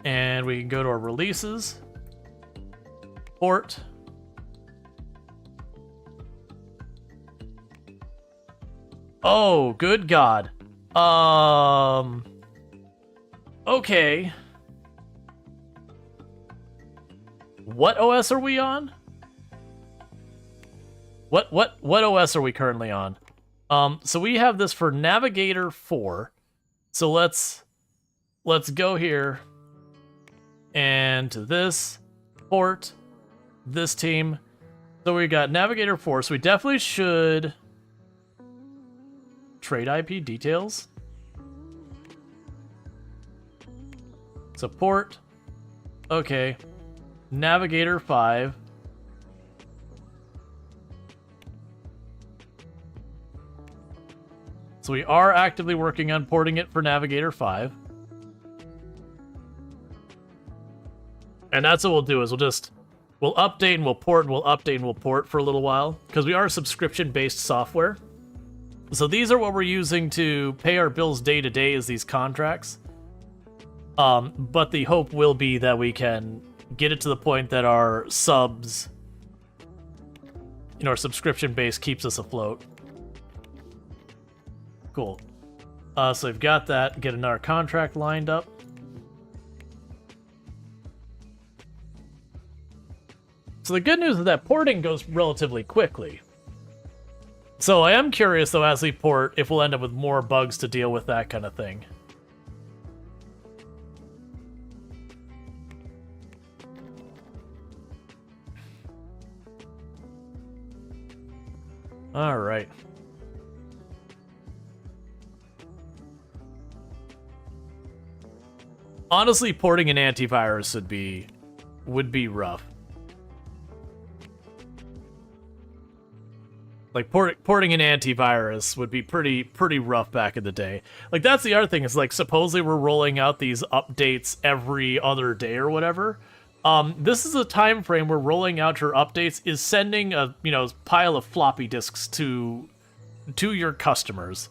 And we can go to our releases. Port. Oh, good God. Okay. What OS are we on? What OS are we currently on? So we have this for Navigator 4. So let's go here and to this port, this team. So we got Navigator 4. So we definitely should trade IP details. Support. Okay. Navigator 5. So we are actively working on porting it for Navigator 5. And that's what we'll do is we'll update and we'll port and we'll update and we'll port for a little while because we are subscription-based software. So these are what we're using to pay our bills day to day is these contracts. But the hope will be that we can get it to the point that our subs, our subscription base keeps us afloat. Cool. So we've got that. Get another contract lined up. So the good news is that porting goes relatively quickly. So I am curious, though, as we port, if we'll end up with more bugs to deal with, that kind of thing. All right. Honestly, porting an antivirus would be rough. Like porting an antivirus would be pretty rough back in the day. Like that's the other thing is like supposedly we're rolling out these updates every other day or whatever. This is a time frame where rolling out your updates is sending a pile of floppy disks to your customers.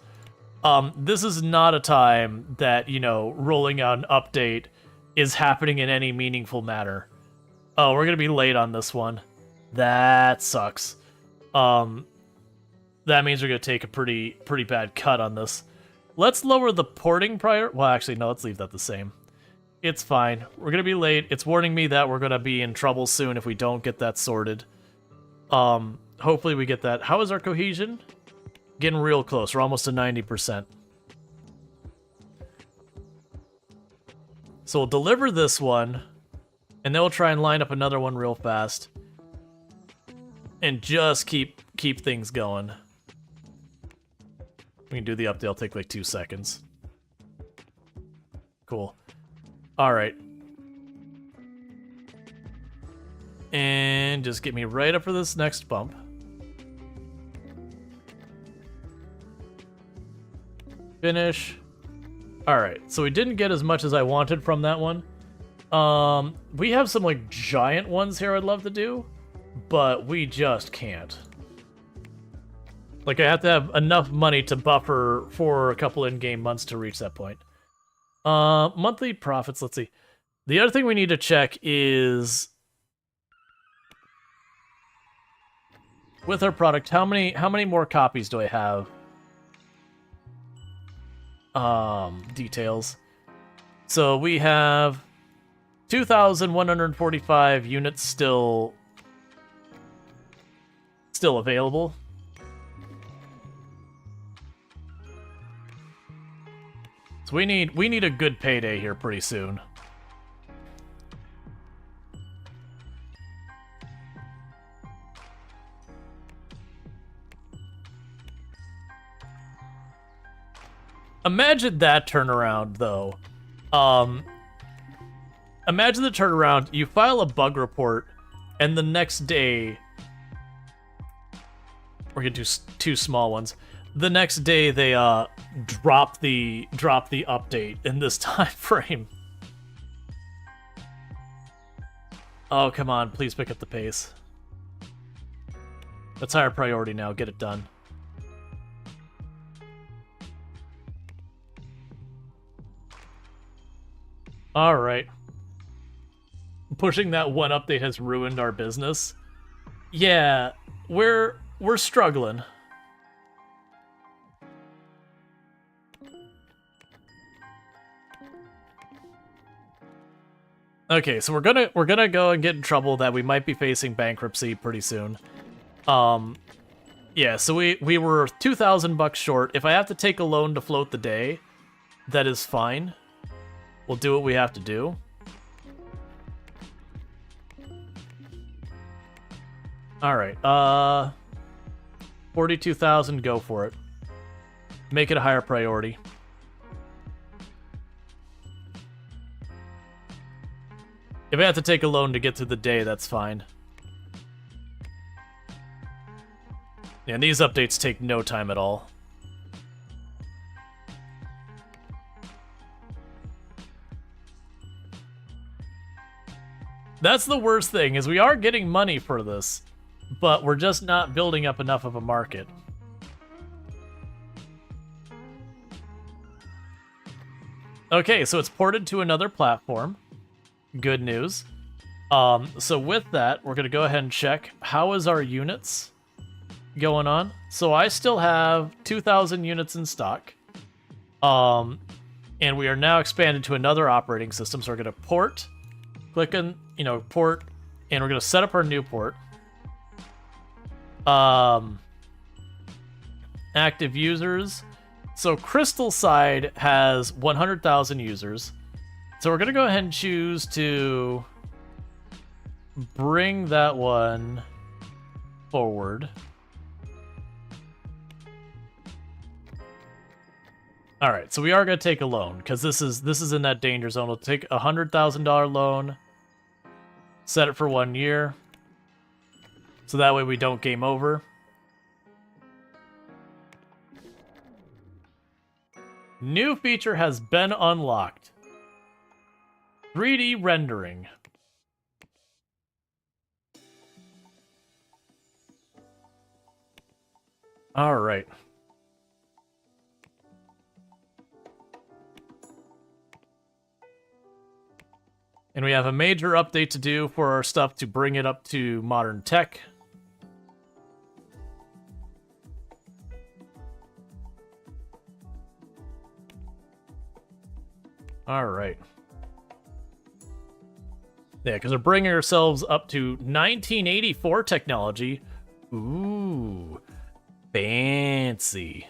This is not a time that rolling out an update is happening in any meaningful manner. Oh, we're gonna be late on this one. That sucks. That means we're gonna take a pretty bad cut on this. Let's lower the porting prior. Well, actually, no. Let's leave that the same. It's fine. We're gonna be late. It's warning me that we're gonna be in trouble soon if we don't get that sorted. Hopefully we get that. How is our cohesion? Getting real close. We're almost to 90%. So we'll deliver this one, and then we'll try and line up another one real fast, and just keep things going. We can do the update. It'll take like 2 seconds. Cool. All right. And just get me right up for this next bump. Finish. All right. So we didn't get as much as I wanted from that one. We have some like giant ones here I'd love to do, but we just can't. Like, I have to have enough money to buffer for a couple in-game months to reach that point. Monthly profits, let's see. The other thing we need to check is... with our product, how many more copies do I have? Details. So we have 2,145 units still available. So we need a good payday here pretty soon. Imagine that turnaround, though. Imagine the turnaround. You file a bug report, and the next day... we're gonna do 2 small ones. The next day, they drop the update in this time frame. Oh, come on. Please pick up the pace. That's higher priority now. Get it done. All right. Pushing that one update has ruined our business. Yeah, we're struggling. Okay, so we're gonna go and get in trouble that we might be facing bankruptcy pretty soon. Yeah, so we were $2,000 short. If I have to take a loan to float the day, that is fine. We'll do what we have to do. All right, 42,000. Go for it. Make it a higher priority. If I have to take a loan to get through the day, that's fine. Yeah, and these updates take no time at all. That's the worst thing, is we are getting money for this, but we're just not building up enough of a market. Okay, so it's ported to another platform. Good news. So with that, we're going to go ahead and check how is our units going on. So I still have 2,000 units in stock. And we are now expanded to another operating system. So we're going to port, click on, port, and we're going to set up our new port. Active users. So Crystal side has 100,000 users. So we're going to go ahead and choose to bring that one forward. All right, so we are going to take a loan because this is in that danger zone. We'll take a $100,000 loan, set it for 1 year, so that way we don't game over. New feature has been unlocked. 3D rendering. All right. And we have a major update to do for our stuff to bring it up to modern tech. All right. Yeah, because we're bringing ourselves up to 1984 technology. Ooh, fancy.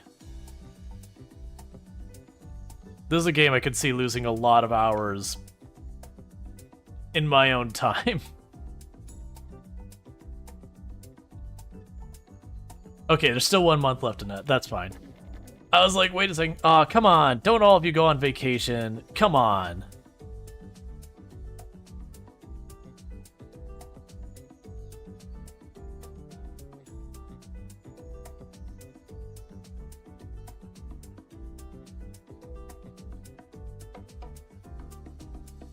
This is a game I could see losing a lot of hours in my own time. Okay, there's still 1 month left in that. That's fine. I was like, wait a second. Aw, come on. Don't all of you go on vacation. Come on.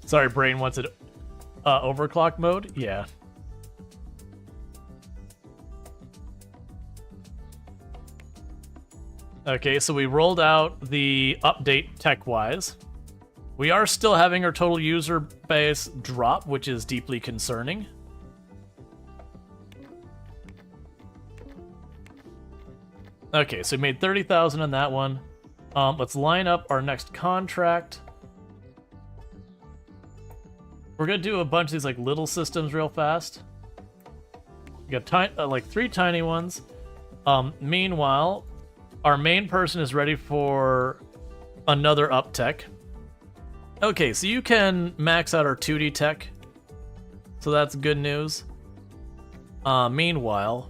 Sorry, brain wants it overclock mode? Yeah. Okay, so we rolled out the update tech-wise. We are still having our total user base drop, which is deeply concerning. Okay, so we made 30,000 on that one. Let's line up our next contract. We're gonna do a bunch of these like little systems real fast. We got like 3 tiny ones. Meanwhile, our main person is ready for another up tech. Okay, so you can max out our 2D tech. So that's good news. Meanwhile,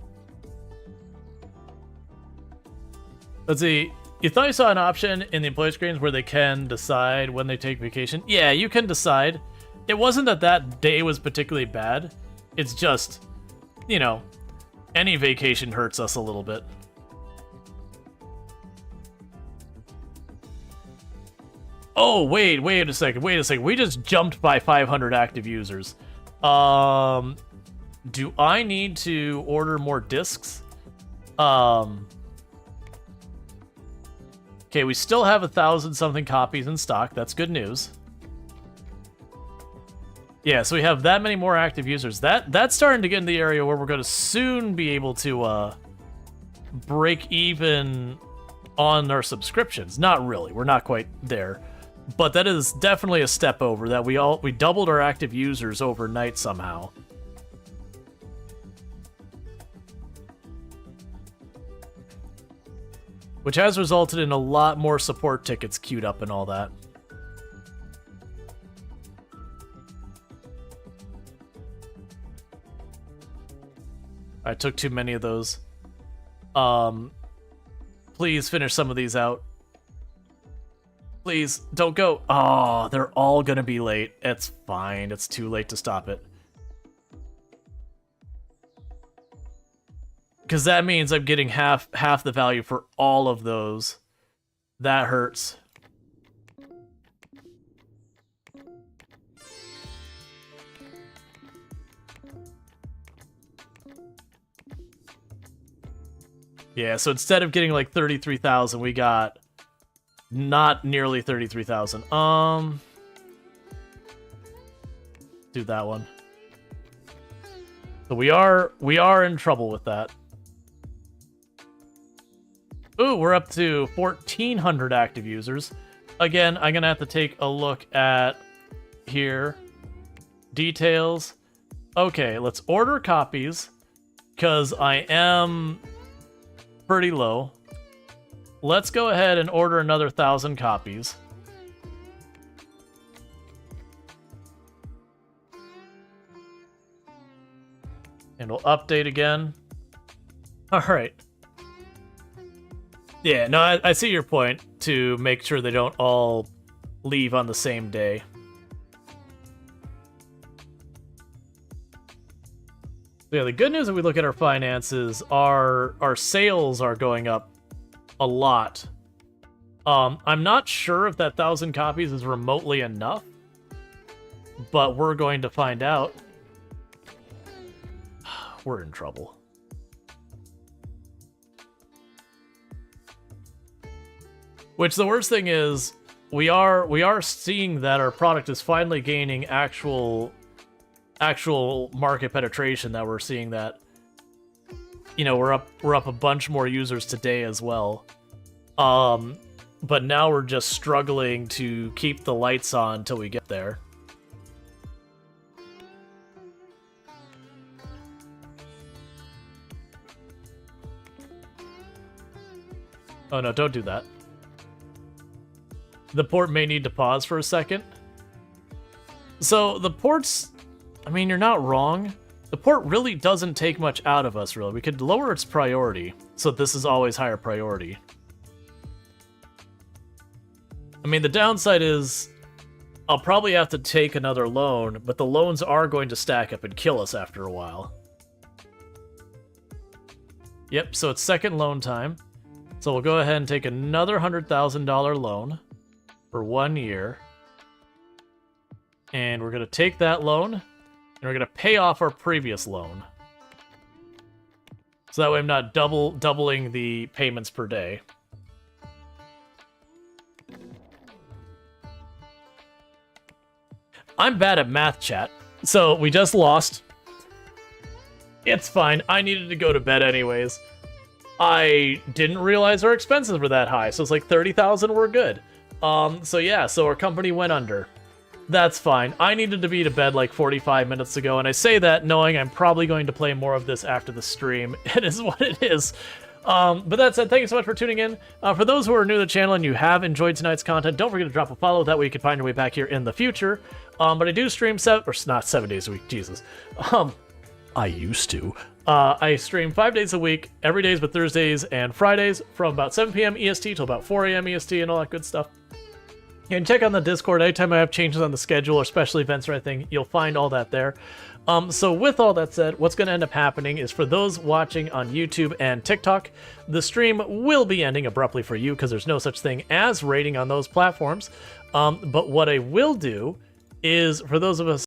let's see. You thought you saw an option in the employee screens where they can decide when they take vacation? Yeah, you can decide. It wasn't that that day was particularly bad. It's just, you know, any vacation hurts us a little bit. Oh, wait a second. We just jumped by 500 active users. Do I need to order more discs? Okay, we still have 1,000-something copies in stock. That's good news. Yeah, so we have that many more active users. That's starting to get in the area where we're going to soon be able to break even on our subscriptions. Not really. We're not quite there. But that is definitely a step over, that we doubled our active users overnight somehow. Which has resulted in a lot more support tickets queued up and all that. I took too many of those. Please finish some of these out. Please, don't go. Oh, they're all gonna be late. It's fine. It's too late to stop it. Because that means I'm getting half the value for all of those. That hurts. Yeah, so instead of getting like 33,000, we got not nearly 33,000. Do that one. So we are in trouble with that. Ooh, we're up to 1,400 active users. Again, I'm gonna have to take a look at here. Details. Okay, let's order copies, because I am pretty low. Let's go ahead and order another 1,000 copies. And we'll update again. All right. Yeah, no, I see your point, to make sure they don't all leave on the same day. Yeah, the good news if we look at our finances, our sales are going up a lot. I'm not sure if that 1,000 copies is remotely enough, but we're going to find out. We're in trouble. Which the worst thing is, we are seeing that our product is finally gaining actual market penetration. That we're seeing that, you know, we're up a bunch more users today as well. But now we're just struggling to keep the lights on until we get there. Oh no, don't do that. The port may need to pause for a second. So the ports, I mean, you're not wrong. The port really doesn't take much out of us, really. We could lower its priority, so this is always higher priority. I mean, the downside is I'll probably have to take another loan, but the loans are going to stack up and kill us after a while. Yep, so it's second loan time. So we'll go ahead and take another $100,000 loan for 1 year. And we're going to take that loan, and we're going to pay off our previous loan. So that way I'm not doubling the payments per day. I'm bad at math, chat. So we just lost. It's fine. I needed to go to bed anyways. I didn't realize our expenses were that high, so it's like 30,000 were good. So yeah, so our company went under. That's fine. I needed to be to bed like 45 minutes ago, and I say that knowing I'm probably going to play more of this after the stream. It is what it is. But that said, thank you so much for tuning in. For those who are new to the channel and you have enjoyed tonight's content, don't forget to drop a follow. That way you can find your way back here in the future. But I do stream not 7 days a week, Jesus. I used to. I stream 5 days a week, every day but Thursdays and Fridays from about 7 p.m. EST till about 4 a.m. EST and all that good stuff. You can check on the Discord anytime I have changes on the schedule or special events or anything. You'll find all that there. So with all that said, what's going to end up happening is for those watching on YouTube and TikTok, the stream will be ending abruptly for you because there's no such thing as rating on those platforms. But what I will do is for those of us